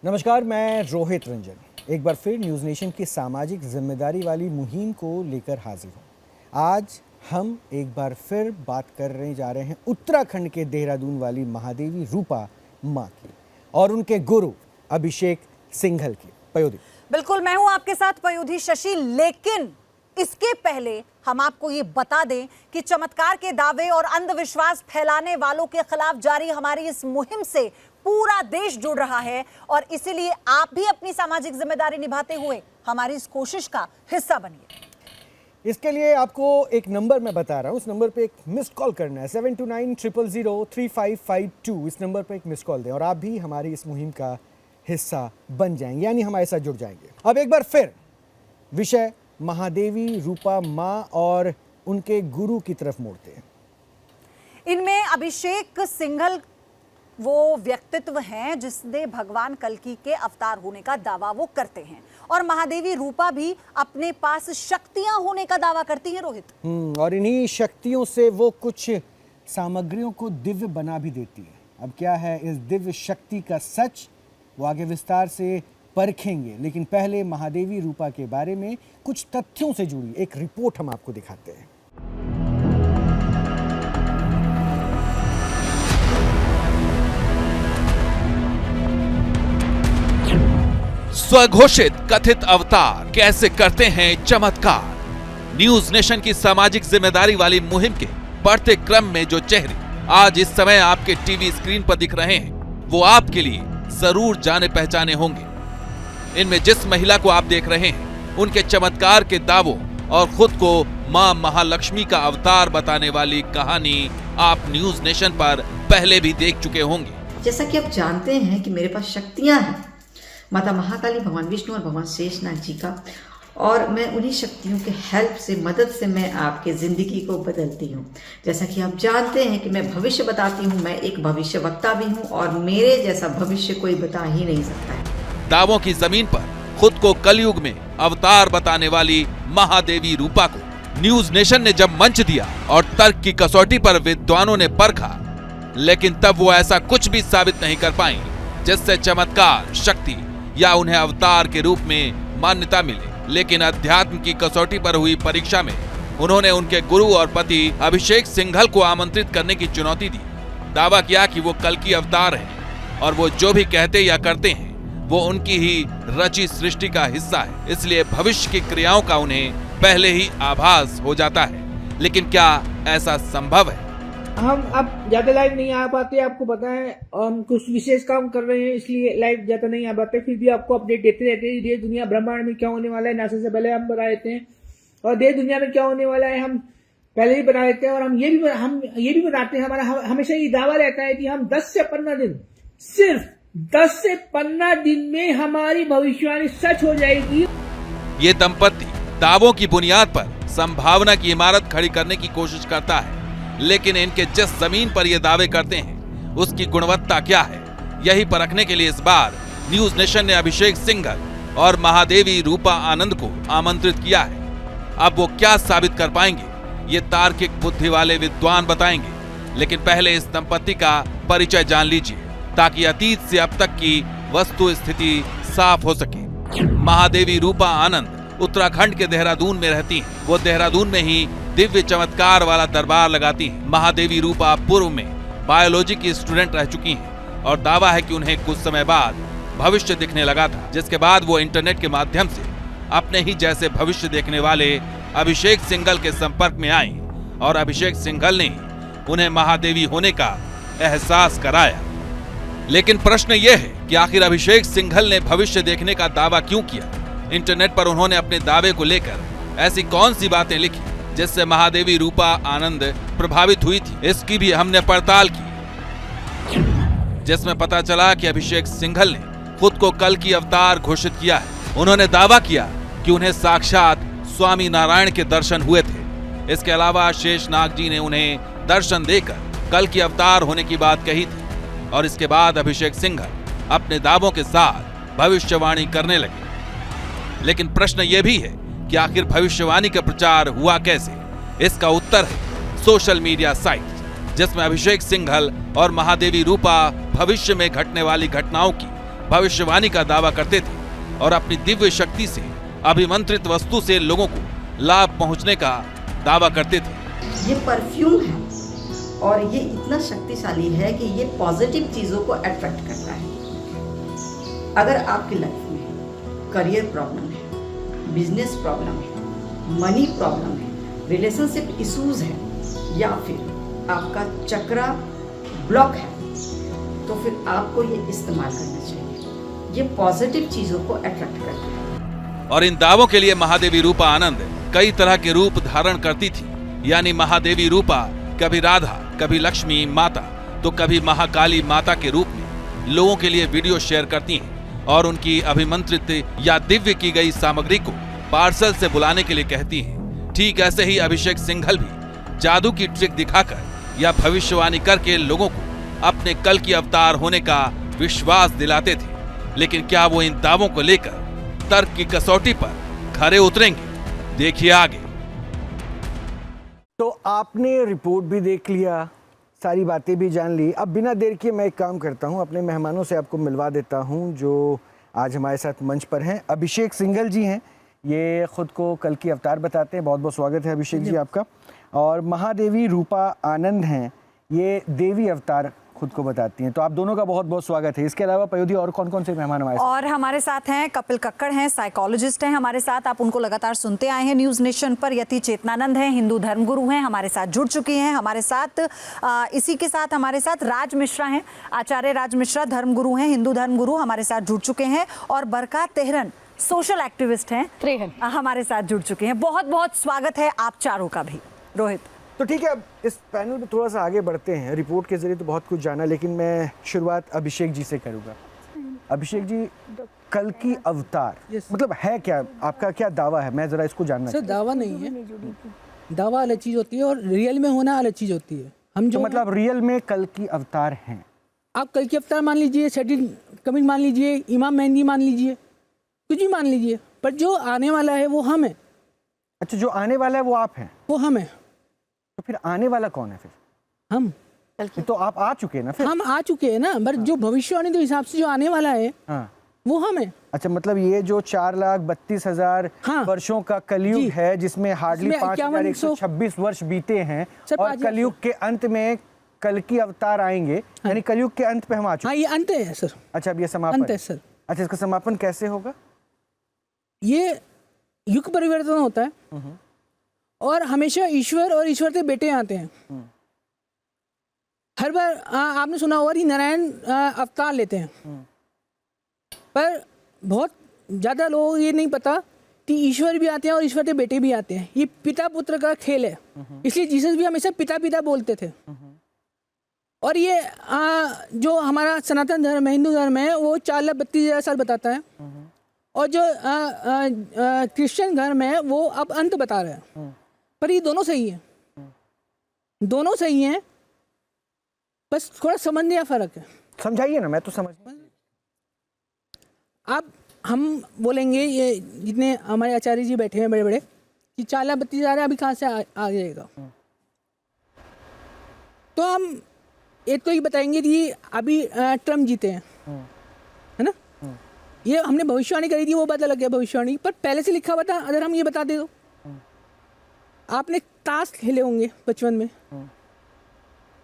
नमस्कार, मैं रोहित रंजन एक बार फिर न्यूज़ नेशन की सामाजिक जिम्मेदारी वाली मुहिम को लेकर हाजिर हूँ। आज हम एक बार फिर बात करने जा रहे हैं उत्तराखंड के देहरादून वाली महादेवी रूपा माँ की और उनके गुरु अभिषेक सिंघल की। पयोधी। बिल्कुल, मैं हूं आपके साथ पयोधी शशि। लेकिन इसके पहले हम आपको ये बता दें कि चमत्कार के दावे और अंधविश्वास फैलाने वालों के खिलाफ जारी हमारी इस मुहिम से पूरा देश जुड़ रहा है और इसीलिए आप भी अपनी सामाजिक जिम्मेदारी निभाते हुए हमारी इस कोशिश का हिस्सा बनिए। इसके लिए आपको एक नंबर मैं बता रहा हूँ, उस नंबर पे एक मिस्ड कॉल करना है 7290003552। इस नंबर पे एक मिस्ड कॉल दें और आप भी हमारी इस मुहिम का हिस्सा बन जाएंगे, यानी हमारे साथ जुड़ जाएंगे। अब एक बार फिर विषय महादेवी रूपा माँ और उनके गुरु की तरफ मोड़ते हैं। इनमें अभिषेक सिंघल वो व्यक्तित्व हैं जिसने भगवान कल्कि के अवतार होने का दावा वो करते हैं और महादेवी रूपा भी अपने पास शक्तियां होने का दावा करती हैं। रोहित, और इन्हीं शक्तियों से वो कुछ सामग्रियों को दिव्य बना भी देती है। अब क्या है इस दिव्य शक्ति का सच, वो आगे विस्तार से परखेंगे, लेकिन पहले महादेवी रूपा के बारे में कुछ तथ्यों से जुड़ी एक रिपोर्ट हम आपको दिखाते हैं। स्वघोषित कथित अवतार कैसे करते हैं चमत्कार। न्यूज नेशन की सामाजिक जिम्मेदारी वाली मुहिम के बढ़ते क्रम में जो चेहरे आज इस समय आपके टीवी स्क्रीन पर दिख रहे हैं, वो आपके लिए जरूर जाने पहचाने होंगे। इनमें जिस महिला को आप देख रहे हैं, उनके चमत्कार के दावों और खुद को मां महालक्ष्मी का अवतार बताने वाली कहानी आप न्यूज नेशन पर पहले भी देख चुके होंगे। जैसा कि आप जानते हैं कि मेरे पास शक्तियां हैं, माता महाकाली, भगवान विष्णु और भगवान शेषनाग जी का, और मैं उन्हीं शक्तियों के हेल्प से, मदद से मैं आपके जिंदगी को बदलती हूँ। जैसा कि आप जानते हैं कि मैं भविष्य बताती हूँ, मैं एक भविष्य वक्ता भी हूँ और मेरे जैसा भविष्य कोई बता ही नहीं सकता है। दावों की जमीन पर खुद को कलयुग में अवतार बताने वाली महादेवी रूपा को न्यूज नेशन ने जब मंच दिया और तर्क की कसौटी पर विद्वानों ने परखा, लेकिन तब वो ऐसा कुछ भी साबित नहीं कर पाई जिससे चमत्कार, शक्ति या उन्हें अवतार के रूप में मान्यता मिले। लेकिन अध्यात्म की कसौटी पर हुई परीक्षा में उन्होंने उनके गुरु और पति अभिषेक सिंघल को आमंत्रित करने की चुनौती दी। दावा किया कि वो कल्कि अवतार हैं और वो जो भी कहते या करते हैं वो उनकी ही रची सृष्टि का हिस्सा है, इसलिए भविष्य की क्रियाओं का उन्हें पहले ही आभास हो जाता है। लेकिन क्या ऐसा संभव है? हम अब ज्यादा लाइव नहीं आ पाते, आपको पता है, हम कुछ विशेष काम कर रहे हैं इसलिए लाइव ज्यादा नहीं आ पाते। फिर भी आपको अपडेट देते रहते हैं। देश दुनिया ब्रह्मांड में क्या होने वाला है नासा से पहले हम बता देते हैं, और देश दुनिया में क्या होने वाला है हम पहले ही बता देते हैं। और हम ये भी बताते हैं, हमारा हमेशा ये दावा रहता है कि हम 10 से 15 दिन, सिर्फ 10 से 15 दिन में हमारी भविष्यवाणी सच हो जाएगी। ये दंपति दावों की बुनियाद पर संभावना की इमारत खड़ी करने की कोशिश करता है, लेकिन इनके जिस जमीन पर ये दावे करते हैं उसकी गुणवत्ता क्या है, यही परखने के लिए इस बार न्यूज नेशन ने अभिषेक सिंघल और महादेवी रूपा आनंद को आमंत्रित किया है। अब वो क्या साबित कर पाएंगे, ये तार्किक बुद्धि वाले विद्वान बताएंगे। लेकिन पहले इस दंपति का परिचय जान लीजिए ताकि अतीत से अब तक की वस्तु स्थिति साफ हो सके। महादेवी रूपा आनंद उत्तराखंड के देहरादून में रहती हैं। वो देहरादून में ही दिव्य चमत्कार वाला दरबार लगाती हैं। महादेवी रूपा पूर्व में बायोलॉजी की स्टूडेंट रह चुकी हैं और दावा है कि उन्हें कुछ समय बाद भविष्य दिखने लगा था, जिसके बाद वो इंटरनेट के माध्यम से अपने ही जैसे भविष्य देखने वाले अभिषेक सिंघल के संपर्क में आई और अभिषेक सिंघल ने उन्हें महादेवी होने का एहसास कराया। लेकिन प्रश्न यह है कि आखिर अभिषेक सिंघल ने भविष्य देखने का दावा क्यों किया? इंटरनेट पर उन्होंने अपने दावे को लेकर ऐसी कौन सी बातें लिखी जिससे महादेवी रूपा आनंद प्रभावित हुई थी? इसकी भी हमने पड़ताल की, जिसमें पता चला कि अभिषेक सिंघल ने खुद को कल्कि अवतार घोषित किया है। उन्होंने दावा किया कि उन्हें साक्षात स्वामी नारायण के दर्शन हुए थे। इसके अलावा शेषनाग जी ने उन्हें दर्शन देकर कल्कि अवतार होने की बात कही थी और इसके बाद अभिषेक सिंघल अपने दावों के साथ भविष्यवाणी करने लगे। लेकिन प्रश्न यह भी है कि आखिर भविष्यवाणी का प्रचार हुआ कैसे? इसका उत्तर है सोशल मीडिया साइट, जिसमें अभिषेक सिंघल और महादेवी रूपा भविष्य में घटने वाली घटनाओं की भविष्यवाणी का दावा करते थे और अपनी दिव्य शक्ति से अभिमंत्रित वस्तु से लोगों को लाभ पहुंचने का दावा करते थे। ये परफ्यूम है और ये इतना शक्तिशाली है कि ये पॉजिटिव चीज़ों को अट्रैक्ट करता है। अगर आपकी लाइफ में करियर प्रॉब्लम है, बिजनेस प्रॉब्लम है, मनी प्रॉब्लम है, रिलेशनशिप इश्यूज है या फिर आपका चक्रा ब्लॉक है, तो फिर आपको ये इस्तेमाल करना चाहिए। ये पॉजिटिव चीज़ों को अट्रैक्ट करता है। और इन दावों के लिए महादेवी रूपा आनंद कई तरह के रूप धारण करती थी। यानी महादेवी रूपा कभी राधा, कभी लक्ष्मी माता, तो कभी महाकाली माता के रूप में लोगों के लिए वीडियो शेयर करती हैं और उनकी अभिमंत्रित या दिव्य की गई सामग्री को पार्सल से बुलाने के लिए कहती हैं। ठीक ऐसे ही अभिषेक सिंघल भी जादू की ट्रिक दिखाकर या भविष्यवाणी करके लोगों को अपने कल की अवतार होने का विश्वास दिलाते थे। लेकिन क्या वो इन दावों को लेकर तर्क की कसौटी पर खरे उतरेंगे? देखिए आगे। तो आपने रिपोर्ट भी देख लिया, सारी बातें भी जान ली। अब बिना देर किए मैं एक काम करता हूं, अपने मेहमानों से आपको मिलवा देता हूं जो आज हमारे साथ मंच पर हैं। अभिषेक सिंघल जी हैं, ये खुद को कल की अवतार बताते हैं। बहुत बहुत स्वागत है अभिषेक जी आपका। और महादेवी रूपा आनंद हैं, ये देवी अवतार खुद को बताती हैं। तो आप दोनों का बहुत बहुत स्वागत है। इसके अलावा पयोधी और कौन कौन से मेहमान हमारे साथ? और हमारे साथ हैं कपिल कक्कड़ हैं, साइकोलॉजिस्ट हैं हमारे साथ। आप उनको लगातार सुनते आए हैं न्यूज़ नेशन पर। यति चेतनानंद हैं, हिंदू धर्मगुरु हैं, हमारे साथ जुड़ चुकी हैं। हमारे साथ इसी के साथ हमारे साथ राज मिश्रा हैं, आचार्य राज मिश्रा धर्मगुरु हैं, हिंदू धर्मगुरु, हमारे साथ जुड़ चुके हैं। और बरकत तेहरन सोशल एक्टिविस्ट हैं, हमारे साथ जुड़ चुके हैं। बहुत बहुत स्वागत है आप चारों का भी। रोहित, तो ठीक है, अब इस पैनल में थोड़ा सा आगे बढ़ते हैं। रिपोर्ट के जरिए तो बहुत कुछ जाना, लेकिन मैं शुरुआत अभिषेक जी से करूँगा। अभिषेक जी, कल की अवतार मतलब है क्या? आपका क्या दावा है? मैं ज़रा इसको जानना सर दावा नहीं है, दावा अलग चीज़ होती है और रियल में होना अलग चीज़ होती है। हम जो मतलब रियल में कल की अवतार हैं। आप कल की अवतार मान लीजिए, सेटिल कमिंग मान लीजिए, इमाम मेहंदी मान लीजिए, कुछ भी मान लीजिए, पर जो आने वाला है वो हम है। अच्छा, जो आने वाला है वो आप हैं? वो हम है। तो फिर आने वाला कौन है फिर? हम। तो आप आ चुके हैं ना फिर? हम आ चुके हैं ना, पर जो भविष्यवाणी के हिसाब से जो आने वाला है हाँ। वो हम है। अच्छा, मतलब ये जो 4,32,000 हाँ। वर्षों का कलयुग है, जिसमें हार्डली 5,126 वर्ष बीते हैं, और कलयुग के अंत में कल की अवतार आएंगे। यानी कलयुग के अंत पे हम आ चुके हैं। हाँ, ये अंत है सर। अच्छा, अब ये समापन अंत है सर। अच्छा, इसका समापन कैसे होगा? ये युग परिवर्तन होता है और हमेशा ईश्वर और ईश्वर के बेटे आते हैं। हर बार आपने सुना होगा कि नारायण अवतार लेते हैं, पर बहुत ज़्यादा लोगों को ये नहीं पता कि ईश्वर भी आते हैं और ईश्वर के बेटे भी आते हैं। ये पिता पुत्र का खेल है, इसलिए जीसस भी हमेशा पिता पिता बोलते थे। और ये जो हमारा सनातन धर्म है, हिंदू धर्म है, वो 4,32,000 साल बताता है। और जो क्रिश्चियन धर्म है वो अब अंत बता रहे हैं। पर ये दोनों सही है, दोनों सही हैं, बस थोड़ा समझने का फर्क है। समझाइए ना, मैं तो समझ। आप हम बोलेंगे, ये जितने हमारे आचार्य जी बैठे हैं बड़े बड़े, कि 4,32,000 अभी कहाँ से आ जाएगा, तो हम एक तो ये बताएंगे कि अभी ट्रम्प जीते हैं, है ना। ये हमने भविष्यवाणी करी थी, वो बात अलग है भविष्यवाणी, पर पहले से लिखा हुआ था। अगर हम ये बता दे तो आपने ताश खेले होंगे बचपन में,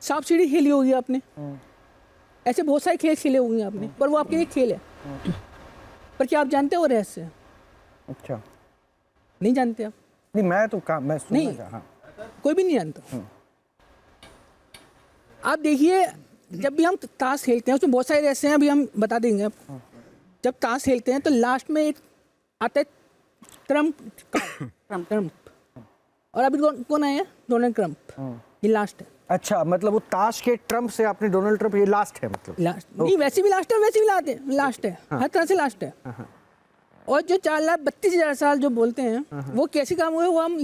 सांप सीढ़ी खेली होगी आपने, ऐसे बहुत सारे खेल खेले होंगे आपने, पर वो आपके लिए खेल है। पर क्या आप जानते हो रहस्य? अच्छा, नहीं जानते आप? नहीं, मैं तो काम मैं सुनना नहीं, हाँ। कोई भी नहीं जानता। आप देखिए, जब भी हम ताश खेलते हैं उसमें बहुत सारे रहस्य हैं, अभी हम बता देंगे आपको। जब ताश खेलते हैं तो लास्ट में एक आता है ट्रम्प, और अभी कौन आया है? Donald Trump. ये लास्ट है। अच्छा, मतलब वो ताश के ट्रम्प से आपने डोनाल्ड ट्रम्प, ये लास्ट है मतलब? लास्ट नहीं, वैसे भी लास्ट है, वैसे भी लास्ट है, हर तरह से लास्ट है। और जो 4,32,000 साल जो बोलते हैं वो कैसे काम हुए, वो हम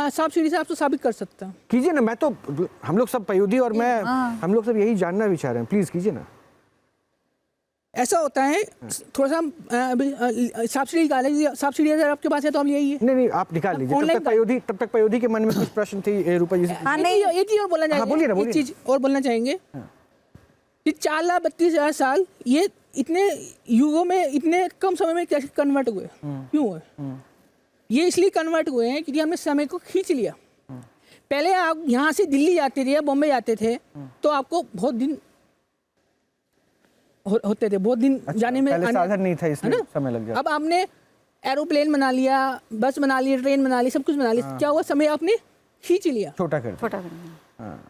सांप सीढ़ी से आपको साबित कर सकते हैं। कीजिए ना, मैं तो, हम लोग सब पयोधी और मैं, हम लोग सब यही जानना भी चाह रहे हैं, प्लीज कीजिए ना। ऐसा होता है, थोड़ा सा सांप सीढ़ी निकालें। सांप सीढ़ी अगर आपके पास है तो हम यही है। नहीं, आप निकाल लीजिए। तब तक पयोधी के मन में कुछ प्रश्न थी रूपा जी से। हाँ, नहीं, एक चीज और बोलना चाहेंगे, एक चीज और बोलना चाहेंगे फिर 4,32,000 साल, ये इतने युगों में इतने कम समय में कैसे कन्वर्ट हुए, क्यों हुए? ये इसलिए कन्वर्ट हुए हैं क्योंकि हमने समय को खींच लिया। पहले आप यहाँ से दिल्ली जाते थे या बॉम्बे जाते थे तो आपको बहुत दिन होते थे, बहुत दिन जाने में, पहले साधन नहीं था है इसलिए ना? समय लग गया। अब आपने एरोप्लेन बना लिया, बस बना लिया, ट्रेन बना ली, सब कुछ बना लिया, क्या हुआ? समय आपने खींच लिया, छोटा कर दिया। छोटा करना।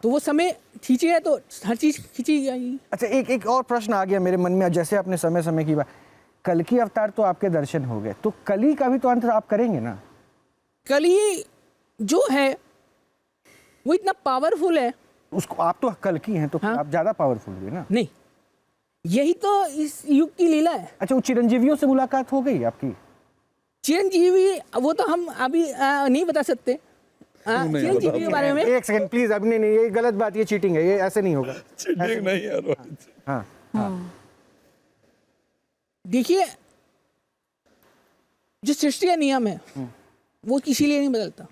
तो वो समय खींचे है तो हर चीज खींची जाएगी। अच्छा, एक और प्रश्न आ गया मेरे मन में, जैसे आपने समय की बात, कल की अवतार तो आपके दर्शन हो गए, तो कली का भी तो अंत आप करेंगे ना? कली जो है वो इतना पावरफुल है। उसको आप तो कल की हैं तो हाँ। आप ज्यादा पावरफुल हुए ना? नहीं, यही तो इस युग की लीला है। अच्छा, वो चिरंजीवियों से मुलाकात हो गई आपकी? चिरंजीवी वो तो हम अभी नहीं बता सकते चिरंजीवी के बारे में। एक सेकंड प्लीज, अब नहीं, ये गलत बात, ये चीटिंग है, ये ऐसे नहीं होगा। चीटिंग नहीं है रोहित। हाँ, देखिए, जो सृष्टि का नियम है वो किसी लिए नहीं बदलता,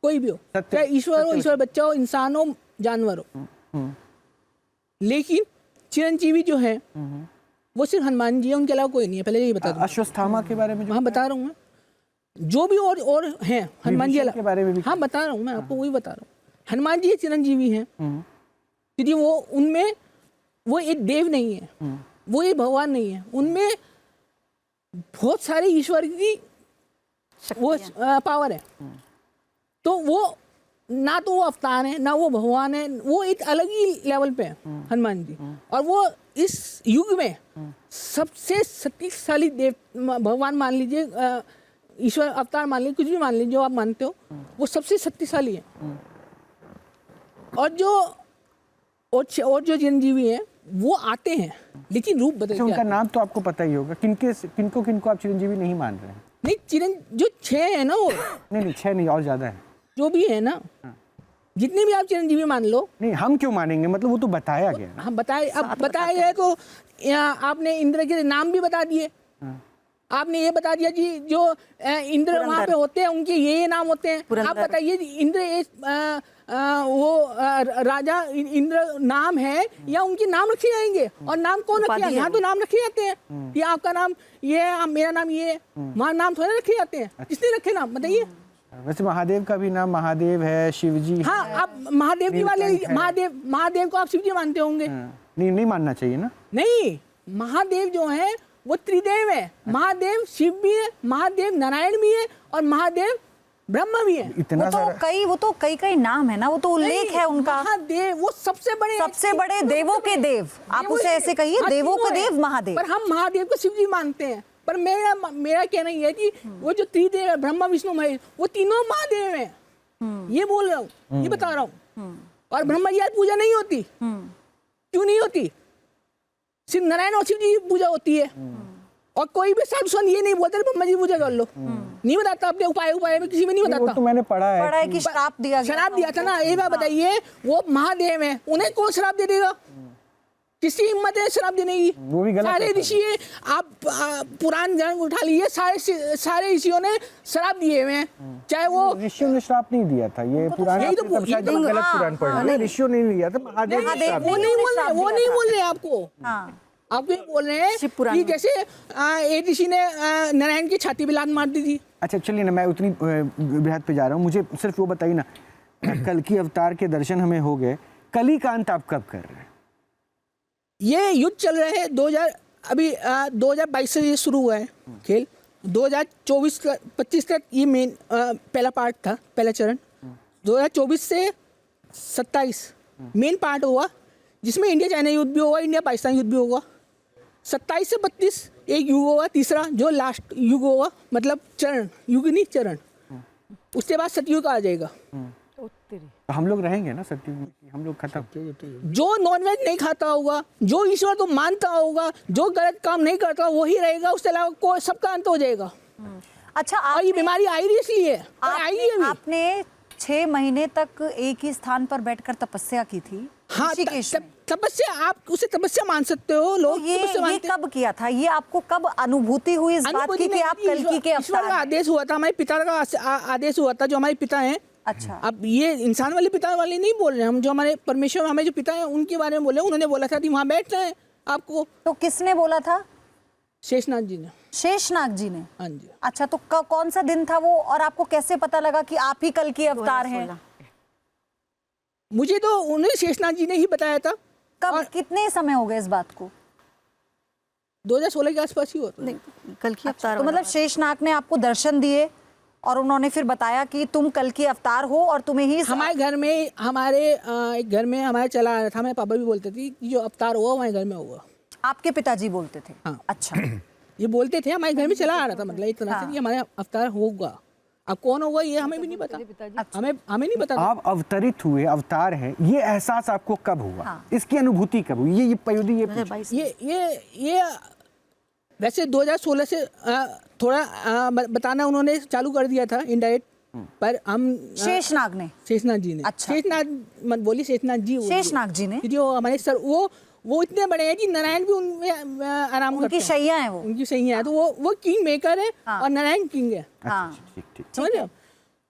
कोई भी हो, सत्य- चाहे ईश्वर हो, ईश्वर बच्चा हो, इंसान हो, जानवर हो। लेकिन चिरंजीवी जो है वो सिर्फ हनुमान जी है, उनके अलावा कोई नहीं है। पहले यही बता दूं, अश्वत्थामा के बारे में जो हाँ बता रहा हूँ मैं, जो भी और हैं हनुमान जी विभीषण के बारे में भी, हाँ बता रहा हूँ मैं आपको, वही बता रहा हूँ। हनुमान जी चिरंजीवी हैं क्योंकि वो उनमें वो एक देव नहीं है, वो एक भगवान नहीं है, उनमें बहुत सारे ईश्वर की वो पावर है। तो वो ना तो वो अवतार है, ना वो भगवान है, वो एक अलग ही लेवल पे है हनुमान जी। और वो इस युग में सबसे शक्तिशाली देव भगवान मान लीजिए, ईश्वर अवतार मान लीजिए, कुछ भी मान लीजिए जो आप मानते हो, वो सबसे शक्तिशाली है। और जो चिरंजीवी है वो आते हैं लेकिन रूप बदल अच्छा, के उनका आते हैं। नाम तो आपको पता ही होगा, किनको आप चिरंजीवी नहीं मान रहे हैं? नहीं, जो 6 है ना, वो नहीं 6 नहीं, और ज्यादा है। जो भी है ना, जितने भी आप चिरंजीवी मान लो। नहीं, हम क्यों मानेंगे, मतलब वो तो बताया गया ना। हम बताए, अब बताया गया तो आपने इंद्र के नाम भी बता दिए, आपने ये बता दिया जी जो इंद्र वहाँ पे होते हैं उनके ये नाम होते हैं। आप बताइए इंद्र राजा इंद्र नाम है या उनके नाम रखे जाएंगे? और नाम कौन रखे? यहाँ तो नाम रखे जाते हैं, ये आपका नाम ये है, मेरा नाम ये है, वहाँ नाम थोड़े रखे जाते हैं। किसने रखे नाम बताइए? वैसे महादेव का भी नाम महादेव है, शिव जी। हाँ, आप महादेव की वाले महादेव को आप शिव जी मानते होंगे। नहीं मानना चाहिए ना। नहीं, महादेव जो है वो त्रिदेव है। महादेव शिव भी है, महादेव नारायण भी है, और महादेव ब्रह्मा भी है। इतना वो तो कई नाम है ना, वो तो उल्लेख है उनका। महादेव वो सबसे बड़े देवों के देव, आप उसे ऐसे कहिए, देवों के देव महादेव। पर हम महादेव को शिव जी मानते हैं। पर मेरा कहना ये है कि वो जो त्रिदेव है, ब्रह्मा विष्णु महेश, वो तीनों महादेव हैं। ये बोल रहा हूँ, ये बता रहा हूँ। और ब्रह्मा जी आज पूजा नहीं होती, क्यों नहीं होती? सिर्फ नारायण और शिव जी की पूजा होती है। और कोई भी साधु संत ये नहीं बोलते ब्रह्मा जी पूजा कर लो, नहीं बताता अपने उपाय में, किसी में नहीं वो बताता। तो मैंने पढ़ा है कि श्राप दिया था ना। एक बार बताइए, वो महादेव है, उन्हें कौन श्राप दे देगा? किसी हिम्मत है श्राप देने की? वो भी गलत सारे ऋषि, आप पुराण ग्रंथ उठा लीजिए, सारे ऋषियों ने श्राप दिए हुए हैं। चाहे वो ऋषियों ने श्राप नहीं दिया था, ये पुराण यही तो गलत पुराण पढ़ लिया। ऋषियों ने नहीं दिया था, महादेव ने श्राप वो दिया। नहीं बोल रहे आपको। आपको ये बोल रहे हैं कि जैसे एक ऋषि ने नारायण की छाती पे लात मार दी थी। अच्छा चलिए ना, मैं उतनी बृहद पे जा रहा हूँ, मुझे सिर्फ वो बताइए ना, कल की अवतार के दर्शन हमें हो गए, कली का अंत आप कब कर रहे हैं? ये युद्ध चल रहा है 2022 से ये शुरू हुआ है खेल। 2024-25 तक ये मेन पहला पार्ट था, पहला चरण। 2024 से 27 मेन पार्ट हुआ, जिसमें इंडिया चाइना युद्ध भी होगा, इंडिया पाकिस्तान युद्ध भी होगा। 27 से 32 एक युग होगा, तीसरा जो लास्ट युग होगा, मतलब चरण, युग नहीं चरण। उसके बाद सतयुग आ जाएगा। तो हम लोग रहेंगे ना सत्युग में, हम लोग खत्म? जो नॉनवेज नहीं खाता होगा, जो ईश्वर को मानता होगा, जो गलत काम नहीं करता वही रहेगा, उसके अलावा कोई सबका अंत हो जाएगा। अच्छा, और ये बीमारी आई रही इसलिए आई है। आपने 6 महीने तक एक ही स्थान पर बैठकर तपस्या की थी। हाँ, तपस्या, आप उसे तपस्या मान सकते हो लोग। तो ये कब किया था? ये आपको कब अनुभूति हुई इस बात की कि आप कल्कि के ईश्वर का आदेश हुआ था, हमारे पिता का आदेश हुआ था, जो हमारे पिता हैं अच्छा। अब ये इंसान वाले पिता वाले नहीं बोल रहे हैं हम, जो हमारे परमेश्वर हमें जो पिता है उनके बारे में बोले। उन्होंने बोला था कि वहाँ बैठना है आपको। तो किसने बोला था? शेषनाग जी ने। शेषनाग जी ने? हाँ जी। अच्छा, तो कौन सा दिन था वो, और आपको कैसे पता लगा कि आप ही कल की अवतार हैं? मुझे तो उन्हें शेषनाग जी ने ही बताया था। कब, कितने समय हो गए इस बात को? 2016 के आसपास ही होता है। कल की अवतार तो मतलब शेषनाग ने आपको दर्शन दिए और उन्होंने फिर बताया कि तुम कल की अवतार हो और तुम्हें ही हमारे घर में, हमारे एक घर में हमारे चला आ रहा था। हमारे पापा भी बोलते थे कि जो अवतार हुआ हमारे घर में हुआ। आपके पिताजी बोलते थे? हाँ। अच्छा। ये बोलते थे, हमारे घर में चला आ रहा था, मतलब एक तरह से कि हमारे अवतार होगा। अब कौन होगा ये हमें भी नहीं पता। हमें नहीं पता। आप अवतरित हुए, अवतार हैं, ये एहसास आपको कब हुआ? हाँ। इसकी अनुभूति कब हुई? ये पयोधी ये वैसे 2016 से थोड़ा बताना उन्होंने चालू कर दिया था इनडायरेक्ट, पर हम शेषनाग ने? शेषनाग जी ने। अच्छा। शेषनाग मत बोलिए, शेषनाग जी। शेषनाग जी ने जो हमारे सर वो इतने बड़े हैं कि नारायण भी उनमें आराम करते उनकी हैं। शैया है वो? उनकी सैया है, तो वो किंग मेकर है। हाँ। और नारायण किंग है। हाँ। ठीक ठीक। समझ रहे हो?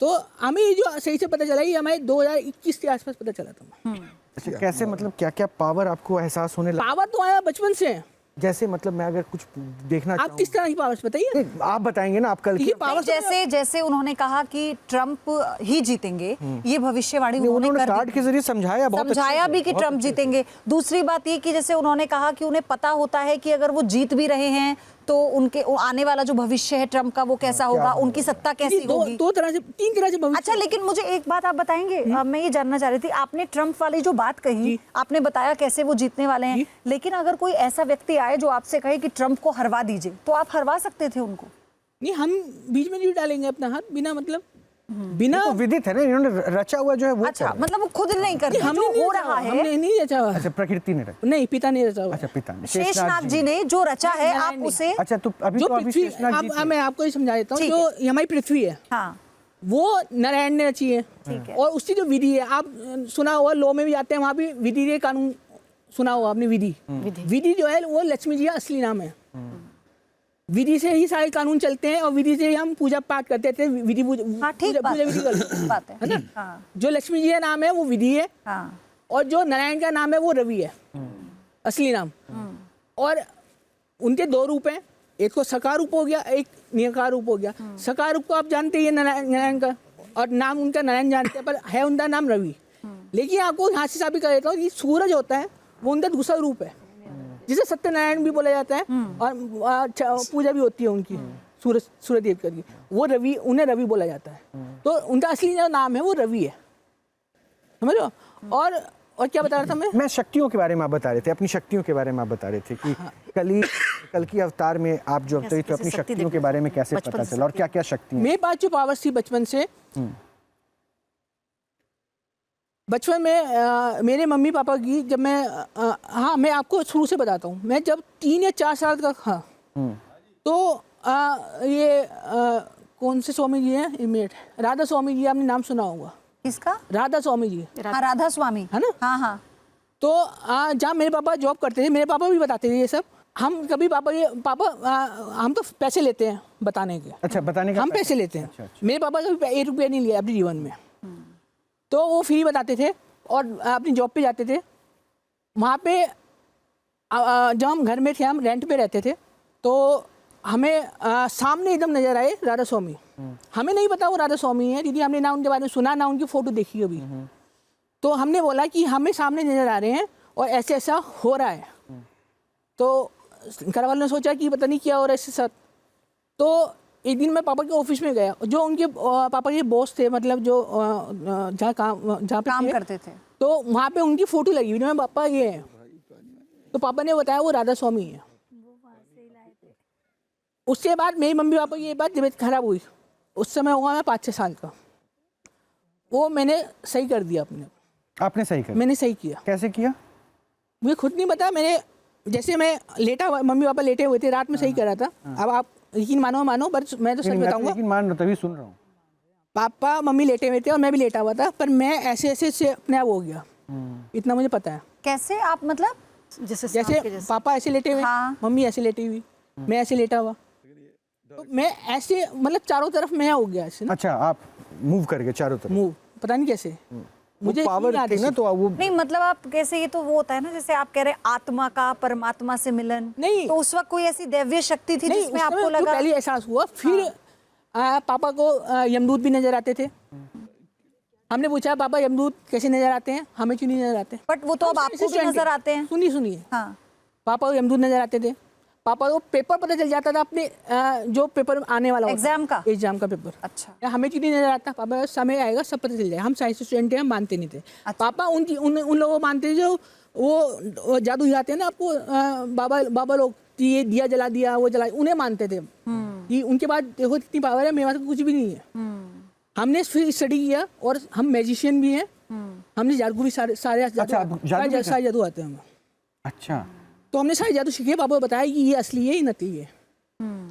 तो हमें ये जो सही से पता चला, ये हमें 2021 के आसपास पता चला था। अच्छा, कैसे, मतलब क्या क्या पावर आपको एहसास होने लगा? पावर तो आया बचपन से। जैसे मतलब मैं अगर कुछ देखना आप किस तरह की पावर्स बताइए? नहीं, आप बताएंगे ना, आप कल की ये पावर जैसे उन्होंने कहा कि ट्रम्प ही जीतेंगे, ये भविष्यवाणी उन्होंने कर दी। कार्ड के जरिए समझाया, बहुत समझाया अच्छे भी से, कि बहुत ट्रम्प अच्छे से। जीतेंगे। दूसरी बात ये कि जैसे उन्होंने कहा कि उन्हें पता होता है कि अगर वो जीत भी रहे हैं तो उनके आने वाला जो भविष्य है ट्रम्प का वो कैसा होगा, उनकी सत्ता कैसी होगी। दो तरह से, तीन तरह से भविष्य। अच्छा, लेकिन मुझे एक बात आप बताएंगे, मैं ये जानना चाह रही थी, आपने ट्रम्प वाली जो बात कही, आपने बताया कैसे वो जीतने वाले हैं, लेकिन अगर कोई ऐसा व्यक्ति आए जो आपसे कहे कि ट्रम्प को हरवा दीजिए, तो आप हरवा सकते थे उनको? नहीं, हम बीच में नहीं डालेंगे अपना हाथ, बिना मतलब बिना तो विदित है ना, इन्होंने रचा हुआ जो है वो। अच्छा, मतलब वो खुद नहीं करते, जो हो रहा है। हमने नहीं रचा हुआ। अच्छा, प्रकृति ने रचा? नहीं, पिता ने रचा हुआ। अच्छा, पिता ने, शेषनाग जी ने जो रचा है, आप उसे। अच्छा, तो अभी जो तो अभी पृथ्वी, शेषनाग जी थे। मैं आपको ये समझा देता हूँ, ठीक जो हमारी पृथ्वी है, हाँ, वो नारायण ने रची है। ठीक है। और उसकी जो विधि है, आप सुना हुआ, लॉ में भी जाते हैं, वहाँ भी विधि के कानून सुना हुआ आपने। विधि जो है वो लक्ष्मी जी का असली नाम है। विधि से ही सारे कानून चलते हैं और विधि से ही हम पूजा पाठ करते थे। विधि हाँ, ठीक पूजा विधि बात है ना। हाँ, जो लक्ष्मी जी का नाम है वो विधि है, हाँ, और जो नारायण का नाम है वो रवि है, असली नाम। और उनके दो रूप हैं, एक तो सकार रूप हो गया, एक निराकार रूप हो गया। सकार रूप को आप जानते ही नारायण का, और नाम उनका नारायण जानते हैं, पर है उनका नाम रवि। लेकिन आपको यहाँ से साबित कर देता हूँ, ये सूरज होता है वो उनका दूसरा रूप है, जिसे सत्यनारायण भी बोला जाता है, और पूजा भी होती है उनकी सूरज देव की। वो रवि, उन्हें रवि बोला जाता है। तो उनका असली जो नाम है वो रवि है, समझ लो। और क्या बता रहा था मैं शक्तियों के बारे में आप बता रहे थे, अपनी शक्तियों के बारे में आप बता रहे थे कि कल की अवतार में आप जो अवतरित थे, अपनी शक्तियों के बारे में कैसे पता चला और क्या क्या शक्ति? मेरे पास जो पावर्स थी बचपन से, बचपन में मेरे मम्मी पापा की, जब मैं हाँ, मैं आपको शुरू से बताता हूँ। मैं जब 3 या 4 साल का था, तो ये कौन से स्वामी जी हैं, इमीडिएट राधा स्वामी जी, आपने नाम सुना होगा। किसका? राधा स्वामी जी, हाँ, राधा स्वामी, है ना। हाँ हाँ। तो जहाँ मेरे पापा जॉब करते थे, मेरे पापा भी बताते थे ये सब। हम कभी हम तो पैसे लेते हैं बताने के। अच्छा, बताने का हम पैसे लेते हैं। अच्छा। मेरे पापा कभी 1 रुपया नहीं लिया अपने जीवन में। तो वो फ्री बताते थे और अपनी जॉब पे जाते थे। वहाँ पे जब हम घर में थे, हम रेंट पे रहते थे, तो हमें सामने एकदम नजर आए राधा स्वामी। हमें नहीं पता वो राधा स्वामी है, दीदी हमने ना उनके बारे में सुना, ना उनकी फोटो देखी अभी। तो हमने बोला कि हमें सामने नजर आ रहे हैं और ऐसे ऐसा हो रहा है। तो घर वालों ने सोचा कि पता नहीं क्या हो रहा है इसके साथ। तो एक दिन मैं पापा के ऑफिस में गया, जो उनके पापा के बॉस थे, मतलब जो जहाँ पे काम करते थे, तो वहाँ पे उनकी फोटो लगी हुई। मैं पापा ये है, तो पापा ने बताया वो राधा स्वामी है। उसके बाद मेरी मम्मी पापा की ये बात तबीयत खराब हुई। उस समय हुआ मैं 5-6 साल का। वो मैंने सही कर दिया आपने सही कर? मैंने सही किया। कैसे किया? मुझे खुद नहीं पता। मैंने जैसे मैं लेटा, मम्मी पापा लेटे हुए थे, रात में सही कर रहा था। अब आप यकीन मानो पर मैं तो सच बताऊंगा। लेकिन मान तभी सुन रहा हूँ। पापा मम्मी लेटे हुए थे और मैं भी लेटा हुआ था, पर मैं ऐसे से अपने आप हो गया। इतना मुझे पता है। कैसे आप, मतलब जैसे पापा ऐसे लेटे हुए, हाँ। मम्मी ऐसे लेटी हुई, मैं ऐसे लेटा हुआ, तो मैं ऐसे मतलब चारों तरफ मैं हो गया ऐसे ना। अच्छा, आप मूव कर गए चारों तरफ? मूव पता नहीं कैसे मुझे पावर थी ना, तो वो नहीं मतलब आप कैसे, ये तो वो होता है ना जैसे आप कह रहे हैं आत्मा का परमात्मा से मिलन, नहीं। तो उस वक्त कोई ऐसी दैवीय शक्ति थी नहीं, जिसमें उस समय आपको तो लगा? पहले एहसास हुआ, फिर पापा को यमदूत भी नजर आते थे। हमने पूछा पापा यमदूत कैसे नजर आते हैं, हमें क्यों नहीं नजर आते? बट वो तो अब आपको भी नजर आते हैं। सुनिए हाँ, पापा को यमदूत नजर आते थे। पापा को पेपर पता चल जाता था अपने जो पेपर आने वाला होता एग्जाम का? एग्जाम का पेपर। अच्छा। या हमें क्यों नहीं नजर आता? पापा समय आएगा सब पता चल जाएगा। हम साइंस स्टूडेंट हैं, हम मानते नहीं थे। पापा उन लोगों को मानते थे जो वो जादू दिखाते हैं ना आपको, बाबा लोग कि ये दिया जला दिया, वो जला, उन्हें मानते थे कि उनके पास देखो इतनी पावर है, मेरे पास कुछ भी नहीं है। हमने फिर स्टडी किया और हम मैजिशियन भी हैं, हमने जादू भी सारे जादू आते हैं हमें। अच्छा, तो हमने सारे जादू सीखे। पापा को बताया कि ये असली है, ये नकली है।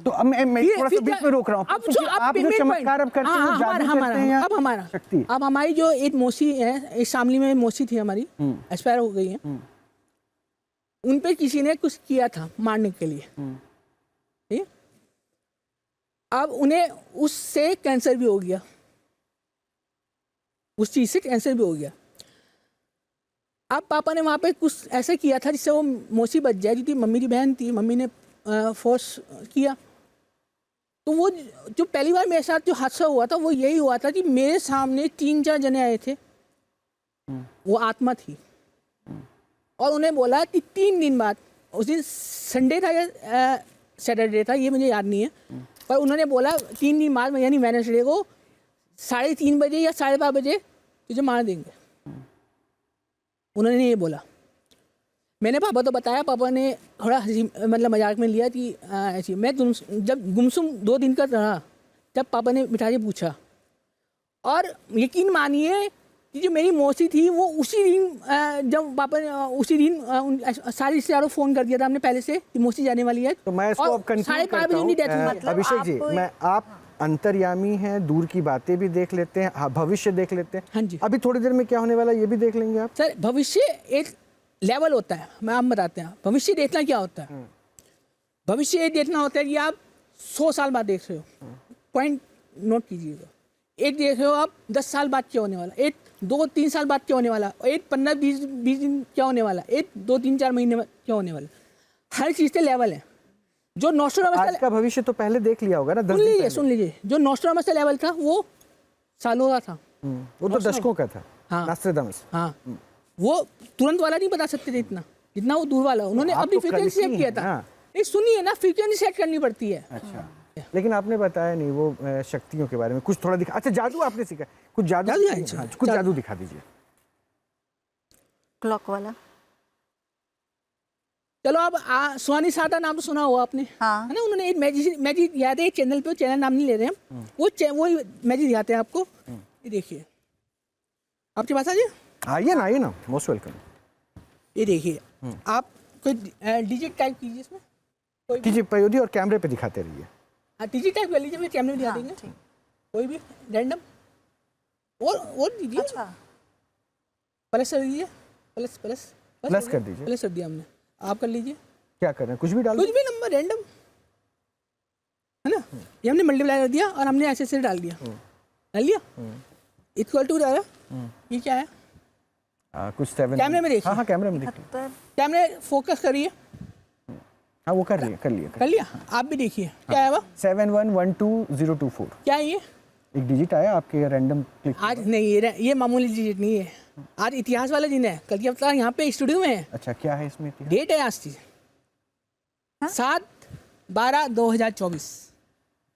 तो अब मैं थोड़ा सा बीच में रोक रहा हूँ। अब आप जो चमत्कार अब करते हैं, जादू करते हैं या हमारा शक्ति? अब हमारी जो एक मौसी है, इस शामली में मौसी थी हमारी, एक्सपायर हो गई है। उन पे किसी ने कुछ किया था मारने के लिए, ठीक है? अब उन्हें उससे कैंसर भी हो गया, उस चीज से कैंसर भी हो गया। अब पापा ने वहाँ पे कुछ ऐसा किया था जिससे वो मौसी बच जाए, क्योंकि मम्मी की बहन थी, मम्मी ने फोर्स किया। तो वो जो पहली बार मेरे साथ जो हादसा हुआ था वो यही हुआ था कि मेरे सामने 3-4 जने आए थे, वो आत्मा थी, और उन्हें बोला कि 3 दिन बाद, उस दिन संडे था या सैटरडे था, ये मुझे याद नहीं है, पर उन्होंने बोला 3 दिन बाद यानी वेडनेसडे को 3:30 बजे या 5:30 बजे तुझे मार देंगे। उन्होंने ये बोला। मैंने पापा तो बताया, पापा ने थोड़ा मतलब मजाक में लिया कि ऐसी। मैं जब गुमसुम 2 दिन का रहा, तब पापा ने बिठा के पूछा, और यकीन मानिए कि जो मेरी मौसी थी वो उसी दिन जब पापा ने उसी दिन सारे रिश्तेदारों फ़ोन कर दिया था हमने पहले से कि मौसी जाने वाली है। तो मैं इसको अब कंक्लूड करता हूँ। अभिषेक जी, मैं आप अंतर्यामी हैं, दूर की बातें भी देख लेते हैं, भविष्य देख लेते हैं। हाँ जी। अभी थोड़ी देर में क्या होने वाला है ये भी देख लेंगे आप। सर भविष्य एक लेवल होता है, मैं आप बताते हैं। भविष्य देखना क्या होता है? भविष्य ये देखना होता है कि आप 100 साल बाद देख रहे हो, पॉइंट नोट कीजिएगा। एक देख रहे हो आप 10 साल बाद क्या होने वाला, एक 2-3 साल बाद क्या होने वाला, एक 15-20 दिन क्या होने वाला, एक 2-3-4 महीने में क्या होने वाला। हर चीज़ के लेवल है। जो नोस्ट्राडामस आज का भविष्य तो पहले देख लिया होगा ना, 10 दिन पहले। सुन लीजिए, जो नोस्ट्राडामस का लेवल था वो सालों का था, वो तो दशकों का था। हाँ। नॉस्ट्राडामस। हाँ, वो तुरंत वाला नहीं बता सकते थे इतना, जितना वो दूर वाला। उन्होंने आप अपनी तो फ्रीक्वेंसी सेट किया था। हाँ। नहीं सुनिए ना, फ्रीक्वेंसी सेट करनी पड़ती है। अच्छा, लेकिन आपने बताया नहीं वो शक्तियों के बारे में कुछ थोड़ा दिखा। अच्छा, जादू आपने सीखा, कुछ जादू हाँ, कुछ जादू दिखा दीजिए। क्लॉक वाला। चलो अब सुहानी सादा नाम तो सुना हुआ आपने, हाँ। है ना? उन्होंने एक मैजिक याद है चैनल पे, चैनल नाम नहीं ले रहे हम, वो मैजिक दिखाते हैं आपको। ये देखिए, आपके पास आइए ना, मोस्ट वेलकम। ये देखिए, आप कोई डिजिट टाइप कीजिए इसमें, कोई कीजिए पयोधी, और कैमरे पे दिखाते रहिए। हाँ डिजिट टाइप कर लीजिए, फिर कैमरे में दिखा देंगे। कोई भी रैंडम और दीजिए। अच्छा, प्लस कर दीजिए, प्लस कर दीजिए। प्लस कर दिया हमने, आप कर लीजिए। क्या कर रहे हैं, कुछ भी डाल कुछ भी नंबर रैंडम, है ना? ये हमने मल्टीप्लाई कर दिया और हमने ऐसे डाल दिया, डाल लिया इक्वल टू डाला। ये क्या है? कुछ 7। कैमरे में देखिए। हाँ, कैमरे में देखिए। कैमरे फोकस करिए। हाँ, वो कर लिया। कर लिया, आप भी देखिए। क्या है वो? 71122024। क्या है ये? एक डिजिट आया आपके रैंडम क्लिक। आज नहीं, ये मामूली डिजिट नहीं है, आज इतिहास वाला दिन है। कल की अवतार यहाँ पे स्टूडियो में है। अच्छा, क्या है इसमें? डेट है आज की 7/12/2024।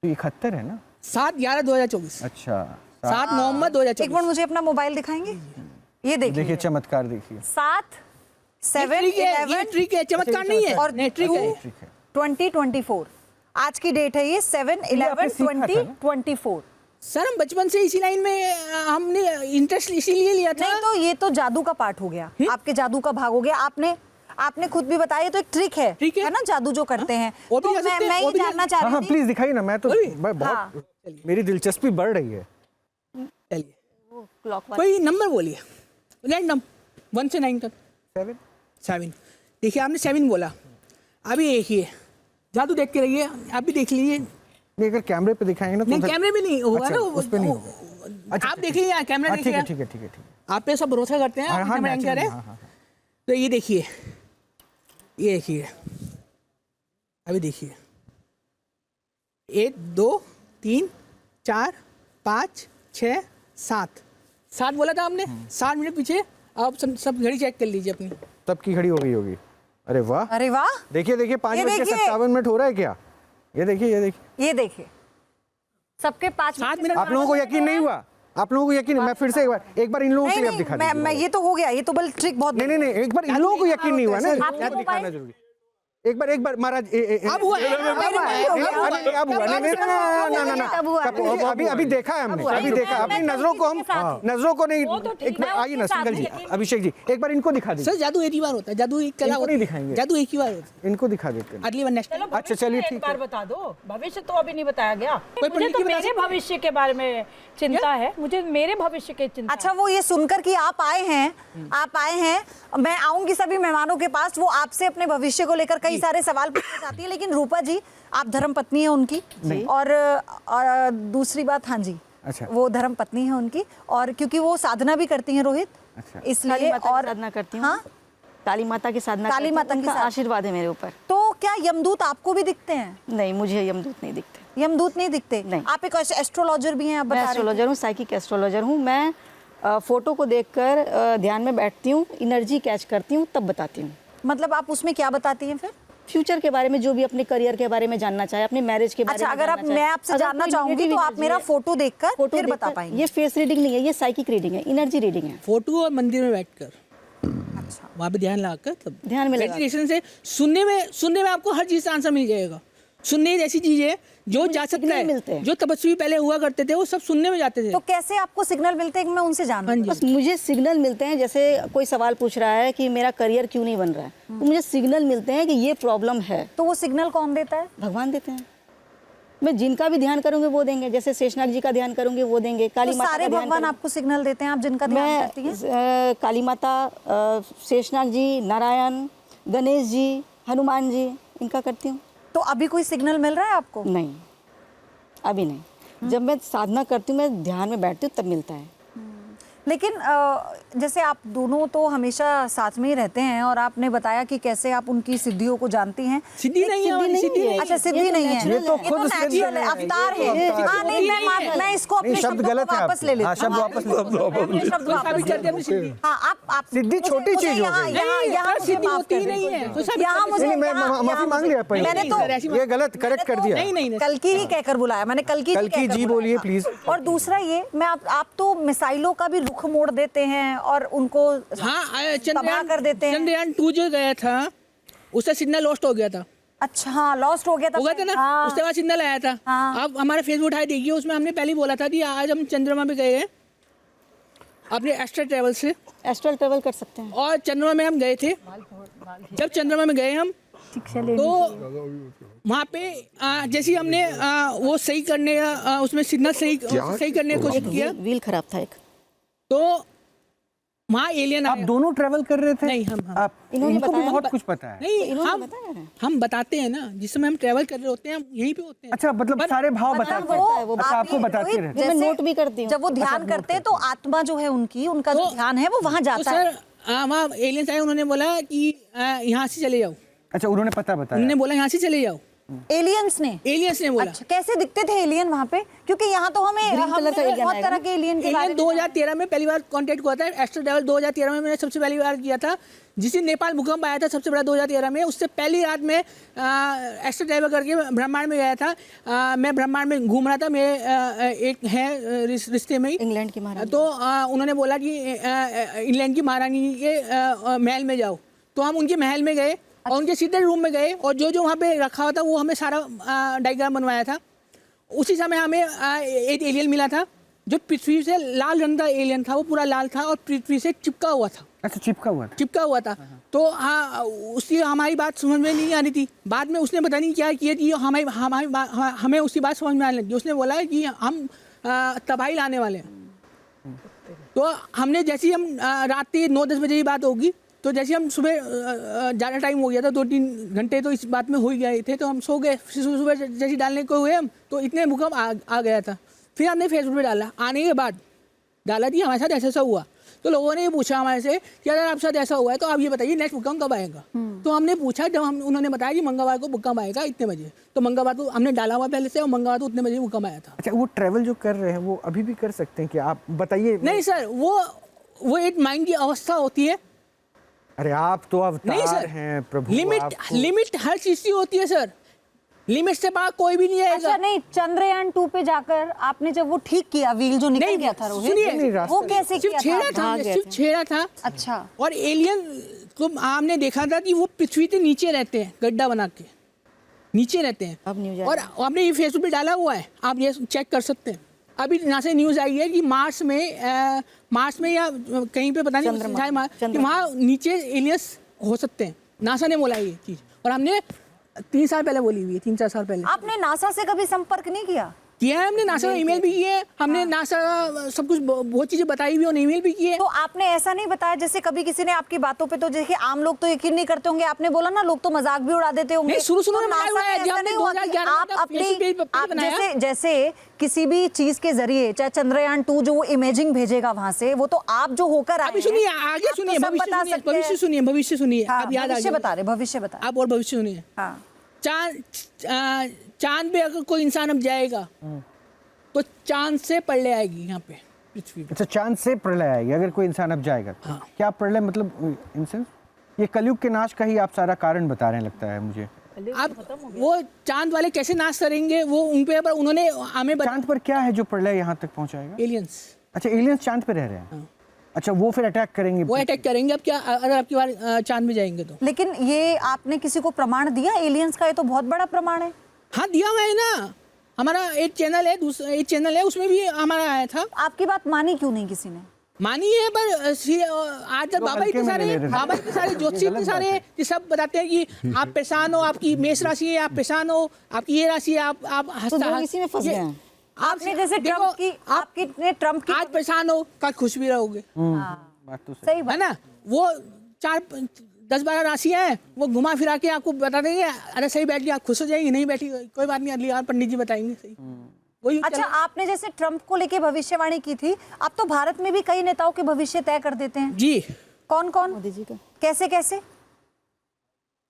तो 71 है ना? 7/11/2024। अच्छा, 7 नवंबर एक 2024। मिनट मुझे अपना मोबाइल दिखाएंगे? ये देखिए चमत्कार देखिए। 7, 7, ये 11 ट्रिक है, चमत्कार नहीं है। और नहीं, ट्रिक है। 2024 आज की डेट है ये 7/11/2024। सर हम बचपन से इसी लाइन में हमने इंटरेस्ट इसीलिए लिया था। नहीं तो ये तो जादू का पार्ट हो गया, आपके जादू का भाग हो गया। आपने खुद भी बताया, तो एक ट्रिक है ना जादू जो करते हैं। तो मैं ये जानना चाह रही हाँ, थी। प्लीज दिखाइए ना। मैं बहुत मेरी दिलचस्पी बढ़ रही है। चलिए, क्लॉक कोई नंबर बोलिए, रैंडम 1 से 9 तक। 7। देखिए, आपने 7 बोला। अभी देखिए, जादू देखते रहिए, आप भी देख लीजिए। नहीं, अगर कैमरे पे दिखाएंगे ना तो नहीं उधर- कैमरे में नहीं होगा अच्छा, ना उस पे नहीं होगा। अच्छा, आप देखिए यार कैमरा ठीक है देखिए, ठीक है ठीक है ठीक है। आप पे सब भरोसा करते हैं, हाँ, आप हाँ, कैमरा एंकर है। naturally, हाँ, हाँ, हाँ। तो ये देखिए, ये देखिए, अभी देखिए 1 2 3 4 5 6 7 बोला था आपने, 7 मिनट पीछे। आप सब घड़ी चेक कर लीजिए अपनी। तब की घड़ी हो गई होगी। अरे वाह, अरे वाह, देखिए देखिए 5:57 देखिए। मिनट हो रहा है क्या? ये देखिए ये देखिए। ये देखिए सबके 5 7 मिनट। आप लोगों को यकीन नहीं हुआ? आप लोगों को यकीन नहीं? मैं फिर से एक बार इन लोगों के लिए अब दिखा मैं दीजिए। ये तो हो गया, ये तो बल ट्रिक बहुत नहीं नहीं नहीं, एक बार इन लोगों को यकीन नहीं हुआ ना, आपको आपको मोबाइल- दिखाना जरूरी। एक बार महाराज अब हुआ है, अब हुआ नहीं, अभी देखा है हमने, अभी देखा अपनी नजरों को, हम नजरों को नहीं। एक बार आइए ना संकल जी, अभिषेक जी, एक बार इनको दिखा दीजिए। सर जादू एक ही बार होता है, जादू एक कला इनको होती नहीं है, दिखाएंगे। जादू एक ही बार होता है। इनको दिखा देते हैं। अगली बार नेक्स्ट चलो अच्छा, चलिए, एक ठीक बार है। बता दो, भविष्य तो अभी नहीं बताया गया। मुझे पंडित तो की बता मेरे सकते- भविष्य के बारे में चिंता है, मुझे मेरे भविष्य की चिंता अच्छा, वो ये सुनकर कि आप आए हैं, मैं आऊंगी सभी मेहमानों के पास, वो आपसे अपने भविष्य को लेकर कई सारे सवाल पूछना चाहती है। लेकिन रूपा जी, आप धर्म पत्नी है उनकी, और दूसरी बात, हाँ जी, अच्छा। वो धर्म पत्नी है उनकी, और क्योंकि वो साधना भी करती हैं रोहित, अच्छा। काली इसलिए, माता और की साधना करती हूँ। हाँ, काली माता की साधना काली करती हूँ, माता की उनका साधना। आशीर्वाद है मेरे ऊपर। तो क्या यमदूत आपको भी दिखते हैं? नहीं, मुझे यमदूत नहीं दिखते। यमदूत नहीं दिखते? नहीं। आप एक एस्ट्रोलॉजर भी हैं, आप मैं बता रहे थे। एस्ट्रोलॉजर हूँ, साइकिक एस्ट्रोलॉजर हूँ। मैं फोटो को देखकर ध्यान में बैठती हूँ, एनर्जी कैच करती हूँ, तब बताती हूँ। मतलब आप उसमें क्या बताती हैं फिर? फ्यूचर के बारे में, जो भी अपने करियर के बारे में जानना चाहे, अपने मैरिज के बारे अच्छा, में अगर जानना आप, चाहे। मैं आपसे अगर जानना कोई चाहूंगी negative तो आप energy मेरा है, फोटो देखकर फोटो फिर बता देखकर- पाएंगे। ये फेस रीडिंग नहीं है, ये साइकिक रीडिंग है, एनर्जी रीडिंग है। फोटो और मंदिर में बैठकर अच्छा, वहाँ पे ध्यान लगाकर तब ध्यान में लगा मेडिटेशन से सुनने में आपको हर चीज का आंसर मिल जाएगा। सुनने एक ऐसी चीज है जो जा सकता सिग्नल मिलते है, हैं। जो तपस्वी पहले हुआ करते थे वो सब सुनने में जाते थे। तो कैसे आपको सिग्नल मिलते हैं कि मैं उनसे जानूं? हाँ जी। बस मुझे सिग्नल मिलते हैं, जैसे कोई सवाल पूछ रहा है कि मेरा करियर क्यों नहीं बन रहा है, तो मुझे सिग्नल मिलते हैं कि ये प्रॉब्लम है, तो वो सिग्नल कौन देता है? भगवान देते हैं। मैं जिनका भी ध्यान करूंगी वो देंगे, जैसे शेषनाग जी का ध्यान करूंगी वो देंगे, काली तो माता सारे का ध्यान भगवान करूंगी। आपको सिग्नल देते हैं, आप जिनका ध्यान करती हैं? मैं काली माता, शेषनाग जी, नारायण, गणेश जी, हनुमान जी, इनका करती हूँ। तो अभी कोई सिग्नल मिल रहा है आपको? नहीं, अभी नहीं। जब मैं साधना करती हूँ, मैं ध्यान में बैठती हूँ, तब मिलता है। लेकिन जैसे आप दोनों तो हमेशा साथ में ही रहते हैं, और आपने बताया कि कैसे आप उनकी सिद्धियों को जानती हैं। सिद्धि नहीं है हमारी, सिद्धि नहीं है। अच्छा, सिद्धि नहीं है, ये तो खुद सिद्ध नेचुरल है, है, अवतार ये है। तो हाँ, नहीं, मैं इसको अपने नहीं, शब्द शब्दों को गलत है वापस आपके। ले लेती हाँ, हूँ। शब्द वापस ले अपने शब्द वापस साबित ले करते हैं अपनी लेती हूँ। सिद्धि। हाँ, आप सिद्धि मुझे- छोटी मुझे चीज हो यहाँ- गई। यहाँ- यहाँ मुझे सिद्धि माफ होती कर ही नहीं दीजिए। है, तो साबित यहाँ कर मुझे नहीं, मैं यहाँ- माफी यहाँ मांग लिया पहले। मैंने तो ये गलत करेक्ट कर दिया। नहीं, कल की ही कहकर बुलाया मैंने, कल की कल की कहकर जी बुलाया बोलिए, था। प्लीज। और दूसरा ये, मैं आप तो मिसाइलों का भी रुख मोड़ देते हैं और उनको हाँ, तबाह कर देते हैं। चंद्रयान 2 जो गया था उसका सिग्नल लॉस्ट हो गया था, अच्छा, हाँ, लॉस्ट हो गया था। हो गया था ना, हाँ। उसके बाद सिग्नल आया था। हाँ। आप हमारे फेसबुक उठाए देखिए, उसमें हमने पहले ही बोला था कि आज हम चंद्रमा पे गए हैं अपने एस्ट्रल ट्रेवल से, एस्ट्रल ट्रेवल कर सकते हैं। और चंद्रमा में हम गए थे। जब चंद्रमा में गए हम, तो वहाँ पे जैसे ही हमने वो सही करने उसमें सिग्नल सही करने की कोशिश किया, व्हील खराब था एक। तो वहाँ एलियन आप आया। दोनों ट्रेवल कर रहे थे? नहीं, हम आप, इन्होंने इनको भी बताया। बहुत कुछ पता है। नहीं, इन्होंने बताया है। हम बताते हैं ना, जिस समय हम ट्रेवल कर रहे होते हैं हम यहीं पे होते हैं। अच्छा, मतलब सारे भाव मतलब बताते वो हैं। अच्छा, आपको आपने बताते रोहित, रहते मैं जैसे नोट भी करती हूँ। जब वो ध्यान करते हैं तो आत्मा जो है उनकी, उनका जो तो- ध्यान है वो वहां तो जाता है। सर वहाँ एलियंस आए, उन्होंने बोला कि यहाँ से चले जाओ, अच्छा, उन्होंने पता बताया। उन्होंने बोला यहाँ से चले जाओ, एलियंस ने? एलियंस ने बोला। अच्छा, कैसे दिखते थे एलियन वहाँ पे? क्योंकि यहाँ तो हमें Green color का alien बहुत आएगा तरह ना? के एलियन के एलियन बारे में 2013 में पहली बार कांटेक्ट हुआ था। एस्ट्रल ट्रैवल 2013 में मैंने सबसे पहली बार किया था, जिस दिन नेपाल भूकंप आया था सबसे बड़ा 2013 में। उससे पहली रात में एस्ट्रल ट्रैवल करके ब्रह्मांड में गया था। मैं ब्रह्मांड में घूम रहा था, मेरे एक है रिश्ते में ही, इंग्लैंड की महारानी। तो उन्होंने बोला कि इंग्लैंड की महारानी के महल में जाओ, तो हम उनके महल में गए और उनके सीधे रूम में गए, और जो जो वहाँ पे रखा हुआ था वो हमें सारा डायग्राम बनवाया था। उसी समय हमें एक एलियन मिला था जो पृथ्वी से लाल रंग का एलियन था, वो पूरा लाल था और पृथ्वी से चिपका हुआ था। अच्छा, चिपका हुआ था। चिपका हुआ था। तो हाँ, उसकी हमारी बात समझ में नहीं आ रही थी। बाद में उसने पता नहीं क्या किया कि हमें उसकी बात समझ में आने लगी। उसने बोला कि हम तबाही लाने वाले हैं। तो हमने जैसे ही हम रात के 9-10 बजे की बात होगी, तो जैसे हम सुबह ज़्यादा टाइम हो गया था, 2-3 घंटे तो इस बात में हो ही गए थे, तो हम सो गए। फिर सुबह जैसे डालने को हुए हम, तो इतने भूकंप आ गया था। फिर हमने फेसबुक पे डाला, आने के बाद डाला कि हमारे साथ ऐसा ऐसा हुआ। तो लोगों ने ये पूछा हमारे से कि अगर आपके साथ ऐसा हुआ है तो आप ये बताइए नेक्स्ट भूकंप कब आएगा। तो हमने पूछा, जब उन्होंने बताया कि मंगलवार को भूकंप आएगा इतने बजे, तो मंगलवार को हमने डाला हुआ पहले से, और मंगलवार को उतने बजे भूकंप आया था। अच्छा, वो ट्रैवल जो कर रहे हैं वो अभी भी कर सकते हैं कि आप बताइए? नहीं सर, वो एक माइंड की अवस्था होती है। अरे आप तो नहीं अवतार सर, हैं प्रभु। लिमिट हर चीज की होती है सर, लिमिट से बाहर कोई भी नहीं आएगा। अच्छा, नहीं, चंद्रयान 2 पे जाकर आपने जब वो ठीक किया, व्हील जो निकल गया था रोहित, सुनिए, वो कैसे सिर्फ किया छेड़ा था? था, सिर्फ छेड़ा था। अच्छा, और एलियन को हमने देखा था कि वो पृथ्वी के नीचे रहते हैं, गड्ढा बना के नीचे रहते हैं। अब न्यूज़ और आपने ये फेसबुक पे डाला हुआ है, आप ये चेक कर सकते हैं। अभी यहाँ से न्यूज़ आई है कि मार्स में या कहीं पे पता नहीं कि वहाँ नीचे एलियंस हो सकते हैं। नासा ने बोला ये चीज़, और हमने 3 साल पहले बोली हुई है, 3-4 साल पहले। आपने नासा से कभी संपर्क नहीं किया? किया है हमने, नासा में ईमेल भी किए, हमने नासा सब कुछ बहुत चीजें बताई हुई और ईमेल भी किए। तो आपने ऐसा नहीं बताया, जैसे कभी किसी ने आपकी बातों पे, तो देखिए आम लोग तो यकीन नहीं करते होंगे, आपने बोला ना लोग तो मजाक भी उड़ा देते होंगे। नहीं, शुरू में तो मजाक नासा उड़ाया, में जब ऐसा हमने नहीं हुआ कि 2011 आप में अपनी आप बनाया। जैसे किसी भी चीज के जरिए, चाहे चंद्रयान 2 जो वो इमेजिंग भेजेगा वहां से, वो तो आप जो होकर आए अभी सुनिए, हैं, आगे आप तो सुनिए, सब भविष्य बता सुनिए, सकते हैं। भविष्य सुनिए। हाँ, अब याद आ भविष्य गया। बता रहे, भविष्य बता। आप और भविष्य सुनिए। हाँ, चांद पे अगर कोई इंसान अब जाएगा तो चांद से प्रलय आएगी यहाँ पे पृथ्वी पे। अच्छा, चांद से प्रलय आएगी अगर कोई इंसान अब जाएगा तो। हाँ। क्या प्रलय मतलब इन सेंस ये कलयुग के नाश का ही आप सारा कारण बता रहे हैं लगता है मुझे। अब वो चांद वाले कैसे नाश करेंगे वो उन पे, पर उन्होंने हमें चांद पर क्या है जो प्रलय यहाँ तक पहुँचाएगा? एलियंस। अच्छा, एलियंस चांद पे रह रहे हैं। अच्छा, वो फिर अटैक करेंगे? वो अटैक करेंगे। अब क्या, अगर आपकी बार चांद में जाएंगे तो। लेकिन ये आपने किसी को प्रमाण दिया एलियंस का? ये तो बहुत बड़ा प्रमाण है। हाँ, दिया हुआ है ना, हमारा एक चैनल है, उसमें भी हमारा आया था। आपकी बात मानी क्यों नहीं किसी ने? मानी है, पर आज तक बाबा इतने सारे ज्योतिषी इतने सारे ये सब बताते हैं कि आप परेशान हो, आपकी मेष राशि है, आप परेशान हो, आपकी ये राशि है, आप इसी में फंस गए हैं। आपने जैसे ट्रम्प की आज परेशान हो, कल खुश भी रहोगे। बात तो सही बात है ना। वो 10-12 राशियां हैं, वो घुमा फिरा के आपको बता देंगे, अरे सही बैठ गई, आप खुश हो जाएंगे, नहीं बैठी कोई बात नहीं, अगली बार पंडित जी बताएंगे। सही वही। अच्छा, आपने जैसे ट्रम्प को लेके भविष्यवाणी की थी, अब तो भारत में भी कई नेताओं के भविष्य तय कर देते हैं जी। कौन कौन? मोदी जी का। कैसे कैसे?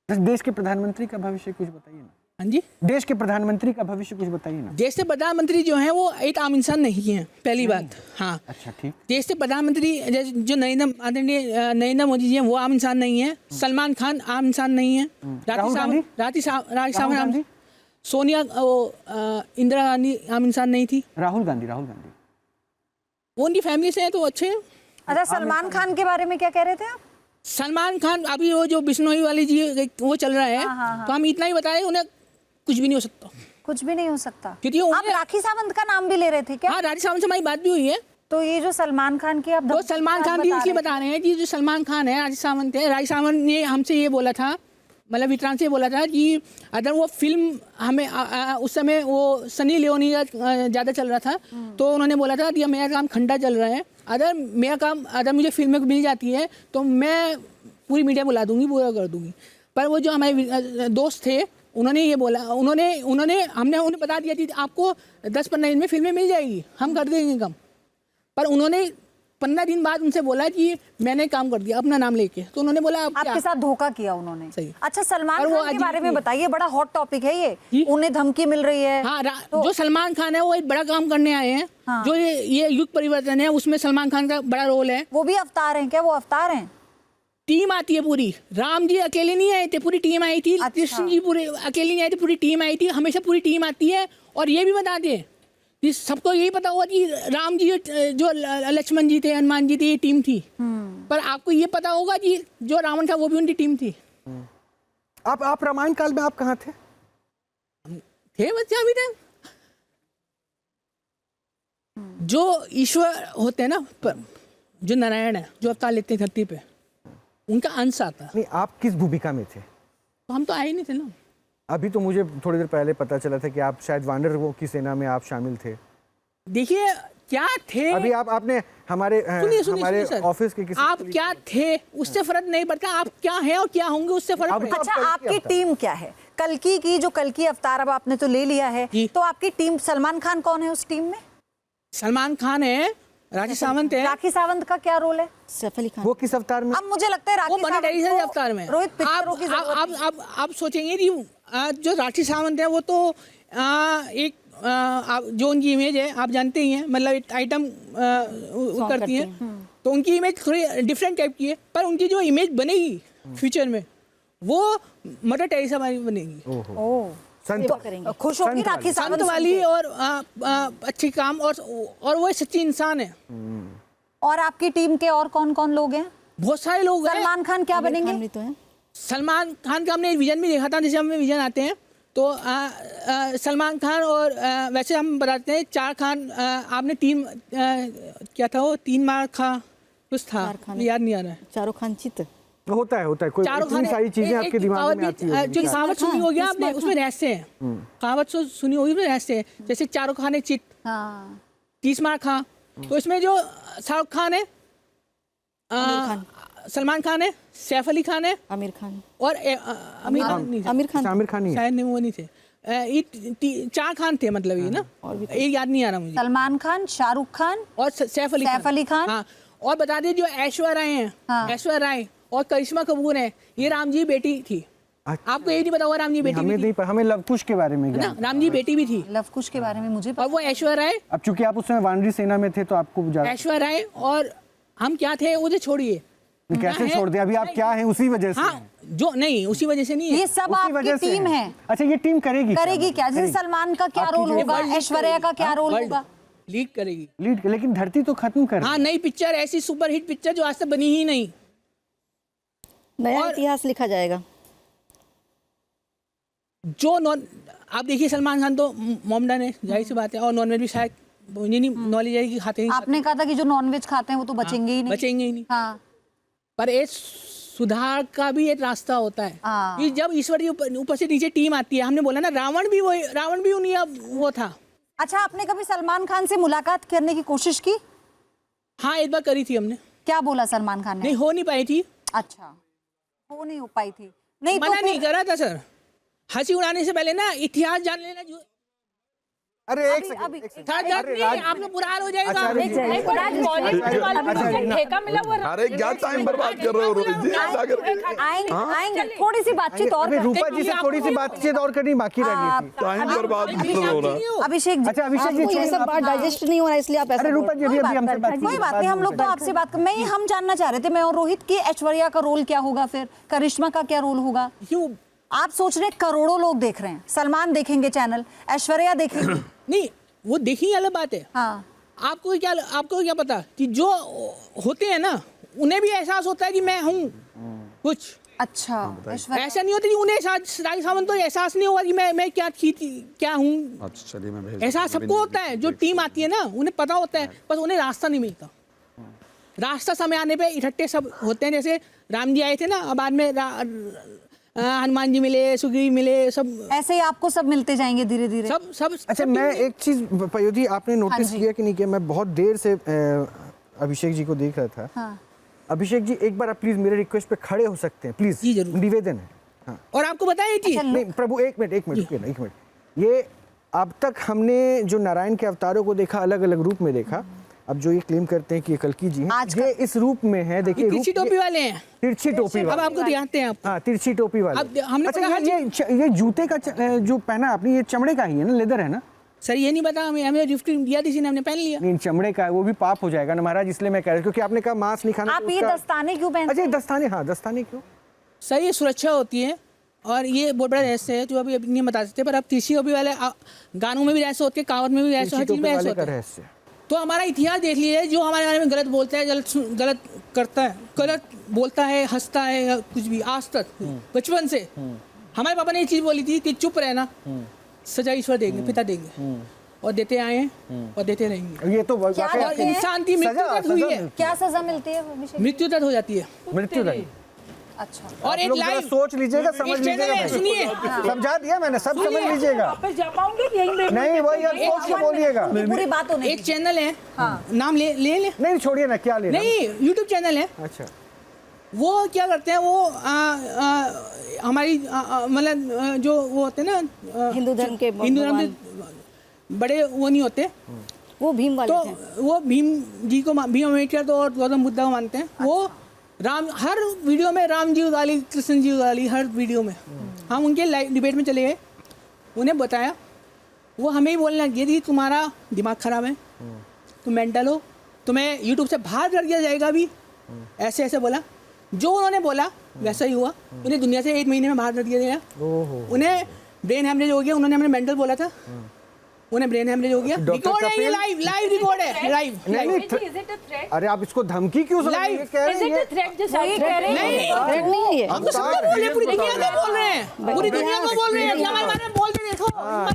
देश के प्रधानमंत्री का भविष्य कुछ बताइए ना। हाँ जी, देश के प्रधानमंत्री का भविष्य कुछ बताइए ना। देश के प्रधानमंत्री जो हैं वो एक आम इंसान नहीं है, पहली बात। हाँ, अच्छा, ठीक। देश के प्रधानमंत्री जो नरेंद्र मोदी जी हैं वो आम इंसान नहीं है। सलमान खान आम इंसान नहीं है। राठी सावंत, सोनिया इंदिरा गांधी आम इंसान नहीं थी। राहुल गांधी वो उनकी फैमिली से हैं तो अच्छे हैं। अच्छा, सलमान खान के बारे में क्या कह रहे थे आप? सलमान खान अभी वो जो बिश्नोई वाली जी वो चल रहा है। हाँ। तो हम इतना ही बताएं, उन्हें कुछ भी नहीं हो सकता। कुछ भी नहीं हो सकता, क्योंकि आप राखी सावंत का नाम भी ले रहे थे क्या? हाँ, राठी सावंत से हमारी बात भी हुई है। तो ये जो सलमान खान की आप तो सलमान खान भी इसलिए बता रहे हैं कि जो सलमान खान है, राठी सावंत है, राठी सावंत ने हमसे ये बोला था, मतलब विक्रांत से बोला था कि अगर वो फिल्म हमें उस समय वो सनी लियोनी का ज़्यादा चल रहा था, तो उन्होंने बोला था कि मेरा काम खंडा चल रहा है, अगर मुझे फिल्में मिल जाती है तो मैं पूरी मीडिया बुला दूंगी, पूरा कर दूंगी। पर वो जो हमारे दोस्त थे उन्होंने ये बोला, हमने उन्हें बता दिया कि आपको 10-15 दिन में फिल्में मिल जाएगी, हम कर देंगे काम। पर उन्होंने 15 दिन बाद उनसे बोला कि मैंने काम कर दिया अपना नाम लेके, तो उन्होंने बोला आपके साथ धोखा किया उन्होंने। सही। अच्छा, सलमान खान के बारे में बताइए, बड़ा हॉट टॉपिक है ये। उन्हें धमकी मिल रही है। हाँ, जो सलमान खान है वो एक बड़ा काम करने आए हैं। हाँ। जो ये युग परिवर्तन है उसमें सलमान खान का बड़ा रोल है। वो भी अवतार हैं क्या? वो अवतार हैं? टीम आती है पूरी। राम जी अकेले नहीं आए थे, पूरी टीम आई थी। कृष्ण जी पूरे अकेले नहीं आए थे, पूरी टीम आई थी। हमेशा पूरी टीम आती है। और ये भी बता दें, सबको यही पता हुआ कि राम जी जो लक्ष्मण जी थे, हनुमान जी थे, ये टीम थी। पर आपको ये पता होगा कि जो रावण था वो भी उनकी टीम थी। आप रामायण काल में आप कहाँ थे? बच्चे अभी थे। जो ईश्वर होते हैं ना, जो नारायण है, जो अवतार लेते हैं धरती पे, उनका अंश आता है। नहीं, आप किस भूमिका में थे? तो हम तो आए नहीं थे ना। अभी तो मुझे थोड़ी देर पहले पता चला था कि आप शायद वानरों की सेना में आप शामिल थे। देखिए, क्या थे, अभी आपने हमारे हमारे ऑफिस के किसी आप क्या थे उससे फर्क नहीं पड़ता, आप क्या हैं और क्या होंगे उससे फर्क अब पड़ता है। अच्छा, आपकी टीम क्या है? कल्कि की जो कल्कि अवतार अब आपने तो ले लिया है, जी। तो आपकी टीम, सलमान खान कौन है उस टीम में? सलमान खान है, राखी सावंत है, राखी सावंत का क्या रोल है? सैफ अली खान वो किस अवतार में? अब मुझे लगता है वो राखी मनी सावंत टेरिसा को अवतार में। रोहित पिक्चरों की जरूरत नहीं। आप सोचेंगे कि जो राखी सावंत है वो तो एक जो उनकी इमेज है आप जानते ही हैं, मतलब एक आइटम वो करती हैं, तो उनकी इमेज थोड़ी डिफरेंट टाइप की है, पर उनकी जो इमेज बनेगी फ्यूचर में वो मदर टेरेसा वाली बनेगी। ओह, संत करेंगे। खुश होगी राखी संत सावंत वाली सुन और अच्छी काम, और वो सच्ची इंसान है। के। और आपकी टीम के और कौन कौन लोग हैं? बहुत सारे लोग हैं। सलमान खान क्या बनेंगे? भी तो है। सलमान खान का हमने विजन भी देखा था, जैसे हमें विजन आते हैं तो सलमान खान और वैसे हम बताते हैं 4 खान, आपने 3 क्या था वो 3 मार खा कुछ था, चार खान। याद नहीं आ रहा है। शाहरुख खान चित होता है कोई चारों इतनी खाने सारी चीजें आपके दिमाग में आती है। जो कहावत सुनी होगी आपने, उसमें रहस्य है। कहावत सुनी होगी उसमें रहस्य है, जैसे चारों खाने चित, हाँ, 30 मार खा, तो इसमें जो शाहरुख खान है, सलमान खान है, सैफ अली खान है आमिर खान और आमिर खान नहीं थे। आमिर खान आमिर खान नहीं है। शायद नहीं, वो नहीं थे। ये 4 खान थे मतलब ये ना, एक याद नहीं आ रहा मुझे। सलमान खान, शाहरुख खान और सैफ अली खान। हाँ, और बता दें जो ऐश्वर्या राय हैं, हाँ। ऐश्वर्या राय और करिश्मा कपूर है, ये राम जी बेटी थी। अच्छा। आपको ये नहीं पता होगा, राम जी बेटी हमें भी नहीं थी, पता, हमें लव कुश के बारे में है ना, ज्ञान। राम जी बेटी भी थी। लव कुश के बारे में मुझे पता। और वो ऐश्वर्या राय, अब चूंकि आप उस समय वानरी सेना में थे तो आपको ज्यादा ऐश्वर्या राय और हम क्या थे उसे छोड़िए। कैसे छोड़ दें, अभी आप क्या हैं उसी वजह से हाँ, हैं। जो नहीं उसी वजह से नहीं है। ये सब उसी आपकी वजह से टीम हैं। है। अच्छा, ये टीम करेगी क्या? जैसे सलमान का क्या आपकी रोल जो- होगा, वर्ल्ड ऐश्वर्या का क्या रोल वर्ल्ड होगा? लीड करेगी। लीड, लेकिन धरती तो खत्म कर हाँ, नई पिक्चर, ऐसी सुपरहिट पिक्चर जो आज तक बनी ही नहीं। नया और- इतिहास लिखा जाएगा। जो नॉन, आप देखिए सलमान खान तो मोमडन है, जाहिर सी बात है, और नॉनवेज भी शायद मुझे नहीं नॉलेज है कि खाते नहीं, आपने कहा था कि जो नॉनवेज खाते हैं वो तो बचेंगे ही नहीं। बचेंगे ही नहीं। हाँ, पर एक सुधार का भी एक रास्ता होता है हाँ। कि जब ईश्वर की ऊपर से नीचे टीम आती है। हमने बोला ना, रावण भी उन्हीं वो था। अच्छा, आपने कभी सलमान खान से मुलाकात करने की कोशिश की? हाँ, एक बार करी थी हमने, क्या बोला सलमान खान ने? नहीं हो नहीं पाई थी। अच्छा, हो नहीं हो पाई थी। नहीं तो मना फिर- नहीं करा था सर। हंसी उड़ाने से पहले ना इतिहास जान लेना जो अरे एक अभी- अभी- सेकंड था, जान नहीं, आप लोग बुरा हाल हो जाएगा। अच्छा, अरे- नहीं, पर आज बॉलीवुड वालों को जो ठेका मिला वो अरे क्या टाइम बर्बाद कर रहे हो रोहित जी, ऐसा करके आएंगे थोड़ी सी बातचीत और अभी करते रूपा जी से थोड़ी सी बातचीत और करनी बाकी रह गई थी। टाइम बर्बाद मत हो रहा। हैं। अभिषेक जी, अच्छा, अभिषेक जी आपको ये छोड़िए, सब बात डाइजेस्ट नहीं हो रहा है, इसलिए आप ऐसा अरे बोल रूपा जी अभी अभी हमसे बात कोई बात नहीं, हम लोग तो आपसे बात कर, हम जानना चाह रहे थे, मैं और रोहित, की ऐश्वर्या का रोल क्या होगा, फिर करिश्मा का क्या रोल होगा? क्यों आप सोच रहे हैं करोड़ों लोग देख रहे हैं, सलमान देखेंगे चैनल, ऐश्वर्या देखेंगे। नहीं, वो देखी अलग बात है। हाँ, आपको क्या पता कि जो होते हैं ना उन्हें भी एहसास होता है कि मैं हूँ कुछ। अच्छा, ऐश्वर्या ऐसा नहीं होता कि उन्हें राखी सावंत को एहसास नहीं होगा कि मैं क्या हूँ। अच्छा चलिए, मैं भेज ऐसा सबको होता है, जो टीम आती है ना उन्हें पता होता है, बस उन्हें रास्ता नहीं मिलता। रास्ता समय आने पे इकट्ठे सब होते हैं। जैसे राम जी आए थे ना, अब बाद में हनुमान जी मिले, सुग्रीव मिले, सब ऐसे ही आपको सब मिलते जाएंगे धीरे धीरे। सब अच्छा, मैं एक चीज पयोधी, आपने नोटिस हाँ जी। किया कि नहीं किया, मैं बहुत देर से अभिषेक जी को देख रहा था। हाँ, अभिषेक जी एक बार आप प्लीज मेरे रिक्वेस्ट पे खड़े हो सकते हैं प्लीज? जी, जरूर। निवेदन है। हाँ, और आपको बताया ये चीज, अच्छा, नहीं प्रभु, एक मिनट रुकिए ना, एक मिनट। ये अब तक हमने जो नारायण के अवतारों को देखा, अलग अलग रूप में देखा, अब जो ये क्लेम करते हैं कि ये कल्कि जी हैं, आज ये इस रूप में है। देखिए रूप, तिरछी टोपी वाले हैं। तिरछी टोपी अब वाले। आपको दिखाते हैं आप। हाँ, तिरछी टोपी वाले। अब हमने अच्छा, पता ये जूते का जो पहना आपने, ये चमड़े का ही है ना, लेदर है ना? सर ये नहीं पता, हमें गिफ्ट दिया किसी ने, हमने पहन लिया। नहीं, चमड़े का है, वो भी पाप हो जाएगा ना महाराज, इसलिए मैं कह रहा हूँ, क्योंकि आपने कहा मांस नहीं खाना। आप तो ये उसका- दस्ताने क्यों पहनते अच्छा, हैं? दस्ताने, हाँ दस्ताने क्यों? सर ये सुरक्षा होती है, और ये बहुत बड़ा रहस्य है जो अभी नहीं बता सकते, पर अब तिरछी टोपी वाले गानों में भी रहस्य होते हैं, कावड़ में भी रहस्य, हर तिरछी चीज में टोपी रहस्य वाले का होता है। रहस्य। तो हमारा इतिहास देख लीजिए, जो हमारे बारे में गलत बोलता है, गलत करता है, गलत बोलता है, हंसता है, या कुछ भी, आज तक बचपन से हमारे पापा ने ये चीज बोली थी कि चुप रहना, सजा ईश्वर देंगे, पिता देंगे, और देते आए हैं और देते रहेंगे। ये तो क्या वाकई देते और हैं? इंसान की मृत्यु सजा- तक हुई सजा है, मिलती क्या सजा मिलती है अभिषेक? मृत्यु तक हो जाती है। मृत्यु दंड। अच्छा। और आप एक लोग जरा लाइव सोच लीजिएगा, समझ एक चैनल लीजिएगा है, भाई। सुनिए समझा दिया मैंने, सब समझ लीजिएगा। वापस जा पाऊंगे यही में नहीं वही आप सोच के बोलिएगा। पूरी बात होने एक चैनल है, नाम ले ले ले नहीं छोड़िए ना, क्या ले नहीं यूट्यूब चैनल है, अच्छा वो क्या करते हैं वो हमारी मतलब जो वो होते हैं ना हिंदू धर्म के हिंदू धर्म के बड़े वो नहीं होते, वो भीम वाले तो थे। वो भीम जी को भीम अम्बेडकर तो और गौतम बुद्ध को मानते हैं। वो राम हर वीडियो में राम जी उदाली, कृष्ण जी उदाली, हर वीडियो में हम उनके लाइव डिबेट में चले गए, उन्हें बताया, वो हमें ही बोलना यदि तुम्हारा दिमाग खराब है, तुम मेंटल हो, तुम्हें यूट्यूब से बाहर कर दिया जाएगा भी, ऐसे ऐसे बोला। जो उन्होंने बोला वैसा ही हुआ, उन्हें दुनिया से 1 महीने में बाहर कर दिया गया। उन्हें ब्रेन हैमरेज हो गया, उन्होंने हमें मेंटल बोला था, उन्हें ब्रेन हैमरेज हो गया। रिकॉर्ड है ये, लाइव लाइव रिकॉर्ड है, लाइव नहीं इज इट अ थ्रेट? अरे आप इसको धमकी क्यों समझ Live. ये कह रहे इज हैं इट अ ये? थ्रेट जैसा वही कह रहे हैं। नहीं थ्रेट नहीं है ये। हम तो सबको बोल रहे हैं, पूरी दुनिया को बोल रहे हैं, पूरी दुनिया को बोल रहे हैं कि हमारे बारे में बोलते देखो।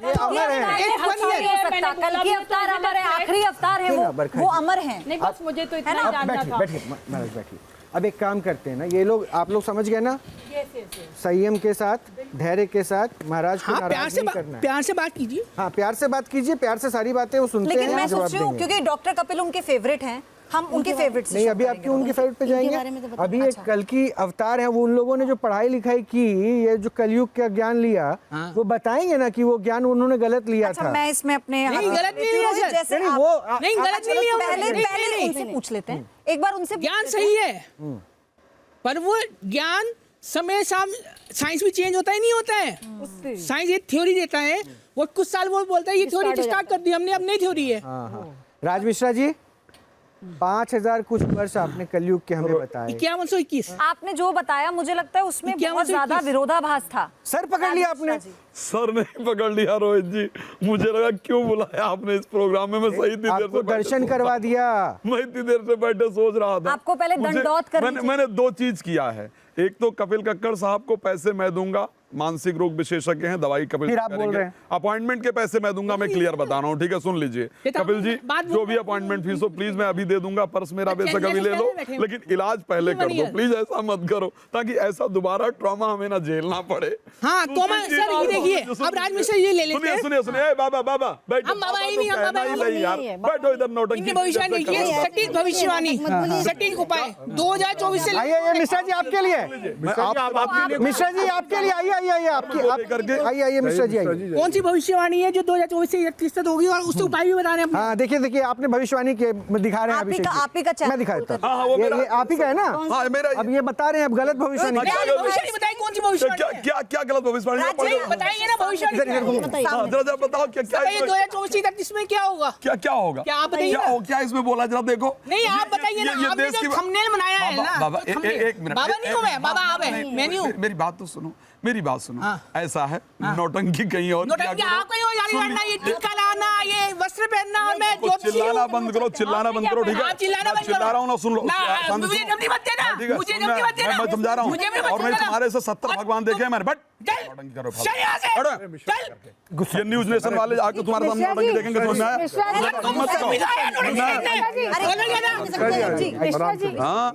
ये अमर है। एक अवतार बंद नहीं हो सकता, कल की अवतार अमर है, आखिरी अवतार है ठीक है, बरखा वो जी। अमर है। नहीं बस मुझे तो इतना आप जानना बैठिए था। बैठिए महाराज बैठिए। अब एक काम करते हैं ना, ये लोग आप लोग समझ गए ना, संयम के साथ, धैर्य के साथ महाराज को हाँ प्यार नाराज से नहीं करना है। प्यार से बात कीजिए। हाँ प्यार से बात कीजिए, प्यार से सारी बातें वो सुनते लेकिन हैं, मैं जवाब सोच रही हूँ देंगे। क्योंकि डॉक्टर कपिल उनके फेवरेट हैं, हम उनके फेवरेट से नहीं शुरू अभी आप करेंगे। क्यों उनके फेवरेट पे बारे में जाएंगे? तो बताओ। अभी एक कल की अवतार है, वो उन लोगों ने जो पढ़ाई लिखाई की, ये जो कलयुग का ज्ञान लिया, वो बताएंगे ना कि वो ज्ञान उन्होंने गलत लिया अच्छा था। मैं इसमें अपने नहीं, गलत नहीं लिया सर। जैसे नहीं, आप- वो नहीं गलत नहीं लिया, पहले नहीं, पहले नहीं, उनसे पूछ लेते हैं, एक बार उनसे ज्ञान पूछ लेते सही है, पर वो ज्ञान समय साइंस भी चेंज होता ही नहीं होता है। साइंस एक थ्योरी देता है, वो कुछ साल वो बोलता है ये थ्योरी स्टार्ट कर दी हमने, अब नई थ्योरी है। हाँ हाँ राज मिश्रा जी 5000 कुछ वर्ष आपने कलयुग के हमें बताए। 5121 हैं। आपने जो बताया मुझे लगता है उसमें क्या बहुत मतलब ज्यादा किस- विरोधाभास था। सर पकड़ लिया आपने। सर नहीं पकड़ लिया रोहित जी, मुझे लगा क्यों बुलाया आपने इस प्रोग्राम में। मैं सही इतनी देर आपको से बैठे दर्शन सोच करवा रहा दिया। था। मैं इतनी देर से बैठे सोच रहा था। आपको पहले मुझे- दंडौत करनी चाहिए। मैंने 2 चीज किया है। एक तो कपिल कक्कड़ साहब को पैसे मैं दूंगा, मानसिक रोग विशेषज्ञ हैं, दवाई कपिल फिर आप बोल करेंगे। रहे हैं। अपॉइंटमेंट के पैसे मैं दूंगा, मैं क्लियर बता रहा हूँ, ठीक है सुन लीजिए। ये तो कपिल जी बात जो भी अपॉइंटमेंट फीस हो प्लीज मैं अभी दे दूंगा, पर्स मेरा अच्छा, बेशक अभी ले लो, बैठे हैं। लेकिन इलाज पहले कर दो प्लीज, ऐसा मत करो ताकि ऐसा दोबारा ट्रॉमा हमें ना झेलना पड़े। हाँ दूसरी कोमा चीज सर और ये देखिए, सुनिए, अब राज मिश्रा ये ले लेते सुनिए हैं। सुनिए सुनिए, ए, बाबा बाबा बैठो। हम बाबा ही नहीं, हम कहना बाबा ही ही नहीं यार, नहीं है। बैठो इधर नौटंकी इनने भविष्यवाणी जैसे देखिए, कर रहा था। सटीक भविष्यवाणी, सटीक उपाय 2024 से आइए आइए मिश्रा जी आपके लिए। मिश्रा जी आपके लिए आइए आइए आइए आपकी आप आइए आइए मिश्रा जी आइए। कौन सी भविष्यवाणी है जो 2024 से 31 तक होगी और उससे उपाय भी बता रहे हैं अपने। हाँ देखिए देखिए आपने भविष्यवाणी के दिखा रहे हैं आप ही अभिषेक का- जी। आप ही का चैनल मैं दिखा देता हाँ, हाँ, वो हूँ। मेरा- ये आप ही का है ना? हाँ मेरा अब ये बता रहे हैं अब गलत भविष्यवाणी। नहीं, नहीं, भविष्यवाणी बताइए कौन सी भविष्यवाणी क्या है? क्या क्या गलत भविष्यवाणी है? राज्य- पढ़ो। बताइए ना भविष्यवाणी इधर- इधर क्या है? घूमिए। हाँ, जरा जरा बताओ क्या क्या बताइए इसमें- 2024 से 31 में क्या होगा? क्या क्या होगा? क्या आप बताइए क्या ना? हो क्या इसमें बोला जरा देखो। नहीं आप बताइए ना, ये आपने देश जो की- थंबनेल बनाया है ना, बाबा जो thumbnail- एक मिनट, बाबा नहीं हूँ मैं, बाबा आप नहीं, है, मैं नहीं हूँ। मेरी बात तो सुनो, मेरी बात सुनो। हाँ। ऐसा है नौटंकी कहीं और नोटंकी किया करो। आप कहीं और जारी करना, ये टीका लाना, ये वस्त्र पहनना, और मैं तो ज्योतिषी चिल्लाना हूँ। बंद करो, चिल्लाना बंद करो, ठीक है? आप चिल्लाना मैं बंद करो। चिल्ला रहा हूँ ना, सुन लो। ना, शांति मुझे सुनो। धमकी मत देना, हाँ, ठीक है, मुझे सुन, धमकी मत देना। मैं समझा रहा हूँ। मुझे भी मत और नहीं समझाना। तुम्हारे से 70 भगवान देखे हैं मैंने, बट चल, नौटंकी करो चल यहाँ से, हटो। चल। ये न्यूज नेशन वाले आके तुम्हारे सामने नौटंकी देखेंगे, समझ में आया? तुम मत करो। संविधान नोटिस करने। अरे बोलो क्या ना? जी हाँ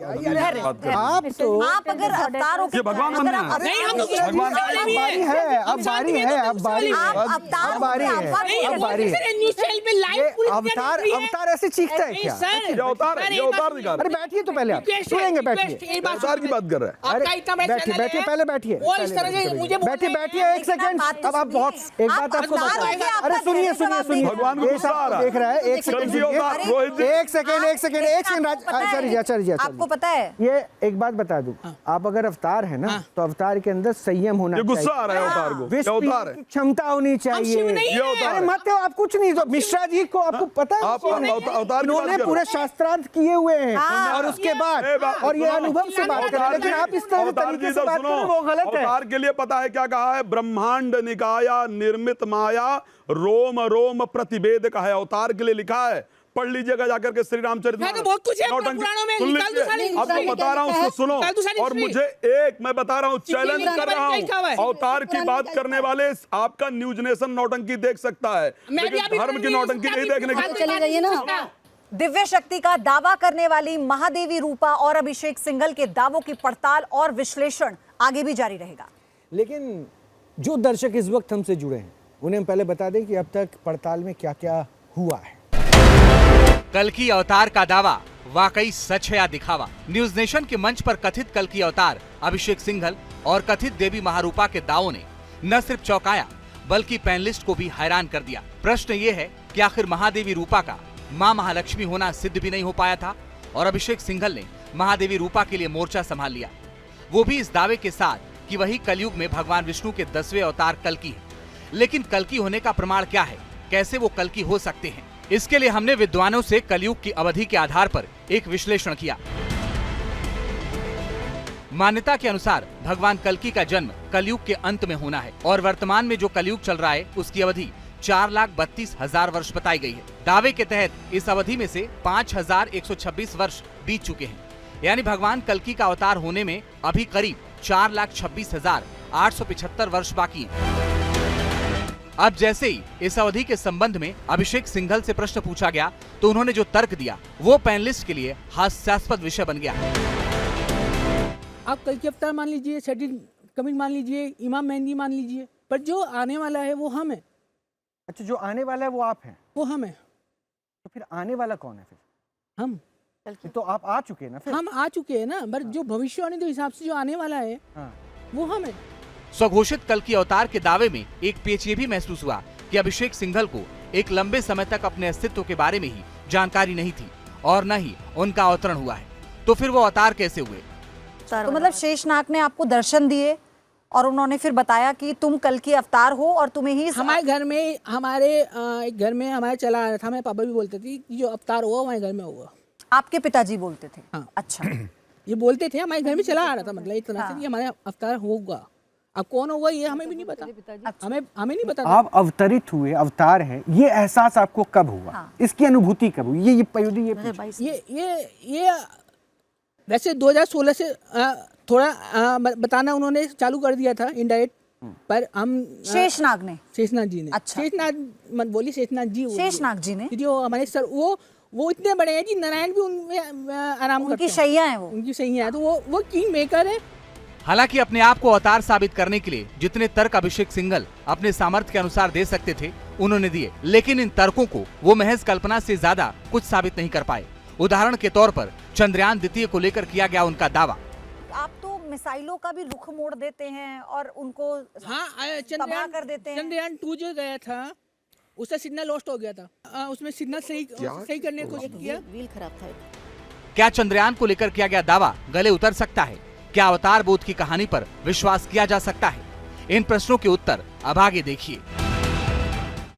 बात करो। आप तो आप अगर अवतार होकर ये भगवान अगर बनना आप- है। नहीं हम तो कुछ भगवान- वाले नहीं बारी है। है अब बारी है अब बारी है आप अवतार अब बारी होकर है आप- नहीं, अब बारी है। सर, न्यूज़ चैनल पे लाइव ये पूरी अवतार दुनिया देख रही है। अवतार ऐसे चीखता है नहीं, क्या? सर। ये अवतार है, सर, ये एक अवतार बात- दिखा रहा अरे बैठिए तो पहले आप रिक्वेस्ट है, सुनेंगे रिक्वेस्ट, बैठिए एक बात अवतार की बात कर रहा है। आपका इतना बड़ा बैठिए चैनल बैठिए है, पहले बैठिए वो इस तरह से मुझे बोल बैठिए रहे हैं। बैठिए एक सेकंड बात तो अब आप बहुत सुनिए। एक बात आप आपको अवतार बता होके आपका अरे सुनिए कहने सुनिए जवाब सुनिए दीजिए। भगवान को ये गुस्सा सब आ रहा है। देख रहा है एक कल सेकंड की अवतार सुनिए। रोहित जी एक सेकंड एक सेकंड आचार्य जी आचार्य जी आपको पता है ये एक बात बता दूं आप अगर अवतार है ना तो अवतार के अंदर संयम होना ये गुस्सा चाहिए आ रहा है अवतार को। विष ये पीने अवतार है। की क्षमता होनी चाहिए शिव नहीं ये अवतार अरे है। मत हो आप कुछ नहीं तो मिश्रा जी को आपको पता है आप अवतार की बात इन्होंने कर पूरे रहे हैं। शास्त्रार्थ किए हुए हैं हाँ। और उसके बाद ए, बात- और ये सुनो। अनुभव से बात कर रहे हैं लेकिन आप इस तरह अवतार जी तरीके से इधर बात कर रहे हैं वो गलत है अवतार के लिए पता है क्या कहा है? ब्रह्मांड निकाया निर्मित माया रोम रोम प्रतिवेद का है, अवतार के लिए लिखा है। पढ़ लीजिएगा जाकर के श्री रामचरित मैं तो बहुत कुछ है पुराणों में, सुन निकाल दो सारी लीजिए, आपको हिस्ट्री। बता रहा हूँ उसको सुनो। निकाल दो सारी और हिस्ट्री। मुझे एक मैं बता रहा हूँ, चैलेंज हिस्ट्री कर रहा लिखा हुआ हूँ, है। अवतार की बात करने वाले आपका न्यूज नेशन नौटंकी देख सकता है, मैं भी लेकिन अभी धर्म की नौटंकी नहीं देखने की। चली गई है ना दिव्य शक्ति का दावा करने वाली महादेवी रूपा और अभिषेक सिंघल के दावों की पड़ताल और विश्लेषण आगे भी जारी रहेगा। लेकिन जो दर्शक इस वक्त हमसे जुड़े हैं उन्हें हम पहले बता दें कि अब तक पड़ताल में क्या क्या हुआ है। कल्कि अवतार का दावा वाकई सच है या दिखावा? न्यूज नेशन के मंच पर कथित कल्कि अवतार अभिषेक सिंघल और कथित देवी महारूपा के दावों ने न सिर्फ चौंकाया बल्कि पैनलिस्ट को भी हैरान कर दिया। प्रश्न ये है कि आखिर महादेवी रूपा का मां महालक्ष्मी होना सिद्ध भी नहीं हो पाया था और अभिषेक सिंघल ने महादेवी रूपा के लिए मोर्चा संभाल लिया, वो भी इस दावे के साथ कि वही कलयुग में भगवान विष्णु के 10वें अवतार कल्कि है। लेकिन कल्कि होने का प्रमाण क्या है? कैसे वो कल्कि हो सकते हैं? इसके लिए हमने विद्वानों से कलयुग की अवधि के आधार पर एक विश्लेषण किया। मान्यता के अनुसार भगवान कल्कि का जन्म कलयुग के अंत में होना है और वर्तमान में जो कलयुग चल रहा है उसकी अवधि 4,32,000 वर्ष बताई गई है। दावे के तहत इस अवधि में से 5,126 वर्ष बीत चुके हैं, यानी भगवान कल्कि का अवतार होने में अभी करीब 4,26,875 वर्ष बाकी हैं। अब जैसे ही इस अवधि के संबंध में अभिषेक सिंघल से प्रश्न पूछा गया तो उन्होंने जो तर्क दिया वो पैनलिस्ट के लिए हास्यास्पद विषय बन गया। आप कल्कि अवतार मान लीजिए, सेटिल कमिंग मान लीजिए, इमाम मेहंदी मान लीजिए, पर जो आने वाला है वो हम है। अच्छा, जो आने वाला है वो आप हैं? वो हम है। तो फिर आने वाला कौन है फिर? हम। तो आप आ चुके हैं ना फिर? हम आ चुके हैं ना, पर जो भविष्यवाणी के हिसाब से जो आने वाला है वो हम है। स्वघोषित कल्कि अवतार के दावे में एक पेच ये भी महसूस हुआ कि अभिषेक सिंघल को एक लंबे समय तक अपने अस्तित्व के बारे में ही जानकारी नहीं थी और न ही उनका अवतरण हुआ है। तो फिर वो अवतार कैसे हुए? तो मतलब शेषनाग ने आपको दर्शन दिए और उन्होंने फिर बताया कि तुम कल्कि अवतार हो और तुम्हें ही हमारे घर में एक घर में हमारे चला आ रहा था। हमारे पापा भी बोलते थे कि जो अवतार हुआ हमारे घर में हुआ। आपके पिताजी बोलते थे? हाँ। अच्छा। ये बोलते थे, हमारे घर में चला आ रहा था, मतलब एक तरह से कि हमारे अवतार होगा। अब कौन होगा ये हमें भी नहीं पता। हमें नहीं पता। आप अवतरित हुए, अवतार है, ये एहसास आपको कब हुआ? हाँ। इसकी अनुभूति कब हुई? ये पयोधी ये वैसे 2016 से थोड़ा बताना उन्होंने चालू कर दिया था इनडायरेक्ट, पर हम शेषनाग ने अच्छा। शेषनाग मत बोली, शेषनाग जी ने जो हमारे सर वो इतने बड़े हैं कि नारायण भी उनमें आराम करते हैं। उनकी शैया है, उनकी शैया है, तो वो किंग मेकर है। हालांकि अपने आप को अवतार साबित करने के लिए जितने तर्क अभिषेक सिंघल अपने सामर्थ्य के अनुसार दे सकते थे उन्होंने दिए, लेकिन इन तर्कों को वो महज कल्पना से ज्यादा कुछ साबित नहीं कर पाए। उदाहरण के तौर पर चंद्रयान द्वितीय को लेकर किया गया उनका दावा। आप तो मिसाइलों का भी रुख मोड़ देते हैं और उनको तबाह कर देते हैं। चंद्रयान 2 जो गया था उसका सिग्नल लॉस्ट हो गया था, उसमें सिग्नल सही करने की कोशिश किया, व्हील खराब था। क्या चंद्रयान को लेकर किया गया दावा गले उतर सकता है? क्या अवतार बोध की कहानी पर विश्वास किया जा सकता है? इन प्रश्नों के उत्तर अब आगे देखिए।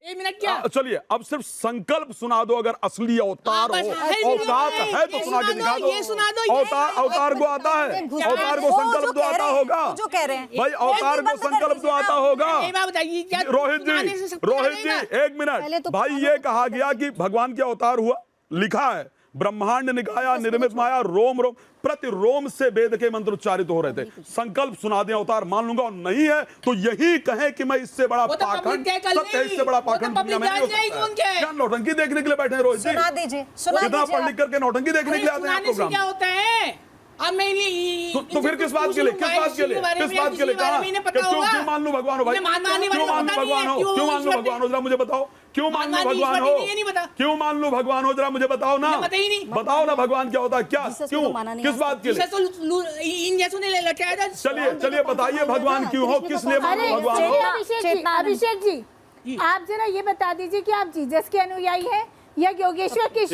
एक मिनट क्या? चलिए, अब सिर्फ संकल्प सुना दो। अगर असली अवतार हो, औकात है तो सुना के दिखा दो। ये सुना दो। अवतार को आता है, अवतार को संकल्प तो आता होगा। जो कह रहे हैं भाई, अवतार को संकल्प तो आता होगा। रोहित जी, एक मिनट भाई, ये कहा गया कि भगवान के अवतार हुआ, लिखा है ब्रह्मांड निकाया निर्मित माया रोम रोम प्रति रोम से वेद के मंत्र उच्चारित हो रहे थे। संकल्प सुना दें, अवतार मान लूंगा, और नहीं है तो यही कहें कि मैं इससे बड़ा पाखंड, सत्य इससे बड़ा पाखंड दुनिया में नहीं हो सकता। क्या नौटंकी देखने के लिए बैठे हैं रोहित जी? सुना दीजिए, इतना पढ़ लिख करके नौटंकी देखने के लिए आते हैं आप प्रोग्राम? क्या होता है? तो फिर किस बात के लिए कहा? क्यों मान लूं भगवान हो भाई? क्यों मान लूं भगवान हो? क्यों मान लूं भगवान हो? जरा मुझे बताओ, क्यों मान लूं भगवान हो? क्यों मान लूं भगवान हो? जरा मुझे बताओ ना, बताओ ना भगवान क्या होता है? क्या, क्यों, किस बात के लिए? चलिए बताइए भगवान क्यों हो, किस लिए मान लूं भगवान हो? अभिषेक जी, आप जरा ये बता दीजिए कि आप जीसस के अनुयायी हैं या योगेश्वर के? एक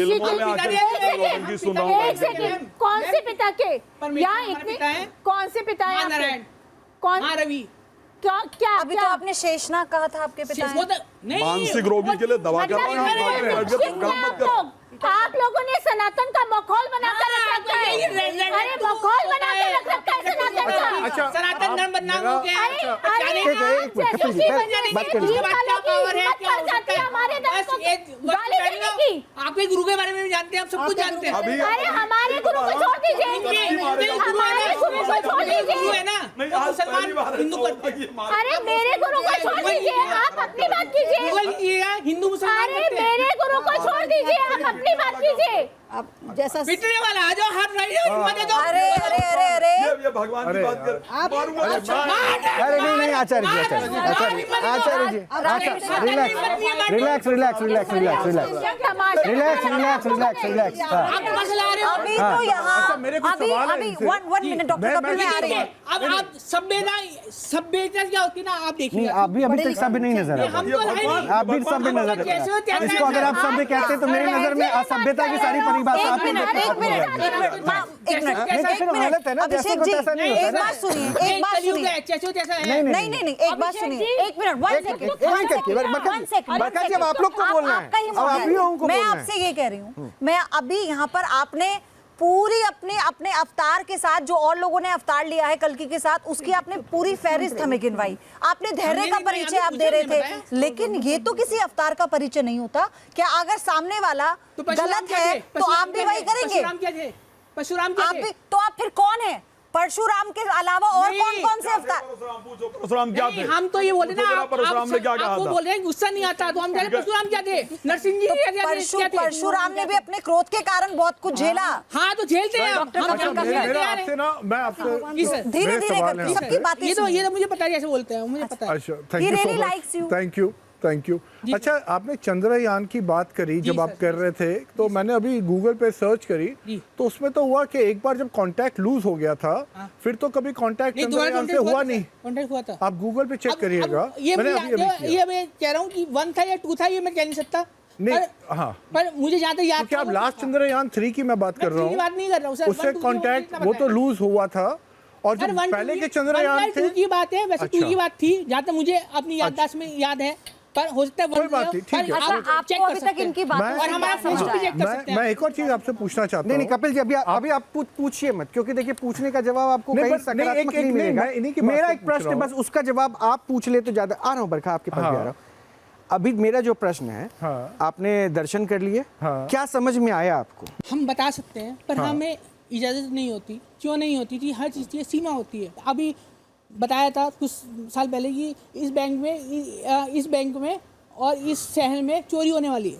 सेकंड, कौन से पिता के? या कौन से पिता है? कौन? रवि। क्या अभी तो आपने शेषनाग कहा था आपके पिता हैं। मानसिक रोगी के लिए दवा कर आप लोगों ने सनातन का मखौल बनाकर रखा है। अरे मखौल बनाकर रखा है सनातन का। सनातन धर्म बदनाम हो गया। आपके गुरु के बारे में भी जानते हैं, आप सब कुछ जानते हैं। अरे हमारे गुरु को छोड़ दीजिए, हमारे गुरु को छोड़ दीजिए ना। हिंदू अरे मेरे गुरु को छोड़ दीजिए, आप अपनी बात कीजिए। हिंदू मुसलमान, अरे मेरे गुरु को छोड़ दीजिए, आप अपनी बात कीजिए। आप जैसा पिटने वाला आ जाओ, हाथ राइट मत दो। अरे अरे अरे अरे ये भगवान की बात कर मारूंगा। अरे नहीं आचार्य जी, आचार्य जी, रिलैक्स। अभी तो यहाँ मेरे कुछ अभी सवाल है अभी इनसे। वन मिनट डॉक्टर कपिल मैं आ रही हूँ। अब आप सभ्यता क्या होती है ना, आप देखिए। नहीं, आप भी अभी तक सभ्य नहीं नजर हम आते, तो है नहीं। आप भी सभ्य नजर आते हैं। इसको अगर आप सभ्य कहते हैं तो मेरी नजर में असभ्यता की सारी परिभाषा आपकी नजर में खत्म हो जाएगी। नहीं तो फिर हालत है ना, जैसे अभिषेक को जी तैसा नहीं होता एक ना। बात सुनिए, एक बात सुनिए। नहीं, एक बात सुनिए, एक मिनट, वन सेकंड। बरखा जी, अब आप लोग को बोलना है, अब आप ही लोगों को मैं बोलना है। आपसे ये कह रही हूँ, मैं अभी यहाँ पर आपने पूरी अपने अवतार के साथ जो और लोगों ने अवतार लिया है कल्कि के साथ, उसकी आपने पूरी फहरिस्त हमें गिनवाई। आपने धैर्य का परिचय आप दे रहे थे, लेकिन ये तो किसी अवतार का परिचय नहीं होता। क्या अगर सामने वाला गलत है तो आप भी वही करेंगे? परशुराम आप भी, तो आप फिर कौन है? परशुराम के अलावा और कौन से अवतार? परशुराम क्या थे? हम तो ये बोले ना, परशुराम ने क्या कहा आप था? बोल रहे हैं गुस्सा नहीं आता, तो हम कह रहे परशुराम क्या थे? नरसिंह जी क्या थे? परशुराम ने भी अपने क्रोध के कारण बहुत कुछ झेला। हाँ तो झेलते हैं हम। मेरा आपसे ना, मैं आपसे धीरे धीरे करके सबकी बातें ये तो मुझे पता है कैसे बोलते हैं, मुझे पता है। अच्छा, He really likes you. Thank you. अच्छा, आपने चंद्रयान की बात करी जब आप कर रहे थे, तो मैंने अभी गूगल पे सर्च करी, तो उसमें तो हुआ कि एक बार जब कांटेक्ट लूज हो गया था, फिर तो कभी कांटेक्ट चंद्रयान से हुआ नहीं। कांटेक्ट हुआ था, आप गूगल पे चेक करिएगा। ये मैं कह रहा हूँ कि 1 था या 2 था, ये मैं कह नहीं सकता। नहीं, हाँ, पर मुझे जहाँ तक याद क्योंकि आप लास्ट चंद्रयान 3 की मैं बात कर रहा बात नहीं कर रहा हूँ सर, उससे कांटेक्ट वो तो लूज हुआ था, और जो पहले के चंद्रयान थे की बात है, वैसे 2 की बात थी, जहाँ तक मुझे अपनी याददाश्त में याद है, पर हो सकता है कोई बात नहीं, ठीक है। आपको अभी तक इनकी बातों और हमारा फेसबुक भी चेक कर सकते हैं। मैं एक और चीज आपसे पूछना चाहता हूँ। नहीं कपिल जी, अभी आप पूछिए मत, क्योंकि देखिए पूछने का जवाब आपको कहीं सकारात्मक नहीं मिलेगा। मेरा एक प्रश्न है, बस उसका जवाब आप पूछ ले तो ज्यादा। आ रहा हूँ बरखा, आपके पास भी आ रहा हूँ। अभी मेरा जो प्रश्न है, आपने दर्शन कर लिए, क्या समझ में आया आपको? हम बता सकते हैं, पर हमें इजाजत नहीं होती। क्यों नहीं होती थी? हर चीज की सीमा होती है। अभी बताया था कुछ साल पहले कि इस बैंक में और इस शहर में चोरी होने वाली है,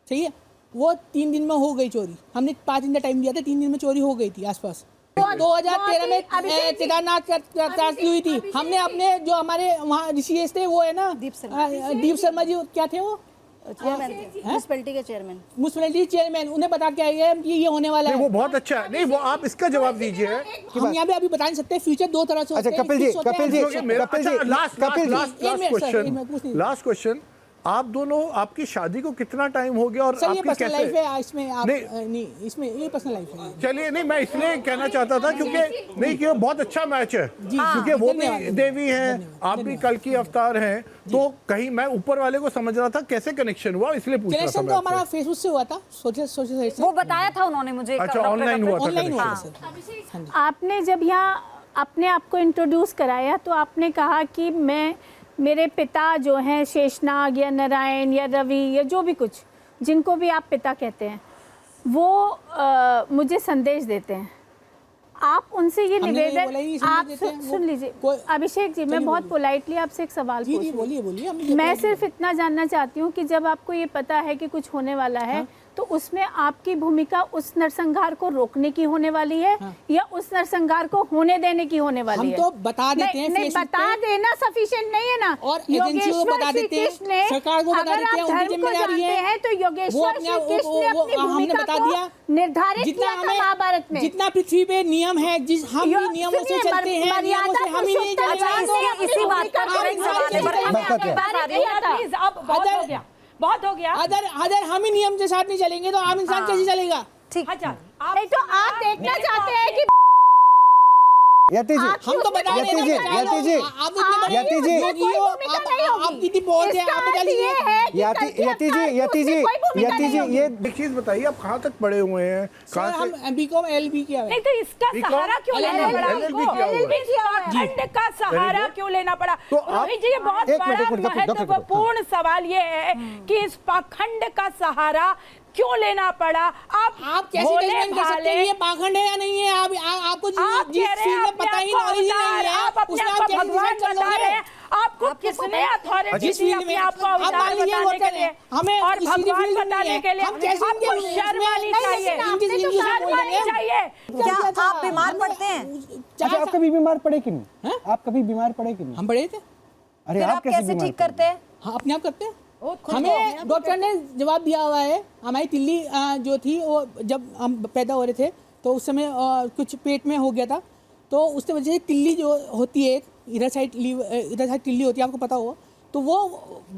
सही है? वो 3 दिन में हो गई चोरी। हमने 5 दिन का टाइम दिया था, 3 दिन में चोरी हो गई थी आसपास। 2013 में केदारनाथ त्रासदी हुई थी। हमने अपने जो हमारे वहाँ ऋषिकेश थे, वो है ना दीप शर्मा जी, क्या थे वो? म्युनिसिपैलिटी के चेयरमैन, म्युनिसिपैलिटी चेयरमैन, उन्हें बता के आए कि ये होने वाला है। वो बहुत अच्छा है। नहीं, वो आप इसका जवाब दीजिए। हम यहाँ पे अभी बता नहीं सकते, फ्यूचर 2 तरह से होते हैं। लास्ट क्वेश्चन, आप दोनों, आपकी शादी को कितना टाइम हो गया और सर, ये आपकी पर्सनल कैसे? लाइफ है इसमें आप नहीं, इसमें ये पर्सनल लाइफ है। चलिए, नहीं, मैं इसलिए कहना चाहता था क्योंकि नहीं कि वो बहुत अच्छा मैच है, क्योंकि वो भी देवी हैं, आप भी कल की अवतार हैं, तो कहीं मैं ऊपर वाले को समझ रहा था कैसे कनेक्शन हुआ, इसलिए पूछ रहा था। कनेक्शन तो हमारा फेसबुक से हुआ था, सोशल वो बताया था उन्होंने मुझे। अच्छा, ऑनलाइन हुआ था कनेक्शन। आपने जब यहाँ अपने आप को इंट्रोड्यूस कराया, तो आपने कहा कि मेरे पिता जो हैं शेषनाग या नारायण या रवि या जो भी कुछ, जिनको भी आप पिता कहते हैं, वो मुझे संदेश देते हैं। आप उनसे ये निवेदन, आप सुन लीजिए अभिषेक जी, मैं बहुत पोलाइटली आपसे एक सवाल पूछूं। मैं सिर्फ इतना जानना चाहती हूँ कि जब आपको ये पता है कि कुछ होने वाला है, तो उसमें आपकी भूमिका उस नरसंहार को रोकने की होने वाली है, या उस नरसंहार को होने देने की होने वाली है? हम तो बता देते हैं, नहीं, बता देना सफिशिएंट नहीं है ना। और एजेंसियों को बता देते हैं, सरकार को बता देते हैं, उनकी जिम्मेदारी है। तो योगेश्वर श्री कृष्ण ने अपनी भूमिका को निर्धारित किया था महाभारत में। जितना पृथ्वी पे नियम है, हम भी नियमों से चलते हैं, नियमों से हम ही नहीं चलेंगे। इसी बात का बहुत हो गया। अगर हम ही नियम के साथ नहीं चलेंगे तो आम इंसान कैसे चलेगा? ठीक, नहीं तो आप देखना चाहते हैं कि यति जी, हम तो बता रहे हैं, यति जी, आप कितनी पहुंच है, आप बता लीजिए। यति जी, ये एक चीज बताइए, आप कहाँ तक पढ़े हुए हैं? सर, हम बीकॉम एलएलबी किया है। नहीं तो इसका सहारा क्यों लेना पड़ा आपको? खंड का सहारा क्यों लेना पड़ा? तो आप ये बहुत बड़ा महत्वपूर्ण सवाल ये है कि इस पाखंड का सहारा क्यों लेना पड़ा? आप कैसे जजमेंट कर सकते हैं ये पाखंड है या नहीं है? आपको जिस चीज में पता ही नॉलेज नहीं है, आप अपने आप को भगवान बता रहे हैं। आप आपको किसने अथॉरिटी जिस दी फील्ड अपने में आप को आप अवतार मान लीजिए बताने के लिए हमें और किसी भी भगवान फील्ड में नहीं बताने है, के लिए हम कैसे आपको इनके शर्म आनी चाहिए, शर्म आनी चाहिए। क्या आप बीमार पड़ते हैं? अच्छा, आप कभी बीमार पड़े कि नहीं? आप कभी बीमार पड़े कि नहीं? हम बड़े थे, अरे फिर आप आप कैसे बीमार ठीक पड़े? करते हैं? हाँ अपने आप करते हैं। खुद हमें डॉक्टर ने जवाब दिया हुआ है। हमारी तिल्ली जो थी वो जब हम पैदा हो रहे थे तो उस समय कुछ पेट में हो गया था, तो उसकी वजह से तिल्ली जो होती है इधर साइड तिल्ली होती है, आपको पता हो, तो वो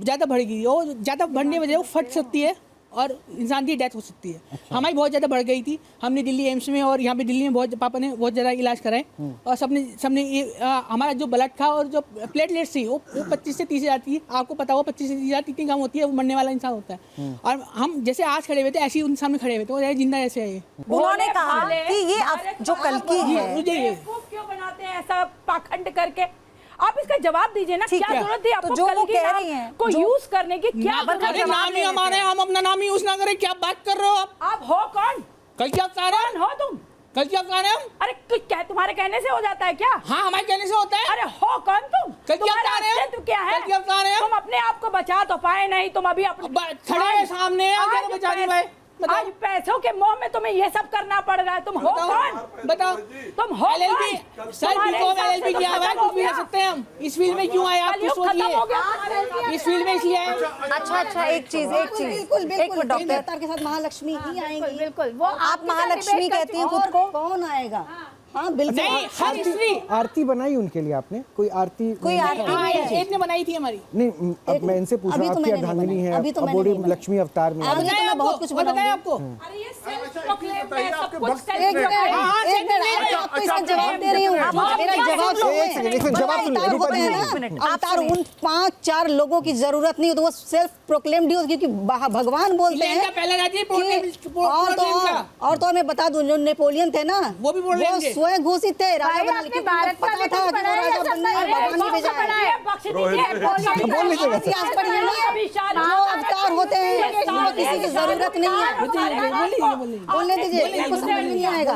ज़्यादा बढ़ गई, वो ज़्यादा बढ़ने की वजह से वो फट सकती है और इंसान की डेथ हो सकती है। हमारी बहुत ज़्यादा बढ़ गई थी। हमने दिल्ली एम्स में और यहाँ पे दिल्ली में बहुत पापा ने बहुत ज़्यादा इलाज कराए और सबने ये हमारा जो ब्लड था और जो प्लेटलेट्स थी वो 25 से 30 हज़ार थी। आपको पता हो 25 से 30 हज़ार कितनी कम होती है, वो मरने वाला इंसान होता है। और हम जैसे आज खड़े हुए थे ऐसे ही उन सामने खड़े हुए थे, वो जिंदा ऐसे है। उन्होंने कहा कि ये जो कल्कि है, मुझे क्यों बनाते हैं ऐसा पाखंड करके? आप इसका जवाब दीजिए ना, ठीक क्या है। जरूरत थी आपको तो जो वो कल्कि कह नाम रही हैं, को जो- यूज करने की? क्या नाम जरूरत है? नाम ही हमारे, हम अपना नाम ही यूज ना करें, क्या बात कर रहे हो आप हो कौन? कल की अवतार है, कौन हो तुम? कल की अवतार है हम। अरे क्या तुम्हारे कहने से हो जाता है क्या? हाँ हमारे कहने से होता है। अरे हो कौन तुम? कल की तुम्हारा अवतार है, अस्तित्व क्या है? कल की अवतार है। तुम अपने आप को बचा तो पाए नहीं, तुम अभी अपने खड़े हैं सामने, अगर बचा नहीं पाए। आज पैसों के मोह में तुम्हें ये सब करना पड़ रहा है। तुम हो कौन? बताओ। तुम हो LLB कौन? सर तुम्हारे बीकॉम हिसाब से LLB तो किया हुआ है, खत्म हो कुछ भी कर गया। सकते हैं हम। इस फील्ड में क्यों आए आप कलयुग कुछ खत्म सोचिए। हो गया। इस फील्ड में इसलिए आए। अच्छा एक चीज बिल्कुल एक बिल्कुल मिनट डॉक्टर, अवतार के साथ महालक्ष्मी ही आएंगी। बिल्कुल वो आप महालक्ष्मी कहती हैं खुद को? कौन आएगा? हाँ बिल्कुल। नहीं हर स्त्री आरती बनाई उनके लिए आपने? कोई आरती? कोई आरती हाँ एक ने बनाई थी हमारी। नहीं, अब मैं इनसे पूछ रहा हूँ, अभी तो आपकी मैंने नहीं अर्धांगिनी बनाई, है, अभी तो अब मैंने बोली नहीं बनाई। लक्ष्मी अवतार में अभी आई। तो मैं बहुत कुछ बताया बनाऊंगी। आपको। अरे ये सेल्फ प्रोक्लेम है, सब कुछ एक सेल्फ मिनट हाँ, एक मिनट, आपको इसका जवाब दे रही हूँ। मेरा जवाब एक सेकंड, जवाब सुन ले, अवतार रूपा होते जी। हैं एक मिनट, ना, आप अवतार सुनिए। उन 5-4 लोगों की जरूरत नहीं हो, तो वो सेल्फ प्रोक्लेम्ड हो, क्योंकि भगवान बोलते हैं इनका पहले रहती है कि- और तो मैं बता दूं, जो नेपोलियन थे ना, वो भी प्रोक्लेम थे। स्वयं घोषित थे राजा भाई, बनने आपने के। भारत का पता भी था कुछ कि वो बनाया राजा है, बनने अरे, भगवान ने भेजा है। बख्श दीजिए, बोल लीजिएगा सर। इतिहास पढ़िए ना, जो अवतार होते हैं उनमें किसी की जरूरत नहीं है। बोलने दीजिए, इनको समझ में नहीं आएगा।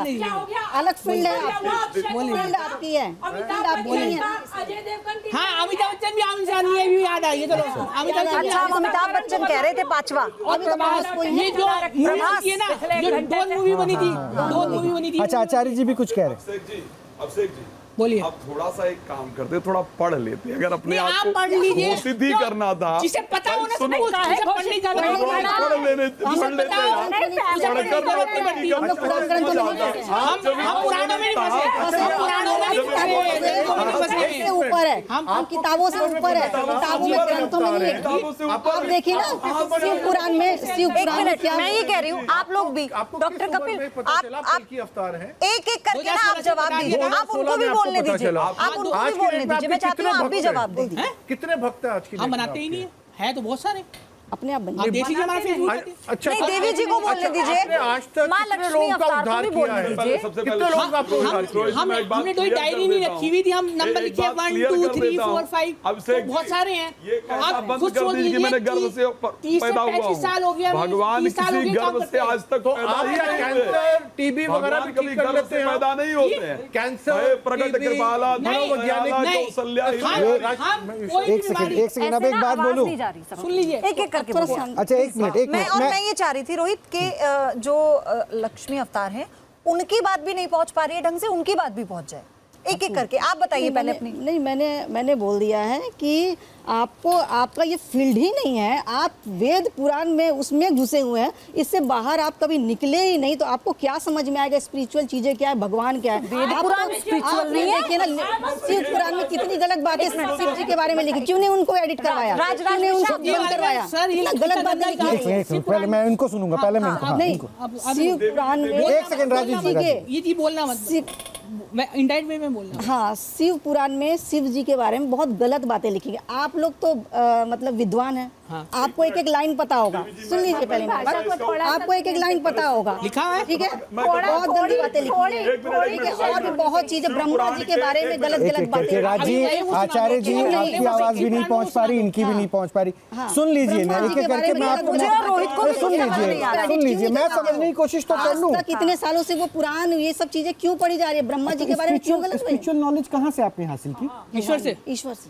अलग फील्ड है आपकी, फील्ड आपकी है, फील्ड आपकी नहीं है। अजय देवगन की हाँ अमिताभ बच्चन भी आम इंसान नहीं है, भी याद आई है। चलो अमिताभ बच्चन अच्छा, आप अमिताभ बच्चन कह रहे थे पांचवा। अभी तो प्रभास, ये जो मूवी होती है ना, जो डोन मूवी बनी थी, डोन मूवी बनी थी। अच्छा, आचार्य जी भी कुछ कह रहे हैं। अभिषेक जी बोलिए। आप थोड़ा सा एक काम करते, थोड़ा पढ़ लेते। अगर अपने नहीं, आप आप को पढ़ लीजिए। घोषित ही जो- करना था, जिसे पता हो ना, सुनो, जिसे पढ़ने जाना पढ़ लेने, पढ़ लेते यार। पढ़कर तो अपनी बत्ती हम लोग पुराण ग्रंथ में नहीं फंसे हैं। हम पुराणों में नहीं फंसे, हम पुराणों में नहीं फंसे। इससे ऊपर है, हम किताबों से ऊपर है, किताबों में ग्रंथों में नहीं है। आप देखिए ना, शिव पुराण में क्या मैं ये कह रही हूँ, आप लोग भी, डॉक्टर कपिल, आप की अवतार है। एक एक करके ना आप जवाब दीजिए। आप उनको भी बोलने दीजिए, आप उनको भी बोलने दीजिए। मैं चाहती हूँ आप भी जवाब दे दीजिए। कितने भक्त हैं आज की हम डेट में बनाते ही आपके? नहीं है तो बहुत सारे। अपने आप आप बनिए। देख लीजिए हमारा फेसबुक पे। अच्छा, नहीं, देवी जी को बोलने दीजिए। आपने आज तक माँ कितने लक्ष्मी लोगों का अवतार को उद्धार भी किया बोलने है? दीजिए। कितने लोगों का आपको उद्धार किया है? हमने कोई डायरी नहीं रखी हुई थी, हम नंबर लिखे 1 2 3 4 5, बहुत सारे हैं। ये कैसा आप बंद खुद कर सोच दीजिए कि लीजिए मैंने गर्भ से 30 पैदा हुआ 35 साल हो गया, हूँ। भगवान 30 साल हो किसी गए काम गर्भ करते से हैं। आज तक तो पैदा आप नहीं हुए। कैंसर, टीबी वगैरह भगवान भी कभी ठीक कर गर्भ लेते से हैं। पैदा नहीं होते हैं। कैंसर, प्रकट टीबी, कृपाला मनोवैज्ञानिक नहीं, कौशल्या हम कोई भी एक सेकंड, बीमारी- एक सेकंड, अब एक बात बोलूं। सुन लीजिए। एक एक करके बोलिए। अच्छा, एक मिनट, एक मैं मिनट, मैं ये चाह रही थी रोहित के जो लक्ष्मी अवतार हैं उनकी बात भी नहीं पहुंच पा रही है ढंग से, उनकी बात भी पहुंच जाए। एक एक करके आप बताइए पहले अपनी। नहीं, मैंने बोल दिया है कि आपको, आपका ये फील्ड ही नहीं है। आप वेद पुराण में उसमें घुसे हुए हैं, इससे बाहर आप कभी निकले ही नहीं, तो आपको क्या समझ में आएगा स्पिरिचुअल चीजें क्या है, भगवान क्या है? वेद पुराण स्पिरिचुअल नहीं है। देखिए ना, शिव पुराण में कितनी गलत बातें शिव जी के बारे में लिखी, क्यों नहीं उनको एडिट करवाया, क्यों नहीं उनको बंद करवाया? सर, ये इतना गलत बातें लिखी एक है। मिनट, पहले मैं इनको सुनूंगा, पहले मैं इनको, हाँ, नहीं, इनको। शिव पुराण में एक सेकंड, राजीव जी, ये जी बोलना मत, मैं इनडायरेक्ट वे में बोल रहा हूँ। हाँ, शिव पुराण में शिव जी के बारे में बहुत गलत बातें लिखी गई। आप लोग तो मतलब विद्वान हैं, हाँ। आपको एक एक लाइन पता होगा। सुन लीजिए पहले मेरी बात, आपको एक एक लाइन पता होगा, लिखा है? ठीक है? बहुत गंदी बातें लिखी हैं, ठीक है? और भी बहुत चीजें, ब्रह्मा जी के बारे में गलत एक गलत एक करके, बातें। राजीव, आचार्य जी, आपकी आवाज भी नहीं पहुंच पा रही, इनकी भी नहीं पहुंच पा रही। सुन लीजिए ना, एक एक करके मैं आपको, मुझे और रोहित को भी सुन लीजिए, मैं समझने की कोशिश तो कर लूं। आज तक इतने सालों से वो पुराण, ये सब चीजें क्यों पढ़ी जा रही है? ब्रह्मा जी के बारे में क्यों गलत? स्पिरिचुअल नॉलेज कहाँ से आपने हासिल की? ईश्वर से। ईश्वर से।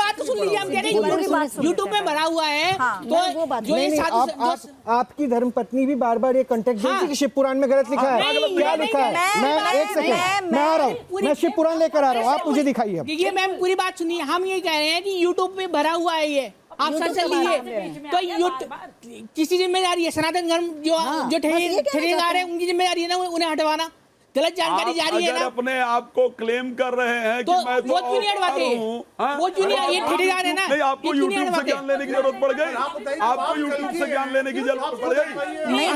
बात तो सुन लीजिए, हम कह रहे हैं यूट्यूब में भरा हुआ है। वो बात तो जो ये नहीं, आपकी धर्मपत्नी भी बार बार ये कंटेक्ट देती है कि शिव पुराण में गलत लिखा है। क्या लिखा है? मैं एक सेकंड, मैं आ रहा हूँ, मैं शिव पुराण लेकर आ रहा हूँ, आप मुझे दिखाइए। ये मैम पूरी बात सुनिए, हम ये कह रहे हैं कि यूट्यूब पे भरा हुआ है ये, आप YouTube संसद के बारे में लीजिए तो किसी जिम्मेदारी है सनातन धर्म जो ठेकेदार है उनकी जिम्मेदारी है ना उन्हें हटवाना। गलत जानकारी जा रही है ना। अपने आप को क्लेम कर रहे हैं कि मैं तो वो क्यों नहीं हटवाते? वो क्यों नहीं? ये ठेकेदार है ना। नहीं, आपको यूट्यूब से ज्ञान लेने की जरूरत पड़ गई। आपको यूट्यूब से ज्ञान लेने की जरूरत पड़ गई। नहीं,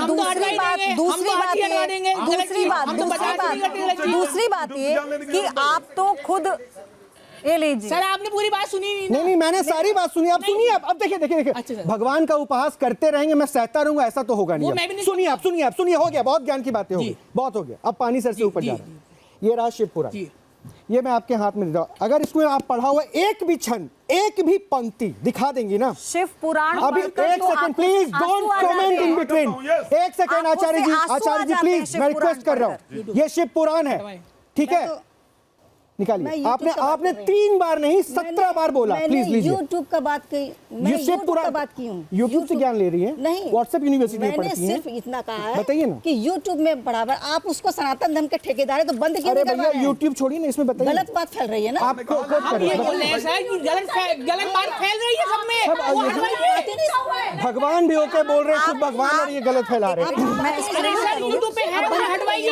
दूसरी बात ये कि आप तो खुद ये लीजिए सर, आपने पूरी बात सुनी नहीं, मैंने सारी बात सुनी। आप सुनिए, अब देखिए अच्छा, भगवान का उपहास करते रहेंगे, मैं सहता रहूंगा, ऐसा तो होगा नहीं। सुनिए आप, हो गया, बहुत ज्ञान की बातें हो गई, बहुत हो गया। अब पानी सर से ऊपर जा रहा है। ये रहा शिव पुराण, ये मैं आपके हाथ में देता हूं। अगर इसमें आप पढ़ा हुआ एक भी छंद, एक भी पंक्ति दिखा देंगी ना शिव पुराण। अभी एक second please, don't comment in between. एक सेकंड आचार्य जी प्लीज, मैं रिक्वेस्ट कर रहा हूँ। ये शिव पुराण है, ठीक है, निकालिए। आपने 3 बार नहीं 17 बार बोला। प्लीज लीजिए। यूट्यूब का बात की, मैं यूट्यूब का बात की हूँ। यूट्यूब से ज्ञान ले रही है? नहीं, व्हाट्सएप यूनिवर्सिटी में मैंने पढ़ती हैं। सिर्फ इतना कहा है, बताइए ना, कि यूट्यूब में बराबर आप उसको सनातन धर्म के ठेकेदार है तो बंद क्यों नहीं कर रहे हैं? यूट्यूब छोड़िए ना, इसमें बताइए। गलत बात फैल रही है ना। आप कोट कर रहे हैं। गलत बात फैल रही है सब में। भगवान भी होके बोल रहे हैं खुद भगवान, और ये गलत फैला रहे हैं। यूट्यूब पे है, हटवाइए।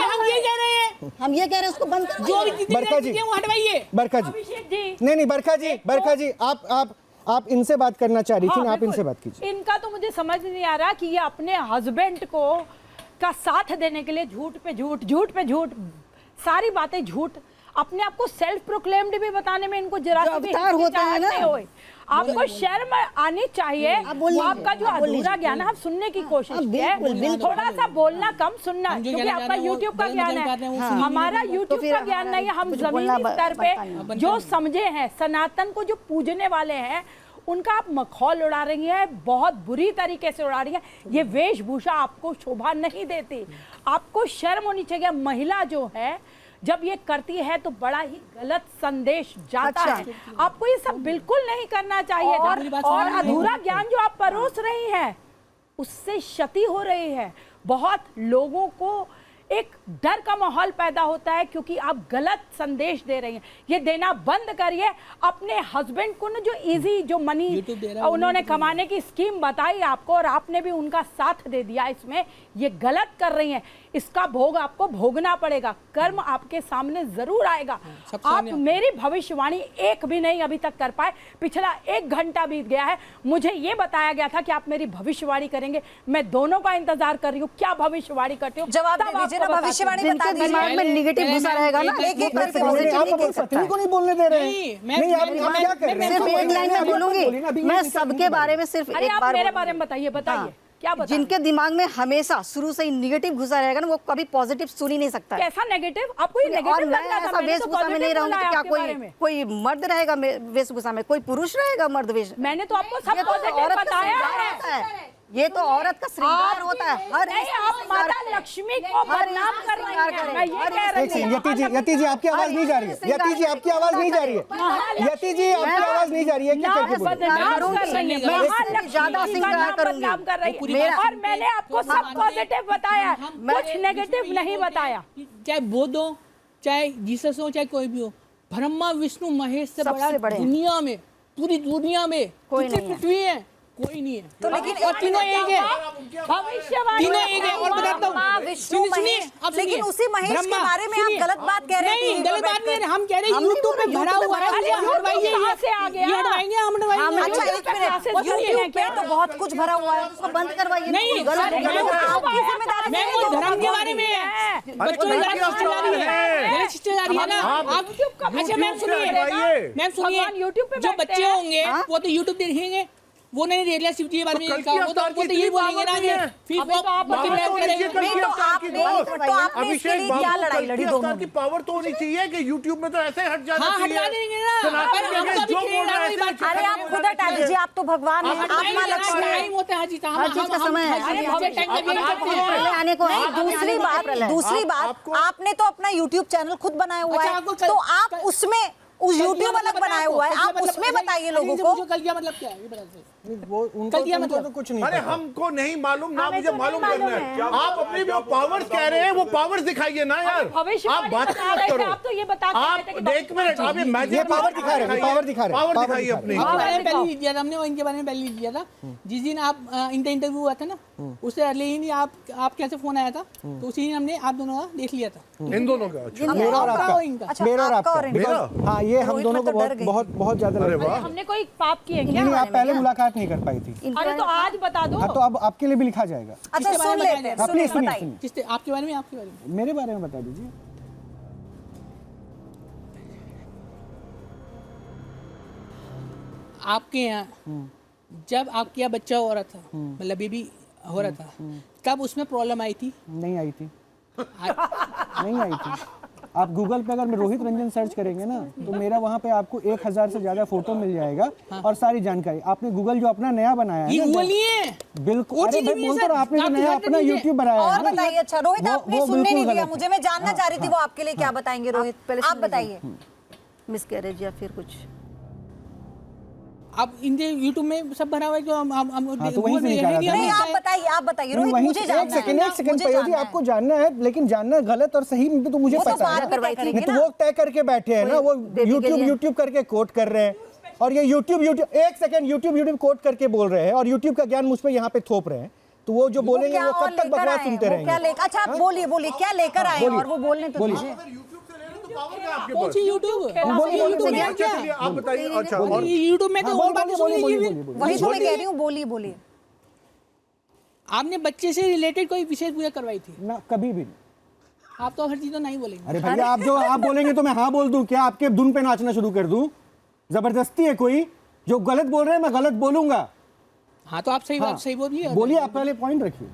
हम ये कह रहे हैं, उसको बंद कर। जो भी बरखा जी, हटवाइए। बरखा जी, नहीं बरखा जी, आप इनसे बात करना चाह रही थी ना, आप इनसे बात कीजिए। इनका तो मुझे समझ नहीं आ रहा कि ये अपने हस्बैंड को का साथ देने के लिए झूठ पे झूठ, सारी बातें झूठ, अपने आप को सेल्फ प्रोक्लेम्ड भी बताने में इनको जरा सी भी हिचकिचाहट नहीं हुई। आपको शर्म आनी चाहिए। आपका जो अधूरा ज्ञान है, आप सुनने की कोशिश है, थोड़ा सा बोलना कम, सुनना, क्योंकि आपका यूट्यूब का ज्ञान है, हमारा यूट्यूब का ज्ञान नहीं है। हम जमीनी स्तर पे जो समझे हैं, सनातन को जो पूजने वाले हैं, उनका आप मखौल उड़ा रही हैं, बहुत बुरी तरीके से उड़ा रही हैं। ये वेशभूषा आपको शोभा नहीं देती, आपको शर्म होनी चाहिए। महिला जो है जब ये करती है तो बड़ा ही गलत संदेश जाता है। आपको ये सब बिल्कुल नहीं करना चाहिए। और अधूरा ज्ञान जो आप परोस रही हैं, उससे क्षति हो रही है। बहुत लोगों को एक डर का माहौल पैदा होता है क्योंकि आप गलत संदेश दे रही हैं। ये देना बंद करिए। अपने हस्बैंड को ना जो इजी जो मनी उन्होंने कमाने की स्कीम बताई आपको, और आपने भी उनका साथ दे दिया इसमें, ये गलत कर रही हैं। इसका भोग आपको भोगना पड़ेगा। कर्म आपके सामने जरूर आएगा। आप मेरी भविष्यवाणी एक भी नहीं अभी तक कर पाए। पिछला 1 घंटा बीत गया है, मुझे ये बताया गया था कि आप मेरी भविष्यवाणी करेंगे। मैं दोनों का इंतजार कर रही हूँ, क्या भविष्यवाणी करते हो? जवाब दे दीजिए ना, भविष्यवाणी बता दीजिए। दिमाग में नेगेटिव घुसा रहेगा ना, एक-एक करके पत्नी को नहीं बोलने दे रहे हैं। नहीं, आप क्या कर रहे हैं? सिर्फ एक लाइन में बोलूंगी मैं सबके बारे में, सिर्फ एक बार। मेरे बारे में बताइए, क्या बताएं? जिनके दिमाग में हमेशा शुरू से ही नेगेटिव घुसा रहेगा ना, वो कभी पॉजिटिव सुन ही नहीं सकता। कैसा नेगेटिव? आपको ये नेगेटिव लग रहा था? ऐसा वेशभूषा में नहीं रहूंगी तो क्या कोई मर्द रहेगा वेशभूषा में, कोई पुरुष रहेगा मर्द वेश? मैंने तो आपको सब पॉजिटिव बताया है। ये तो औरत का श्रृंगार होता है। हर आप माता लक्ष्मी को बदनाम कर रही हैं। मैं ये कह रही हूं। यति जी आपकी आवाज नहीं जा रही है। यति जी आपकी आवाज नहीं जा रही है। यति जी आपकी आवाज नहीं जा रही है। क्या करके बोल? मैं ज्यादा श्रृंगार करूंगी। और मैंने आपको सब पॉजिटिव बताया, कुछ नेगेटिव नहीं बताया। चाहे बुद्ध हो, चाहे जीसस हो, चाहे कोई भी हो, ब्रह्मा विष्णु महेश से बड़ा दुनिया में, पूरी दुनिया में कोई पृथ्वी है, कोई नहीं है। तो लेकिन तीनों एक है, भविष्यवाणी तीनों एक है। और बताता हूँ, विष्णु महेश, लेकिन उसी महेश के बारे में आप गलत बात कह रहे हैं। गलत बात नहीं है, हम कह रहे हैं यूट्यूब पे भरा हुआ है, हटवाइए। कहाँ से आ गया? ये हटवाएंगे, हम हटवाएंगे। अच्छा, एक मिनट, यूट्यूब पे तो बहुत कुछ भरा हुआ है, उसको बंद करवाइए। नहीं, आपकी जिम्मेदारी मैं वो धर्म के बारे में है, बच्चों की गलत शिक्षा जा रही है, गलत शिक्षा जा रही है ना। आप अच्छा मैम सुनिए, जो बच्चे होंगे वो तो यूट्यूब देखेंगे, वो नहीं रेडिया शिव जी के बारे में लिखा, वो तो यही बोलेंगे ना कि फिर वो आपने इसके लिए क्या लड़ाई लड़ी दोनों की पावर तो होनी चाहिए कि यूट्यूब में तो ऐसे हट जाना चाहिए। हटा देंगे ना। अरे आप खुद हटा दीजिए, आप तो भगवान हैं, आप मां लक्ष्मी टाइम होता है हर चीज का समय है आने को। दूसरी बात, आपने तो अपना यूट्यूब चैनल खुद बनाया हुआ है, तो आप उसमें उस यूट्यूब अलग बनाया हुआ है, आप उसमें बताइए लोगों को। कल क्या मतलब क्या है ये बता दीजिए। वो उनको कल किया उनको मतलब? तो कुछ नहीं अरे पता। हमको नहीं मालूम ना, हमें मुझे तो नहीं मालूम मालूम करना है। है। आप अपनी जो पावर्स कह रहे हैं वो पावर्स दिखाइए ना यार। आप बात बता मत रहे थे, करो। आप तो ये बता आप एक मिनट, आप ये मैजिक ये पावर दिखा रहे हैं, पावर दिखा रहे हैं, पावर पावर दिखाइए दिखा अपनी। इनके बारे में पहले लिख दिया था हमने, और इनके बारे में पहले लिख दिया था। जिस दिन आप इनका इंटरव्यू हुआ था ना, उससे अर्ली ही आप कैसे फोन आया था, तो उसी दिन हमने आप दोनों का देख लिया था। इन दोनों का अच्छा। मेरा और आपका आपका, और इनका। अच्छा, मेरा और आपका आपका और इनका। Because- हाँ, ये हम रोहित दोनों में को तो डर गई। बहुत ज्यादा लग रहा है। हमने कोई पाप किए नहीं क्या? नहीं, आप पहले मुलाकात नहीं कर पाई थी। अरे तो आज बता दो। हाँ, तो अब आपके लिए भी लिखा जाएगा। अच्छा किसके बारे सुन में लेते बताया हैं, जाए? सुनिए, सुनिए, बताइए। सुनिए। किससे, आपके बारे में, आपके बारे में? मेरे बारे में बता दीजिए। आपके यहाँ जब आपके यहाँ बच्चा हो रहा था, मतलब बेबी हो रहा था, तब उसमें प्रॉब्लम आई थी? नहीं आई थी, नहीं आई थी। आप गूगल पे अगर मैं रोहित रंजन सर्च करेंगे ना, तो मेरा वहाँ पे आपको 1000 से ज्यादा फोटो मिल जाएगा और सारी जानकारी। आपने गूगल जो अपना नया बनाया है ये ना, गूगल नहीं है। बिल्कुल। वो अरे चीज़ मैं नहीं है बोलता सर, हूँ, आपने जो आप नया दिखाते अपना दीजिए। यूट्यूब बनाया है और ना, बताइए। अच्छा रोहित, वो- आपने वो सुनने बिल्कुल नहीं दिया गलत है। मुझे, मैं जानना चाह रही थी वो आपके लिए क्या बताएंगे रोहित। पहले आप सुन लीजिए। बताइए। मिसकैरेज या फिर कुछ? अब इनके यूट्यूब में सब भरा हुआ है, जो हम हाँ, तो वहीं गूगल से में निकाला है था नहीं, ना। आप बताइए, आप बताइए नहीं, रोहित, वहीं मुझे से- जानना एक सेकंड है। एक सेकंड मुझे पयोधी, जानना है। आपको जानना है, लेकिन जानना गलत और सही में तो मुझे वो तो पता है बाद में ना। तय करेंगे नहीं तो ना। वो तय करके बैठे हैं ना, वो यूट्यूब करके कोट कर रहे हैं, और ये यूट्यूब एक सेकंड यूट्यूब कोट करके बोल रहे हैं, और यूट्यूब का ज्ञान मुझ पे यहाँ पे थोप रहे हैं। तो वो जो बोलेंगे क्या वो और कब तक लेकर बकवास आए? सुनते वो रहेंगे? क्या लेकर? अच्छा आप बोलिए क्या लेकर आए हैं, और वो बोलने तो बोलिए। दीजिए। कौन सी यूट्यूब? बोलिए, यूट्यूब बोलिए, में क्या चलिए आप बताइए। अच्छा, है? और यूट्यूब में तो हाँ, और बातें सुन बोलिए, लीजिए। बोलिए। वही तो मैं कह रही हूँ, बोलिए। आपने बच्चे से रिलेटेड कोई विशेष पूजा करवाई थी? ना, कभी भी नहीं। आप तो हर चीज तो नहीं बोलेंगे। अरे भैया, आप बोलेंगे तो मैं हाँ बोल दूं क्या? आपके धुन पे नाचना शुरू कर दूं? जबरदस्ती है कोई? जो गलत बोल रहे हैं मैं गलत बोलूंगा। हाँ, तो आप सही बात सही बोलिए। बोलिए, आप पहले पॉइंट रखिए।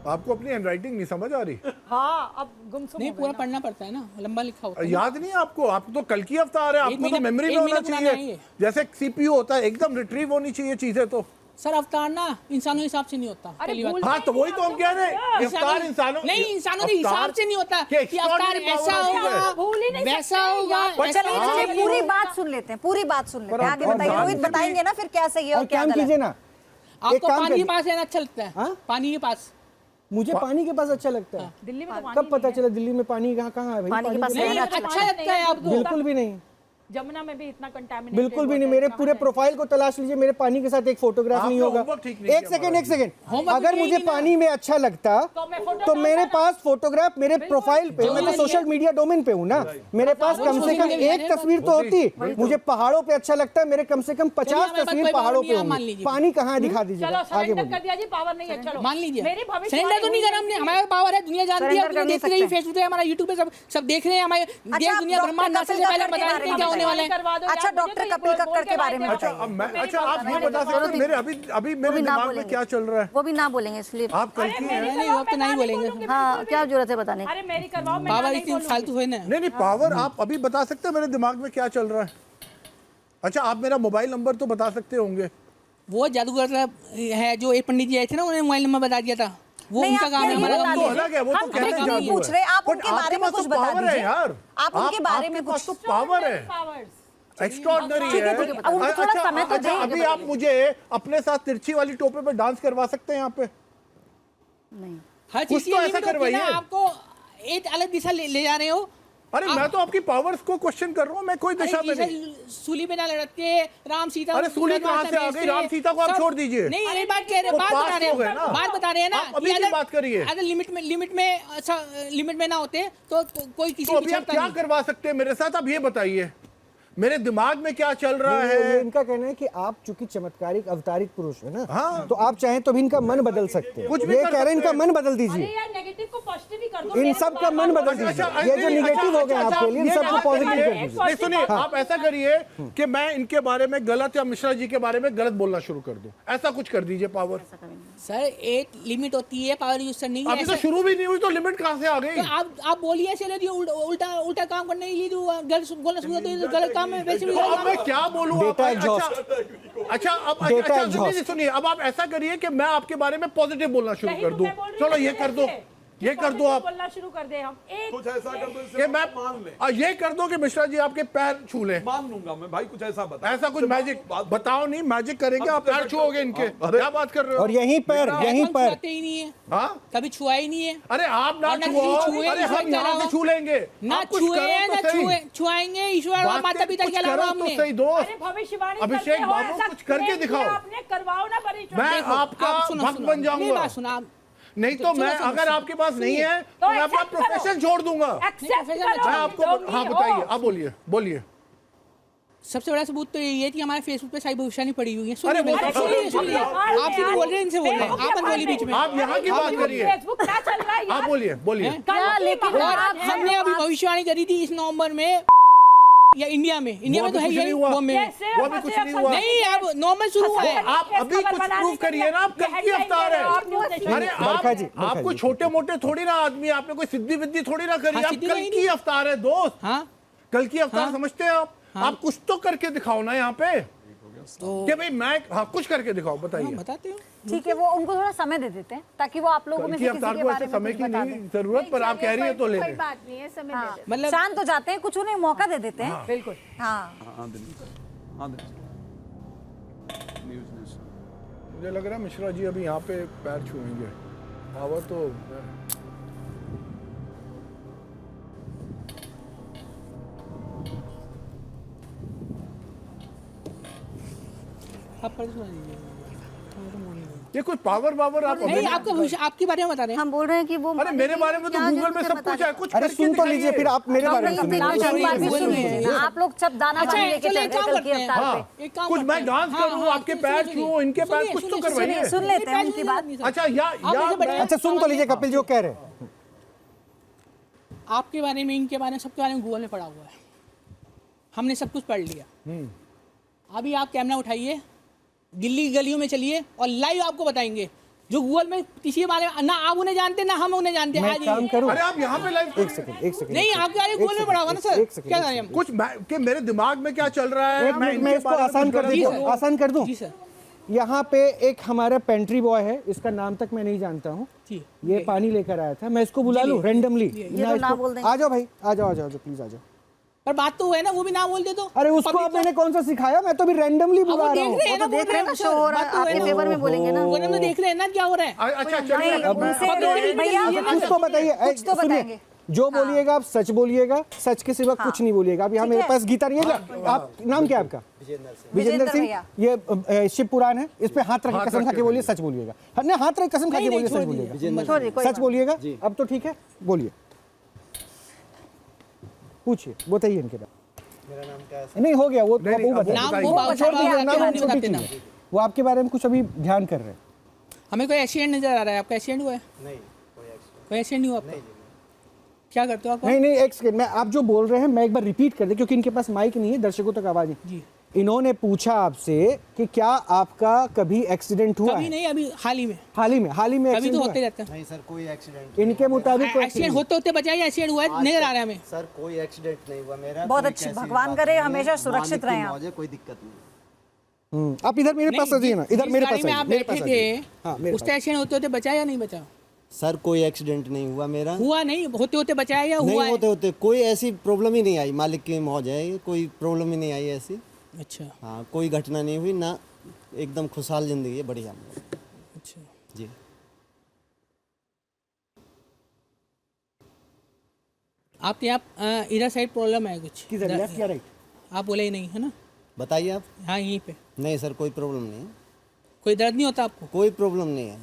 आपको अपनी हैंडराइटिंग नहीं समझ आ रही? हाँ, अब गुमसुम नहीं, पूरा पढ़ना पड़ता है ना, लंबा लिखा होता है। याद नहीं है आपको? आपको तो कल की अवतार है, आपको तो मेमोरी में होना चाहिए। जैसे सीपीयू होता है, एकदम रिट्रीव होनी चाहिए चीजें। तो सर अवतार ना इंसानों के हिसाब से नहीं होता। पहली बात। हाँ, तो वही तो हम कह रहे हैं, अवतार इंसानों नहीं, इंसानों के हिसाब से नहीं होता कि अवतार ऐसा होगा, वैसा होगा। चलिए पूरी बात सुन लेते हैं, पूरी बात सुन लेते हैं। आगे बताइए रोहित, बताएंगे ना फिर क्या सही है और क्या काम गलत कीजिए है। ना। आपको पानी के पास रहना अच्छा लगता है? पानी के पास? मुझे पानी के पास अच्छा लगता है। दिल्ली में तो कब पता चला दिल्ली में पानी कहाँ है भाई? पानी के पास नहीं, रहना अच्छा लगता है आपको? बिल्कुल भी नहीं, जमुना में भी इतना कंटामिनेटेड, बिल्कुल भी नहीं। मेरे पूरे प्रोफाइल को तलाश लीजिए, मेरे पानी के साथ एक फोटोग्राफ नहीं होगा। एक सेकंड, अगर मुझे पानी में अच्छा लगता तो मेरे पास फोटोग्राफ मेरे प्रोफाइल पे, मैं तो सोशल मीडिया डोमेन पे हूँ ना, मेरे पास कम से कम एक तस्वीर तो होती। मुझे पहाड़ों पे अच्छा लगता है, मेरे कम से कम 50 तस्वीर पहाड़ों पे होंगी। पानी कहाँ है दिखा दीजिए, आगे कर दिया जी, पावर नहीं है। चलो मान लीजिए, मेरी भविष्य सरेंडर तो नहीं करा हमने, हमारे पावर है, दुनिया जानती है, दुनिया देख रही है, फेसबुक पे हमारा, यूट्यूब पे सब देख रहे हैं, हमारे देश दुनिया ब्रह्मांड नासा से पहले बता रहे हैं क्या होने वाला है। अच्छा डॉक्टर कपिल कक्कड़ के बारे में अच्छा, बताइए। अब मैं, अच्छा आप ये बता सकते हैं मेरे अभी मेरे दिमाग में क्या चल रहा है? वो भी ना बोलेंगे इसलिए। आप कल की हैं? नहीं, अब तो नहीं बोलेंगे। हाँ, क्या जरूरत है बताने की? अरे मेरी करवाओ, मैं पावर नहीं इतनी बोलूंगी। फालतू है ना। नहीं, पावर आप अभी बता सकते हैं मेरे दिमाग में क्या चल रहा है? अच्छा, आप मेरा मोबाइल नंबर तो बता सकते होंगे। वो जादूगर है जो एक पंडित जी आए थे ना, उन्होंने मोबाइल नंबर बता दिया था, वो नहीं, उनका आप काम है, ये हमारा बता काम तो नहीं है। अलग है, वो तो हम कहते हैं नहीं जादू पूछ रहे, आप But उनके बारे में पास कुछ तो बता power है दीजिए। यार। आप उनके बारे में आपके पास कुछ तो पावर है, पावर्स। एक्स्ट्राऑर्डिनरी ठीक है, है। ठीक है। अब उनको थोड़ा अच्छा, समय तो अच्छा, दें। अभी आप मुझे अपने साथ तिरछी वाली टोपे पे डांस करवा सकते हैं यहाँ पे? नहीं। हर कुछ चीज तो की ऐसा लिमिट होती है करवाइए। ना, आपको एक अलग दिशा ले जा रहे हो। अरे मैं तो आपकी पावर्स को क्वेश्चन कर रहा हूँ, मैं कोई दिशा में नहीं। सूली पे ना लड़क के राम सीता। अरे सूली कहाँ से आ गई? राम सीता को आप छोड़ दीजिए। नहीं, ये बात कह रहे, वो बात पास बता रहे हो गए ना। हैं, बात बता रहे हैं ना। आप अभी की बात करिए। अगर लिमिट में ना होते तो कोई किसी तो अभी आप क्या करवा सकते हैं मेरे साथ? आप ये बताइए, मेरे दिमाग में क्या चल रहा ये है? इनका कहना है कि आप चूंकि चमत्कारिक अवतारिक पुरुष है ना, हाँ। तो आप चाहें तो भी इनका मन बदल सकते हैं। कुछ भी ये कर कह रहे हैं, सकते इनका हैं। मन बदल अरे दीजिए, यार नेगेटिव को पॉजिटिव ही कर दो। इन मेरे सब को का मन बार-बार बदल बोलना। दीजिए। ये जो निगेटिव हो गए आपके लिए, इन सबको पॉजिटिव कर दीजिए। नहीं सुनिए, आप ऐसा करिए कि मैं इनके बारे में गलत या मिश्रा जी के बारे में गलत बोलना शुरू कर दूं, ऐसा कुछ कर दीजिए। पावर सर एक लिमिट होती है, पावर यूज करने की। अभी तो शुरू भी नहीं हुई तो लिमिट कहाँ से आ गई? तो आप बोलिए ऐसे रहिए, उल्टा काम करने के लिए जो गलत बोलना शुरू करते हैं, गलत काम है वैसे भी। तो अब मैं क्या बोलूं? Data exhaust। अच्छा, अब Data अच्छा, exhaust। सुनिए, अब आप ऐसा करिए कि मैं आपके बारे में पॉजिटिव बोलना शुरू यही कर तो दूं। मैं बोल रही चलो हूँ, ये कर दो। ऐसे। ये कर दो आप, बोलना शुरू कर दे हम एक कुछ ऐसा कर दो कि इससे मैं मान ले, ये कर दो कि मिश्रा जी आपके पैर छू ले। मान लूंगा मैं भाई, कुछ ऐसा बता, ऐसा कुछ मैजिक बताओ नहीं, मैजिक करेंगे आप पैर छुओगे इनके, क्या बात कर रहे हो? और यहीं पर छुआते ही नहीं है, हाँ कभी छुआ ही नहीं है। अरे आप ना और ना छुओ, किसी छुए, अरे हम ईश्वर के यहाँ से अलावा। छू लेंगे, ना आप कुछ छुए करो ना तो सही। छुआएंगे ईश्वर और बात माता पिता कुछ के अलावा करो तो हमने। सही दोस्त। अरे भविष्यवाणी अभिषेक करते हो, बाबू ऐसा कुछ करके claim दिखाओ। किया आपने, करवाओ ना परिचय। मैं देखो, आपका आप सुनो, भक्त सुनो, बन मेरी जाऊंगा, बात सुनो आप। नहीं तो सुनो, मैं सुनो, अगर सुनो। आपके पास नहीं सुनिए। है तो तो मैं अपना accept करो। प्रोफेशन छोड़ दूंगा। Accept मैं करो, मैं आपको, जो भी हाँ हो। बताइए, आप बोलिए बोलिए। सबसे बड़ा सबूत तो यही है कि हमारे फेसबुक पे साई भविष्यवाणी पड़ी हुई है। अरे वो तो सुनिए सुनिए, आप सिर्फ बोल रहे हैं, इनसे बोल रहे हैं, आप मत बोलिए बीच में। आप यहाँ की बात करिए, फेसबुक क्या चल रहा है आप यार? बोलिए बोलिए। लेकिन और आप हमने अभी भविष्यवाणी करी थी इस नवंबर में, या इंडिया में वो तो है अभी कुछ यही नहीं हुआ। वो में वो अभी कुछ नहीं हुआ। नहीं, अब नॉर्मल शुरू हुआ है। आप अभी कुछ प्रूव करिए ना, आप कल की अवतार है। अरे बरखा जी, बरखा आप कोई जी। छोटे मोटे थोड़ी ना आदमी, आपने कोई सिद्धि विद्धि थोड़ी ना करी, हाँ, आप सिद्धि कल नहीं की अवतार है दोस्त। हाँ कल की अवतार हाँ। समझते हैं आप? आप कुछ तो करके दिखाओ ना यहाँ पे, तो कि भाई मैं, हाँ कुछ करके दिखाओ, बताइए। बताते हो। ठीक है, वो उनको थोड़ा समय दे देते हैं ताकि वो आप लोगों कल में की से किसी अवतार के को बारे ऐसे में समय कुछ की बता नहीं दें। जरूरत, पर आप कह रही है तो ले कोई लें। बात नहीं है, समय हाँ, दे मतलब शांत हो जाते हैं, कुछ उन्हें मौका दे देते हैं। बिल्कुल। हाँ मुझे लग रहा है मिश्रा जी अभी यहाँ पे पैर छुएंगे, पावर तो आप पढ़ सुना दीजिए। ये कोई पावर वावर आप नहीं, आपका भविष्य आपके बारे में बता रहे हैं। हम बोल रहे हैं कि वो अरे मेरे बारे में तो गूगल में सब कुछ है, कुछ अरे करके सुन तो दिखाइए। लीजिए, फिर आप मेरे बारे में सुनिए। आप लोग सब दाना अच्छा, पानी लेके चलिए, चल एक रहे काम कल की करते हैं। अवतार हाँ, पे। एक काम कुछ करते मैं हैं। डांस हाँ, करूँ, हाँ, आपके सुनिए, पैर सुनिए, छूऊं, इनके पैर, सुनिए, कुछ तो सुनिए, करवाइए। सुन लेते हैं उनकी बात। अच्छा या अच्छा सुन तो लीजिए कपिल जो कह रहे हैं। आपके बारे में, इनके बारे में, सबके बारे में गूगल में पढ़ा हुआ है, हमने सब कुछ पढ़ लिया। अभी आप कैमरा उठाइए, दिल्ली की गलियों में चलिए और लाइव आपको बताएंगे जो गूगल में किसी के बारे में ना आप उन्हें जानते ना हम उन्हें जानते। मैं आज काम करूं? अरे आप यहाँ पे लाइव, एक सेकंड नहीं, आपके बारे में गूगल में पढ़ा होगा ना सर, क्या करें हम? कुछ कि मेरे दिमाग में क्या चल रहा है, मैं इनके इसको बारे में आसान कुछ कर गलत दूं, बोलूं। आसान कर दूं। जी सर। यहाँ पे एक हमारा पेंट्री बॉय है, इसका नाम तक मैं नहीं जानता हूँ। जी। ये पानी लेकर आया था, मैं इसको बुला लूं रेंडमली? ना बोल देंगे। आ जाओ भाई, आ जाओ प्लीज आ जाओ। पर बात तो है ना, वो भी ना बोल दे तो। अरे उसको public मैंने कौन सा सिखाया, मैं तो भी रेंडमली बुला रहा देख हूँ। रहे हैं ना, देख रहे हैं ना, बोल शो हो रहा है, बात तो आपके ना। फेवर में बोलेंगे ना। वो तो देख रहे हैं ना क्या हो रहा है। अच्छा चलिए, नहीं, अब मैं- उनसे अब भैया कुछ तो बताइए, कुछ तो सुनिए, बताएंगे। जो बोलिएगा आप सच बोलिएगा, सच के सिवा कुछ नहीं बोलिएगा। अब यहाँ ठीक मेरे है। पास गीता नहीं है। आप नाम क्या है आपका? विजेंद्र सिंह। भैया। ये शिव पुराण है, इस पे हाथ रख के कसम खा के बोलिए, सच बोलिएगा। हमने हाथ रख के कसम खा के नहीं, बोलिए, सच छोड़ बोलिएगा। छोड़िए, कोई सच बात बोलिएगा। अब तो ठीक है, बोलिए, पूछिए, बताइए इनके बारे में। मेरा नाम क्या है? नहीं हो गया वो, नहीं, वो अब बताइए। नाम बताइए। वो बात छोड़ दीजिए, आपके नाम बारे में छोटी बताते चीज़ ना। है। वो आपके बारे में कुछ अभी ध्यान कर रहे हैं। हमें कोई एक्सीडेंट नजर आ रहा है, आपका एक्सीडेंट हुआ है? नहीं, कोई एक्सीडेंट नहीं हुआ आपका? क्या करते हो आप? नहीं एक सेकंड, मैं आप जो बोल रहे हैं मैं एक बार रिपीट कर दे, क्योंकि इनके पास माइक नहीं है, दर्शकों तक आवाज नहीं। जी। इन्होंने पूछा आपसे कि क्या आपका कभी एक्सीडेंट हुआ कभी है? नहीं, अभी हाल ही में। हाल ही में कभी एक्सीडेंट तो हुआ होते है? रहता है। नहीं सर, कोई एक्सीडेंट इनके मुताबिक कोई एक्सीडेंट होते होते बचाइए, एक्सीडेंट हुआ है नजर आ रहा है हमें। सर कोई एक्सीडेंट नहीं हुआ मेरा। बहुत कोई अच्छी, कैसी भगवान बात करे नहीं है, हमेशा सुरक्षित मालिक की रहें आप। मौज है, कोई दिक्कत नहीं। आप इधर मेरे पास आ जाइए ना, इधर जिस मेरे गाड़ी पास में आइए, आप मेरे पास बैठे आ जाइए। हाँ, थे, मेरे उसका पास। एक्सीडेंट होते होते बचा या नहीं बचा? सर कोई एक्सीडेंट नहीं हुआ मेरा। हुआ नहीं, होते होते बचाया या हुआ नहीं है? होते होते कोई ऐसी प्रॉब्लम ही नहीं आई, मालिक की मौज है, कोई प्रॉब्लम ही नहीं आई ऐसी। अच्छा हाँ, कोई घटना नहीं हुई ना, एकदम खुशहाल जिंदगी है, बढ़िया अच्छा। जी। आपके यहाँ इधर साइड प्रॉब्लम है कुछ? किधर, लेफ्ट या राइट? आप बोले ही नहीं है ना? बताइए आप। हाँ, यहीं पे नहीं सर, कोई प्रॉब्लम नहीं है, कोई दर्द नहीं होता आपको? कोई प्रॉब्लम नहीं है,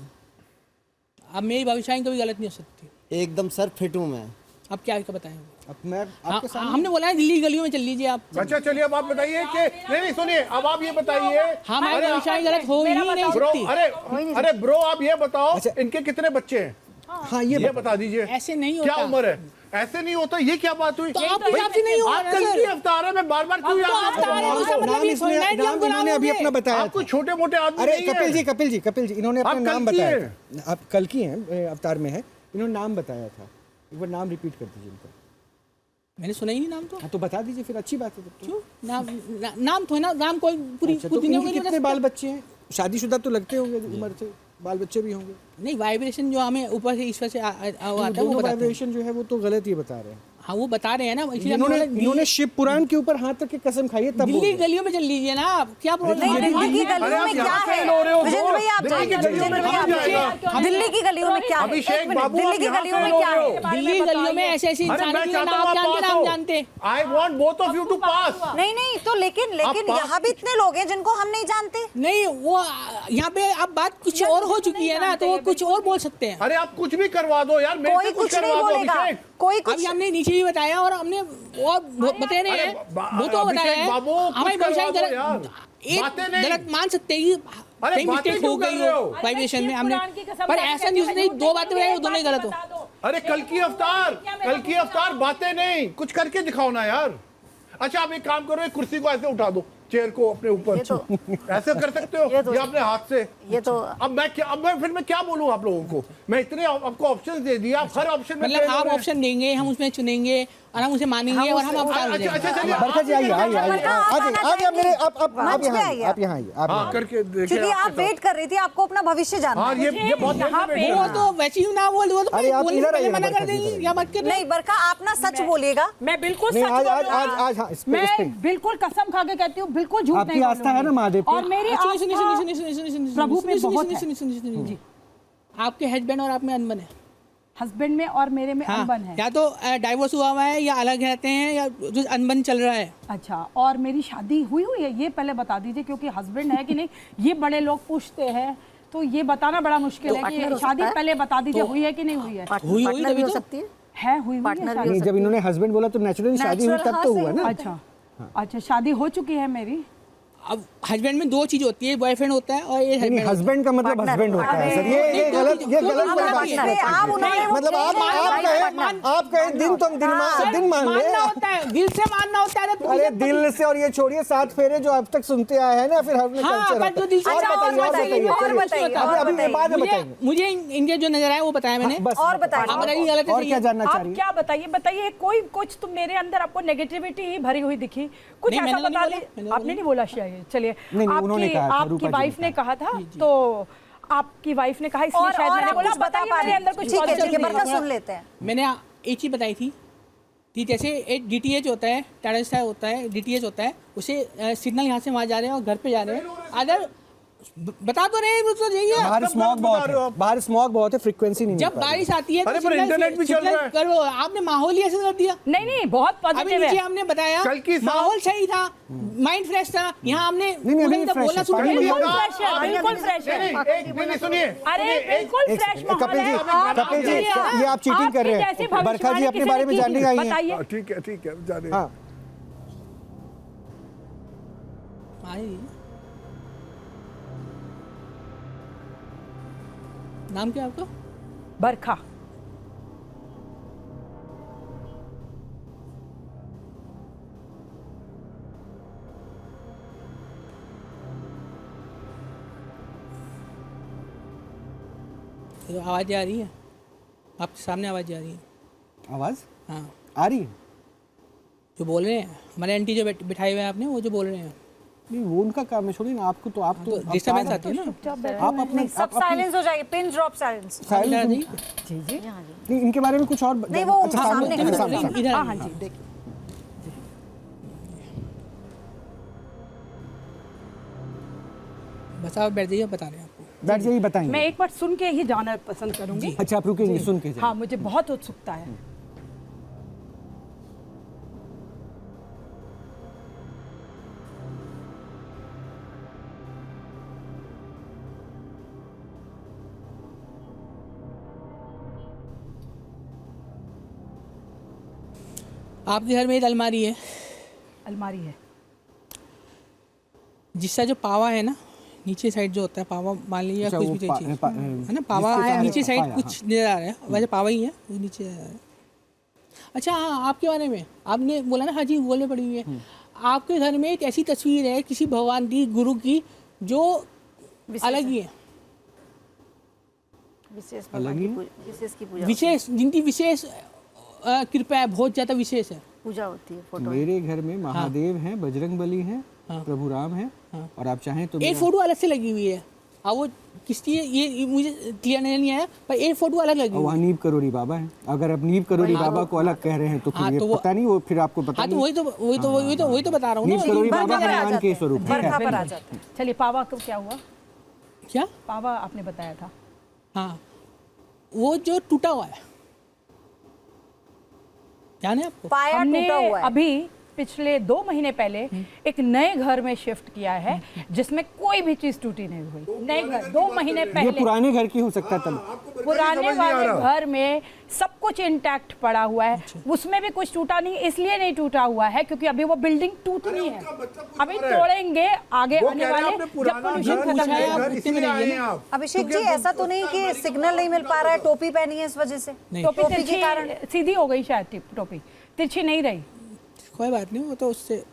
अब मेरी भविष्यवाणी कभी गलत नहीं हो सकती। एकदम सर फिट हूँ मैं। अब क्या बताएं? अब मैं हाँ, आपके सामने हमने बोला है दिल्ली की गलियों में चल लीजिए आप। अच्छा चलिए, अब आप बताइए कि नहीं सुनिए, अब आप ये बताइए। हमारी अरे भविष्यवाणी गलत हो ही नहीं ब्रो, सकती। अरे ब्रो आप ये बताओ, अच्छा। इनके कितने बच्चे हैं? हाँ ये बता दीजिए। ऐसे नहीं क्या होता। उम्र है? ऐसे नहीं होता, ये क्या बात हुई? तो आप हिसाब से नहीं होगा आप ना कल सर। की अवतार है, मैं बार-बार क्यों याद अवतार करता है, हूँ? उसका मतलब नाम ये इसने- थोड़ी ना है कि नाम हमको इन्होंने अभी नाम अपना बताया आप कोई था। छोटे मोटे आदमी अरे नहीं है। कपिल जी इन्होंने आप अपना कल नाम की बताया हैं। था। आप कल की हैं अवतार में है, इन्होंने नाम बताया था, एक बार नाम रिपीट कर दीजिए इनका। मैंने सुना ही नहीं नाम तो। हाँ तो बता दीजिए, फिर अच्छी बात है। तब तो। क्यों? नाम तो है ना, नाम कोई पूरी अच्छा, पूरी तो दुनिया इनके में नहीं कितने बता बाल बच्चे हैं? शादीशुदा तो लगते होंगे उम्र से। बाल बच्चे भी होंगे। नहीं, वाइब्रेशन जो हमें ऊपर से ईश्वर से आता है वो बताते हैं। वाइब्रेशन जो है वो तो गलत ही बता रहे हैं। हाँ, वो बता रहे हैं ना, इसलिए इन्होंने शिव पुराण के ऊपर हाथ रख के कसम खाई है तब दिल्ली गलियों में चल लीजिए ना आप, क्या प्रॉब्लम नहीं, है? दिल्ली की गलियों में क्या है विजेंद्र भैया, आप जाइए, विजेंद्र भैया आप जाइए। दिल्ली की गलियों में क्या है? एक मिनट, दिल्ली की गलियों में क्या है? दिल्ली गलियों में ऐसे ऐसे इंसान नाम जानते। I want both of you to pass. नहीं नहीं, तो लेकिन यहाँ भी इतने लोग हैं जिनको हम नहीं जानते। नहीं, वो यहाँ पे अब बात कुछ और हो चुकी है ना, तो वो कुछ और बोल सकते हैं। अरे आप कुछ भी करवा दो यार, मेरे कोई से कुछ करवा नहीं दो बोलेगा, अभिषेक। कोई अभी कुछ हमने नीचे भी बताया और हमने वो बता रहे हैं, वो तो बताया है हमारी व्यवसाय गलत मान सकते हैं कि कहीं मिस्टेक हो गई हो वाइब्रेशन में हमने, पर ऐसा न्यूज़ नहीं, दो बातें बताई वो दोनों ही गलत हो। अरे कल की अवतार बातें नहीं, कुछ करके दिखाओ ना यार। अच्छा आप एक काम करो, एक कुर्सी को ऐसे उठा दो, चेयर को अपने ऊपर ऐसे कर सकते हो या अपने हाथ से। ये तो अब मैं क्या बोलूं आप लोगों को? मैं इतने आपको ऑप्शन दे दिया, आप हर ऑप्शन में मतलब आप ऑप्शन देंगे, हम उसमें चुनेंगे और हम उसे मानेंगे और हम बरखा जी आइए आप यहाँ आइए आप करके क्योंकि आप वेट कर रही थी, आपको अपना भविष्य जानना हाँ, है। ये बहुत वो तो वैसे ही ना बोल, वो तो अरे आप बोलने इधर से पहले आइए, मना कर बरखा जी, देंगी इधर या मत कर। नहीं बरखा, आप ना सच बोलिएगा। मैं बिल्कुल नहीं, सच आज बोल रही हूँ। आज हाँ, इस पे मैं बिल्कुल कसम खा के कहती हूँ, बिल्कुल झूठ आपकी नहीं आस्था है ना महादेव पे? और मेरी प्रभु में बहुत है। जी, आपके हस्बैंड और आप में अनबन है, हस्बैंड में और मेरे में अनबन है। या तो डाइवोर्स हुआ हुआ है या अलग रहते हैं या जो अनबन चल रहा है। अच्छा, और मेरी शादी हुई है ये पहले बता दीजिए, क्योंकि हस्बैंड है कि नहीं ये बड़े लोग पूछते हैं, तो ये बताना बड़ा मुश्किल है कि शादी पहले बता दीजिए हुई है कि नहीं हुई है। हुई तभी तो सकती है, हुई है शादी। नहीं, जब इन्होंने हस्बैंड बोला तो नेचुरली शादी हुई तब तो हुआ ना। अच्छा, शादी हो चुकी है मेरी। अब हस्बैंड में दो चीज होती है, बॉयफ्रेंड होता है और ये नहीं, हस्बैंड का मतलब हस्बैंड होता है सर, ये गलत परिभाषा है। मतलब आप कहें दिन तुम दिन मान ले, होता है दिल से मानना होता है। अरे दिल से, और ये छोड़िए 7 फेरे जो अब तक सुनते आए हैं ना, फिर हमने मुझे इनके जो नजर आए वो बताया मैंने। और बताइए और क्या जानना चाह रही है? क्या बताइए, कोई कुछ तो मेरे अंदर आपको नेगेटिविटी ही भरी हुई दिखी, कुछ ऐसा बता दीजिए। आपने नहीं बोला शायद, चलिए आपकी वाइफ ने कहा था, तो आपकी वाइफ ने कहा इसलिए शायद मैंने बोला बताइए मेरे अंदर कुछ बरखा सुन लेते हैं। मैंने एक चीज बताई थी कि जैसे एक DTH होता है, टाटा स्काई होता है, DTH होता है, उसे सिग्नल यहाँ से वहाँ जा रहे हैं और घर पे जा रहे हैं, अदर बता तो रहे हैं तो जाइए। बाहर स्मॉग बहुत है, फ्रीक्वेंसी नहीं। जब बारिश आती है अरे पर इंटरनेट भी चल रहा है। करो, आपने माहौल ही ऐसे कर दिया। नहीं बहुत पॉजिटिव है। हमने बताया माहौल सही था, माइंड फ्रेश था, यहाँ हमने बिल्कुल फ्रेश है। अरे बिल्कुल फ्रेश कपिल जी ये आप चीटिंग कर रहे हैं। बरखा जी अपने बारे में जानने आई हैं। ठीक है जाने। हाँ नाम क्या आपका? बरखा। आवाज़ आ रही है आपके सामने, आवाज़ आ रही है? आवाज़ हाँ आ रही है। जो बोल रहे हैं हमारे आंटी जो बिठाए हुए हैं आपने, वो जो बोल रहे हैं। नहीं, वो उनका काम है, छोड़िए ना। आपको तो आप तो डिस्टर्बेंस आती है ना, आप अपने सब साइलेंस हो जाएंगे, पिन ड्रॉप साइलेंस। जी नहीं, इनके बारे में कुछ और नहीं, वो सामने इधर। हाँ जी, देखिए बस आप बैठ जाइए, बता रहे हैं आपको। बैठ जाइए, बताएंगे। मैं एक बार सुन के ही जाना पसंद करूंगी। अच्छा, आप रुकेंगे, सुन के? हाँ, मुझे बहुत उत्सुकता है। आपके घर में एक अलमारी है। अलमारी है जिसका जो पावा है ना, नीचे साइड जो होता है पावा, मान लीजिए अच्छा, कुछ भी चीज है ना, पावा नीचे साइड कुछ नजर आ रहा है, वैसे पावा ही है, वो नीचे आ रहा है। अच्छा हाँ, आपके बारे में आपने बोला ना, हाँ जी वॉल में पड़ी हुई है। आपके घर में एक ऐसी तस्वीर है किसी भगवान की, गुरु की, जो अलग ही है, विशेष, जिनकी विशेष कृपा है, बहुत ज्यादा विशेष है, पूजा होती है। फोटो मेरे घर में महादेव हैं, बजरंग बली हैं, प्रभु राम हैं, और आप चाहें तो एक फोटो अलग से लगी हुई है अब वो किसकी है ये मुझे क्लियर नहीं आया, पर एक फोटो अलग लगी। वहाँ नीब करोड़ी बाबा है, अगर आप नीब करोड़ी बाबा को अलग कह रहे हैं तो फिर ये पता नहीं, वो फिर आपको पता नहीं। वही तो बता रहा हूँ। नीब करोड़ी बाबा हनुमान के स्वरूप बरखा पर आ जाते हैं। चलिए पावा को क्या हुआ? क्या पावा आपने बताया था? हाँ, वो जो टूटा हुआ है, ध्यान है आपको? पाया टूटा हुआ है। अभी पिछले 2 महीने पहले एक नए घर में शिफ्ट किया है जिसमें कोई भी चीज टूटी नहीं हुई। नए घर 2 महीने पहले, ये पुराने घर की हो सकता था, पुराने वाले घर में सब कुछ इंटैक्ट पड़ा हुआ है। उसमें भी कुछ टूटा नहीं, इसलिए नहीं टूटा हुआ है क्योंकि अभी वो बिल्डिंग टूटनी है, अभी तोड़ेंगे आगे आने वाले जब पोल्यूशन खत्म है। अभिषेक जी, ऐसा तो नहीं कि सिग्नल नहीं मिल पा रहा है, टोपी पहनी है इस वजह से? टोपी के कारण सीधी हो गई शायद, टोपी तिरछी नहीं रही। कोई बात नहीं, वो तो उससे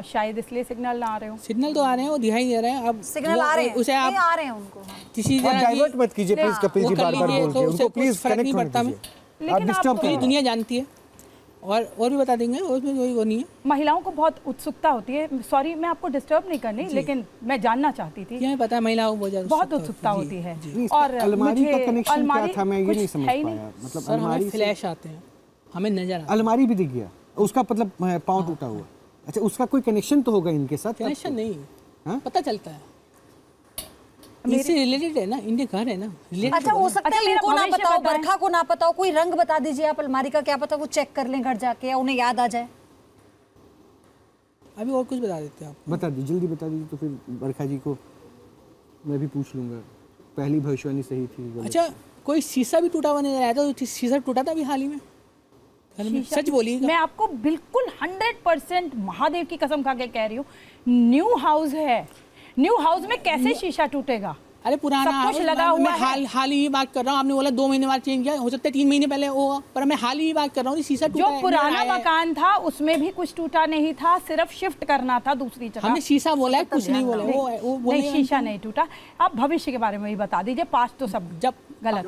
शायद इसलिए सिग्नल ना आ रहे हो। सिग्नल तो आ रहे हैं, वो दिखाई दे रहे हैं। अब सिग्नल आ रहे हैं, उसे आप आ रहे हैं उनको किसी डाइवर्ट मत कीजिए प्लीज कपिल जी, बार-बार बोल के उनको प्लीज कनेक्ट मत कीजिए। आप डिस्टर्ब पूरी दुनिया जानती है और भी बता देंगे, उसमें कोई वो नहीं है। महिलाओं को बहुत उत्सुकता होती है, सॉरी मैं आपको डिस्टर्ब नहीं करनी, लेकिन मैं जानना चाहती थी। क्या पता है, महिलाओं को बहुत उत्सुकता होती है। और अलमारी का कनेक्शन क्या था, मैं ये नहीं समझ पाया। मतलब अलमारी फ्लैश आते हैं, हमें नजर आता है। अलमारी भी दिख गया, उसका मतलब पाँव टूटा हुआ। अच्छा, उसका कोई कनेक्शन तो होगा इनके साथ? कनेक्शन नहीं, पता चलता है इससे रिलेटेड है ना, इनके घर है ना। अच्छा, हो सकता है इनको ना पता हो, बरखा को ना पता हो, कोई रंग बता दीजिए आप अलमारी का, क्या पता वो चेक कर लें घर जाके या उन्हें याद आ जाए। अभी और कुछ बता देते हैं आप? बता दीजिए, जल्दी बता दीजिए, तो फिर बरखा जी को मैं भी पूछ लूंगा। पहली भविष्यवाणी सही थी। अच्छा, कोई शीशा भी टूटा हुआ नजर आया था? तो शीशा टूटा था अभी हाल ही में? सच बोलिएगा। मैं आपको बिल्कुल 100% महादेव की कसम खा के कह रही हूँ, न्यू हाउस है, न्यू हाउस में कैसे शीशा टूटेगा? अरे पुराना सब कुछ लगा हुआ है। हाल ही बात कर रहा हूँ, आपने बोला 2 महीने बाद चेंज किया, हो सकता है 3 महीने पहले होगा, पर मैं हाल ही बात कर रहा हूँ। शीशा टूटा जो पुराना मकान था उसमें भी कुछ टूटा नहीं था, सिर्फ शिफ्ट करना था दूसरी जगह। हमने शीशा बोला है, कुछ नहीं बोला। वो नहीं, शीशा नहीं टूटा। आप भविष्य के बारे में भी बता दीजिए, पास्ट तो सब जब गलत,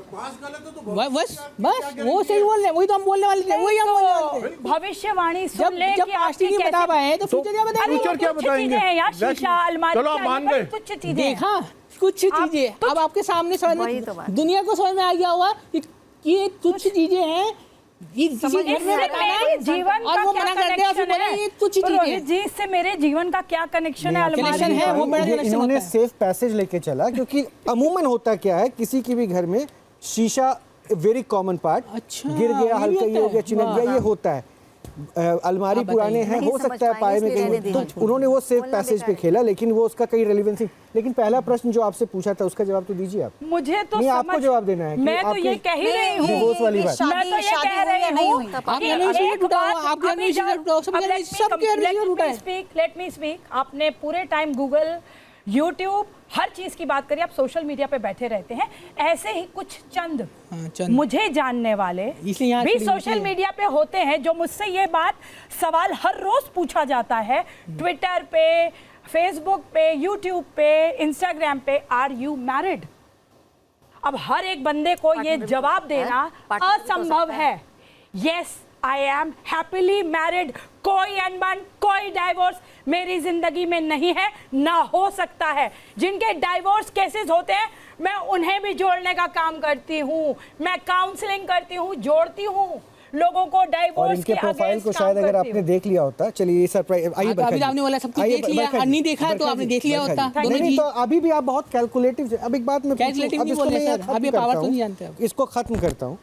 बस वो सही बोल रहे, वही तो हम बोलने वाले थे, वही हम बोलने वाले थे। भविष्यवाणी सुन ले कि पास्ट नहीं बता पाए तो फ्यूचर क्या बताएंगे? यार शीशा, अलमारी, चलो मान गए, कुछ चीजें देखा, कुछ चीजें अब आपके सामने समझ में, दुनिया को समझ में आ गया होगा कि ये कुछ चीजें हैं जीवन और वो मना करते हैं, ये कुछ चीजें जी से मेरे जीवन का क्या कनेक्शन है? कनेक्शन है, वो बड़ा कनेक्शन। इन्होंने सेफ पैसेज लेके चला, क्योंकि अमूमन होता क्या है, किसी की भी घर में शीशा वेरी कॉमन पार्ट, गिर गया, हल्का ही हो गया, चिनक गया, ये होता है। अलमारी पुराने हैं, हो सकता है पाए में कहीं, तो उन्होंने वो सेफ पैसेज पे खेला, लेकिन वो उसका कहीं रेलेवेंसी। लेकिन पहला प्रश्न जो आपसे पूछा था उसका जवाब तो दीजिए आप। मुझे तो नहीं, आपको जवाब देना है। मैं तो ये कह ही रही हूँ, डिवोर्स वाली बात, मैं तो ये कह रही हूँ। Let me speak. आपने पूरे टाइम गूगल, यूट्यूब, हर चीज की बात करिए, आप सोशल मीडिया पे बैठे रहते हैं। ऐसे ही कुछ चंद मुझे जानने वाले भी सोशल मीडिया पे होते हैं, जो मुझसे ये बात सवाल हर रोज पूछा जाता है, ट्विटर पे, फेसबुक पे, यूट्यूब पे, इंस्टाग्राम पे, आर यू मैरिड? अब हर एक बंदे को ये जवाब देना असंभव है। Yes, I am happily married. कोई अनबन, कोई डाइवोर्स मेरी जिंदगी में नहीं है, ना हो सकता है। जिनके डाइवोर्स केसेस होते हैं, मैं उन्हें भी जोड़ने का काम करती हूँ। मैं काउंसलिंग करती हूँ, जोड़ती हूँ लोगों को डाइवोर्स और इनके प्रोफाइल को शायद अगर आपने देख लिया होता, चलिए ये सरप्राइज। आइए अभी आपने बोला सब कुछ देख लिया, नहीं देखा तो आपने देख लिया होता। नहीं, तो अभी भी आप बहुत कैलकुलेटिव। अब एक बात मैं कैलकुलेटिव नहीं बोल रहे सर, अभी पावर तो नहीं जानते। इसको खत्म करता हूँ।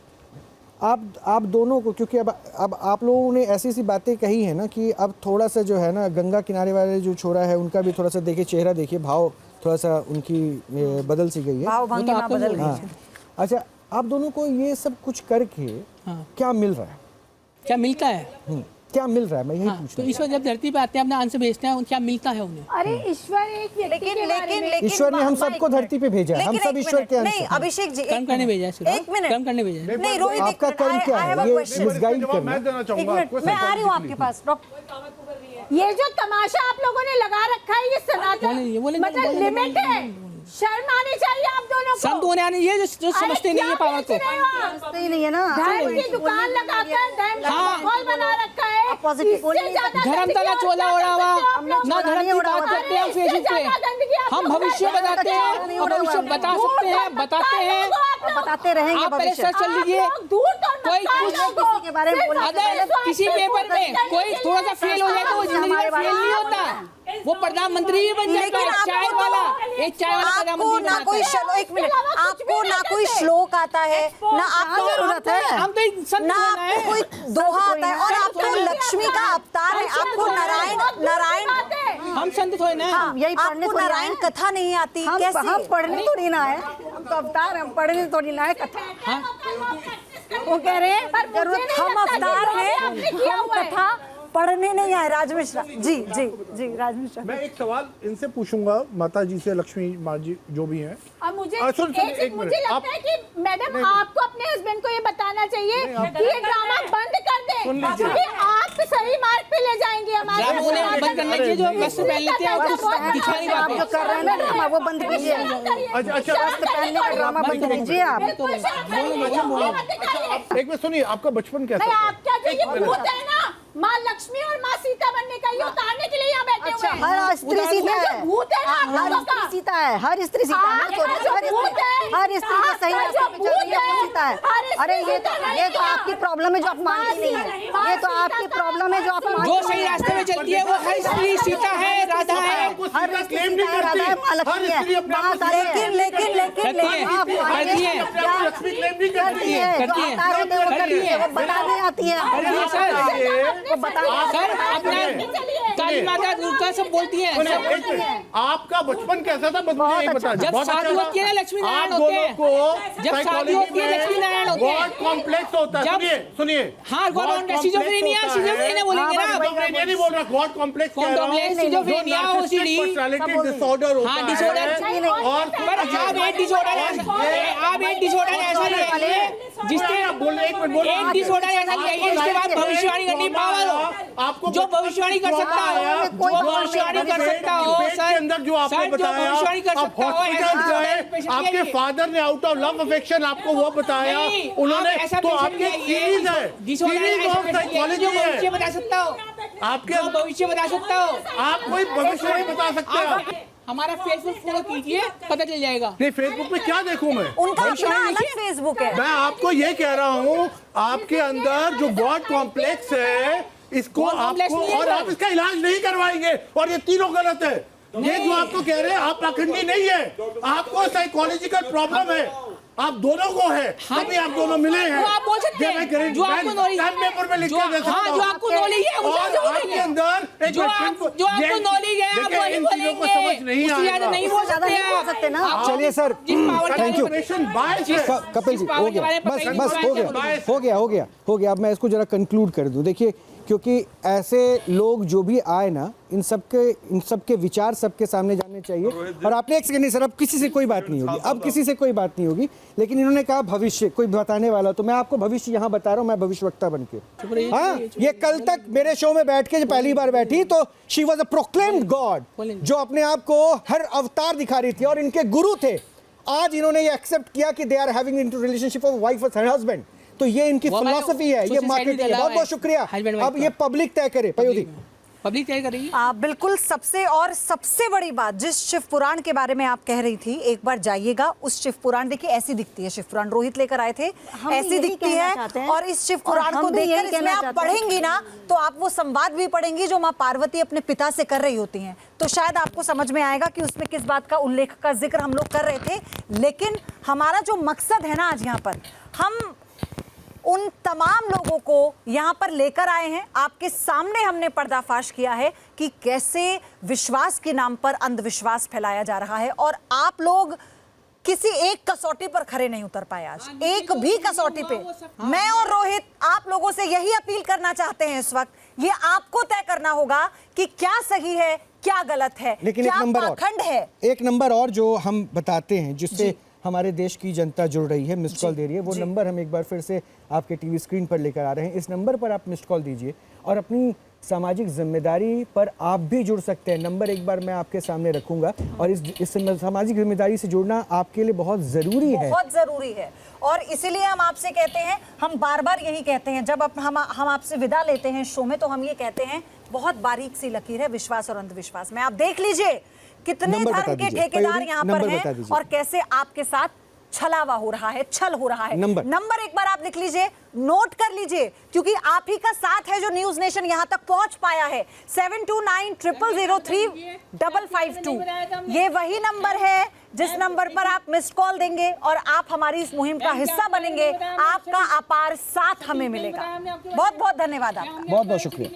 आप दोनों को, क्योंकि अब आप लोगों ने ऐसी सी बातें कही है ना कि अब थोड़ा सा जो है ना, गंगा किनारे वाले जो छोरा है उनका भी थोड़ा सा देखिए, चेहरा देखिए, भाव थोड़ा सा उनकी बदल सी गई है, भाव भंगिमा बदल गई है। अच्छा, आप दोनों को ये सब कुछ करके क्या मिल रहा है? क्या मिलता है? क्या मिल रहा है, मैं यही पूछ रहा हूं। तो ईश्वर जब धरती पे आते हैं, अपना आंसर भेजते हैं, क्या मिलता है उन्हें? अरे ईश्वर एक व्यक्ति के बारे में, ईश्वर ने हम सबको धरती पे भेजा है, हम सब ईश्वर के अंश हैं। नहीं अभिषेक जी, कर्म करने भेजा है, एक मिनट, कर्म करने भेजा है। नहीं रोहित, आपका कर्म क्या है? ये मिसगाइड करना। मैं देना चाहूंगा आपको, मैं आ रही हूँ आपके पास। ये जो तमाशा आप लोगों ने लगा रखा है, ये सनातन मतलब लिमिट है। शर्म आनी चाहिए आप दोनों को। संत होने आने, ये जो समझते नहीं है पावर को, समझते ही नहीं है ना। धर्म की दुकान लगाकर धर्म का माहौल बना रखा है। पॉजिटिव बोलिए। धर्मतला चोला ओढ़ा हुआ, ना धर्म की बात करते हैं, बेसिस पे हम भविष्य बताते हैं और भविष्य बता सकते हैं, बताते हैं, बताते रहेंगे। आप पहले सर्च कर लीजिए। कोई कुछ के बारे में अगर किसी पेपर में कोई थोड़ा सा फेल हो जाए तो वो जिंदगी में फेल नहीं होता, वो प्रधानमंत्री भी बन जाता है। चाय वाला, एक चाय वाला आपको ना कोई एक मिनट, आपको ना कोई श्लोक आता है, ना आपको जरूरत है, हम तो ना आपको कोई दोहा आता है, और आपको लक्ष्मी का अवतार है, आपको नारायण हम संत थोड़े ना, यही पढ़ने आपको नारायण कथा नहीं आती कैसे? हम पढ़ने थोड़ी ना है, हम तो अवतार हम पढ़ने थोड़ी ना है कथा। वो कह रहे हैं जरूरत हम अवतार हैं, हम कथा पढ़ने नहीं आए। राज मिश्रा जी जी जी, राज मिश्रा। मैं एक सवाल इनसे पूछूंगा, माता जी से, लक्ष्मी माँ जी जो भी हैं। और मुझे लगता है कि मैडम आपको अपने हस्बैंड को ये बताना चाहिए कि ये ड्रामा बंद कर दे, क्योंकि आप सही मार्ग पे ले जाएंगे हमारे। बंद करने के जो वस्त्र पहन लेते हैं वो दिखाई आप जो कर रहे हैं ना ड्रामा वो बंद कीजिए। अच्छा, वस्त्र पहनने का ड्रामा बंद कीजिए आप। एक मिनट सुनिए, आपका बचपन कैसा था? आपका जो ये भूत है ना, माँ लक्ष्मी और माँ सीता बनने का, ये उतारने के लिए यहाँ बैठे हुए हैं। हर स्त्री सीता है, भूत है ना आप हर लोगों का। स्त्री सीता है, हर स्त्री सीता है, हर स्त्री के सही रास्ते पे चल रही है वो सीता है। अरे ये तो आपकी प्रॉब्लम है जो आप मानती नहीं है, ये तो आपकी प्रॉब्लम है जो आप जो सही रास्ते में चलती है वो हर स्त्री सीता है, राधा है, हर स्त्री सीता है, राधा है, माँ लक्ष्मी है, महाकाली है। लेकिन बताने आती है, सर अपना काली माता दुर्गा सब बोलती है। आपका बचपन कैसा था? मुझे एक बता। जब शादी होती है ना लक्ष्मी नारायण होते हैं, जब शादी होती है लक्ष्मी नारायण होते हैं, गॉड कॉम्प्लेक्स होता है। सुनिए, हाँ गॉड सिजोफ्रेनिया बोलेंगे ना, नहीं बोल रहा, God complex schizophrenia OCD personality disorder होता है। डिसऑर्डर और पर आप एक डिसऑर्डर ऐसा ले जिसके एक डिसऑर्डर ऐसा ले इसके बाद भविष्यवाणी करनी पावर हो, आपको जो भविष्यवाणी कर सकता हो, जो भविष्यवाणी कर सकता हो सर, अंदर जो आपने बताया, आप हॉस्पिटल गए, आपके फादर ने आउट ऑफ लव अफेक्शन आपको वो बताया, उन्होंने तो आपकी सीरीज है, सीरीज ऑफ साइकोलॉजी है। बता सकता हो, आपके भविष्य बता सकता हो, आप कोई भविष्य नहीं बता सकते। हमारा फेसबुक फॉलो कीजिए, पता चल जाएगा। नहीं, फेसबुक में क्या देखूं मैं? उनका अपना अलग फेसबुक है। मैं आपको ये कह रहा हूँ, आपके अंदर जो गॉड कॉम्प्लेक्स है, इसको आपको, और आप इसका इलाज नहीं करवाएंगे, और ये तीनों गलत है। ये जो आपको कह रहे हैं, आप पाखंडी नहीं है, आपको साइकोलॉजिकल प्रॉब्लम है, आप दोनों को है, तभी आप दोनों मिले हैं। आप बोल सकते हैं जो आपको नॉलेज पेपर में लिख के दे सकता हूं। जो आपको नॉलेज है और आपके अंदर जो आपको नॉलेज है आप वही बोलेंगे, उससे ज्यादा नहीं बोल सकते ना। चलिए sir, thank you Kapil ji, हो गया, बस हो गया। अब मैं इसको जरा कंक्लूड कर दूं। देखिए, क्योंकि ऐसे लोग जो भी आए ना, इन सबके विचार सबके सामने जाने चाहिए। और आपने एक सेकंड नहीं सर, अब किसी से कोई बात नहीं होगी, अब किसी से कोई बात नहीं होगी, लेकिन इन्होंने कहा भविष्य कोई बताने वाला, तो मैं आपको भविष्य यहाँ बता रहा हूँ, मैं भविष्यवक्ता बन के। हाँ, ये कल तक मेरे शो में बैठ के जो पहली बार बैठी, तो she was a proclaimed God, जो अपने आप को हर अवतार दिखा रही थी, और इनके गुरु थे। आज इन्होंने ये एक्सेप्ट किया कि they are having into relationship of wife और हस्बैंड। तो ये इनकी फिलॉसफी है, ये मार्केटिंग है। बहुत बहुत शुक्रिया। अब ये पब्लिक तय करे, पयोधी पब्लिक तय करेगी। बिल्कुल। सबसे बड़ी बात, जिस शिव पुराण के बारे में आप कह रही थी, एक बार जाइएगा उस शिव पुराण, देखिए ऐसी दिखती है शिव पुराण, रोहित लेकर आए थे, ऐसी दिखती है। और इस शिव पुराण को देखकर इसमें आप पढ़ेंगी ना, तो आप वो संवाद भी पढ़ेंगी जो माँ पार्वती अपने पिता से कर रही होती हैं, तो शायद आपको समझ में आएगा कि उसमें किस बात का उल्लेख का जिक्र हम लोग कर रहे थे। लेकिन हमारा जो मकसद है ना आज यहाँ पर, हम उन तमाम लोगों को यहाँ पर लेकर आए हैं, आपके सामने हमने पर्दाफाश किया है कि कैसे विश्वास के नाम पर अंधविश्वास फैलाया जा रहा है, और आप लोग किसी एक कसौटी पर खरे नहीं उतर पाए आज, एक भी कसौटी पे। मैं और रोहित आप लोगों से यही अपील करना चाहते हैं इस वक्त, ये आपको तय करना होगा कि क्या सही है, क्या गलत है, लेकिन क्या पाखंड है। एक नंबर और जो हम बताते हैं, जिससे हमारे देश की जनता जुड़ रही है, मिस्ड कॉल दे रही है, वो नंबर हम एक बार फिर से आपके टीवी स्क्रीन पर लेकर आ रहे हैं। इस नंबर पर आप मिस्ड कॉल दीजिए और अपनी सामाजिक जिम्मेदारी पर आप भी जुड़ सकते हैं। नंबर एक बार मैं आपके सामने रखूंगा, और इस सामाजिक जिम्मेदारी से जुड़ना आपके लिए बहुत ज़रूरी है, बहुत ज़रूरी है। और इसीलिए हम आपसे कहते हैं, हम बार बार यही कहते हैं, जब हम आपसे विदा लेते हैं शो में, तो हम ये कहते हैं बहुत बारीक सी लकीर है विश्वास और अंधविश्वास में। आप देख लीजिए कितने नंबर बता धर्म के दीजिए। ठेकेदार पयोधी, यहाँ नंबर पर बता हैं दीजिए। और कैसे आपके साथ छलावा हो रहा है, छल हो रहा है। नंबर एक बार आप लिख लीजिए, नोट कर लीजिए, क्योंकि आप ही का साथ है जो न्यूज नेशन यहां तक पहुंच पाया है। 7290035552 ये वही नंबर है जिस नंबर पर आप मिस्ड कॉल देंगे और आप हमारी इस मुहिम का हिस्सा बनेंगे। आपका अपार साथ हमें मिलेगा। बहुत बहुत धन्यवाद आपका। बहुत बहुत शुक्रिया।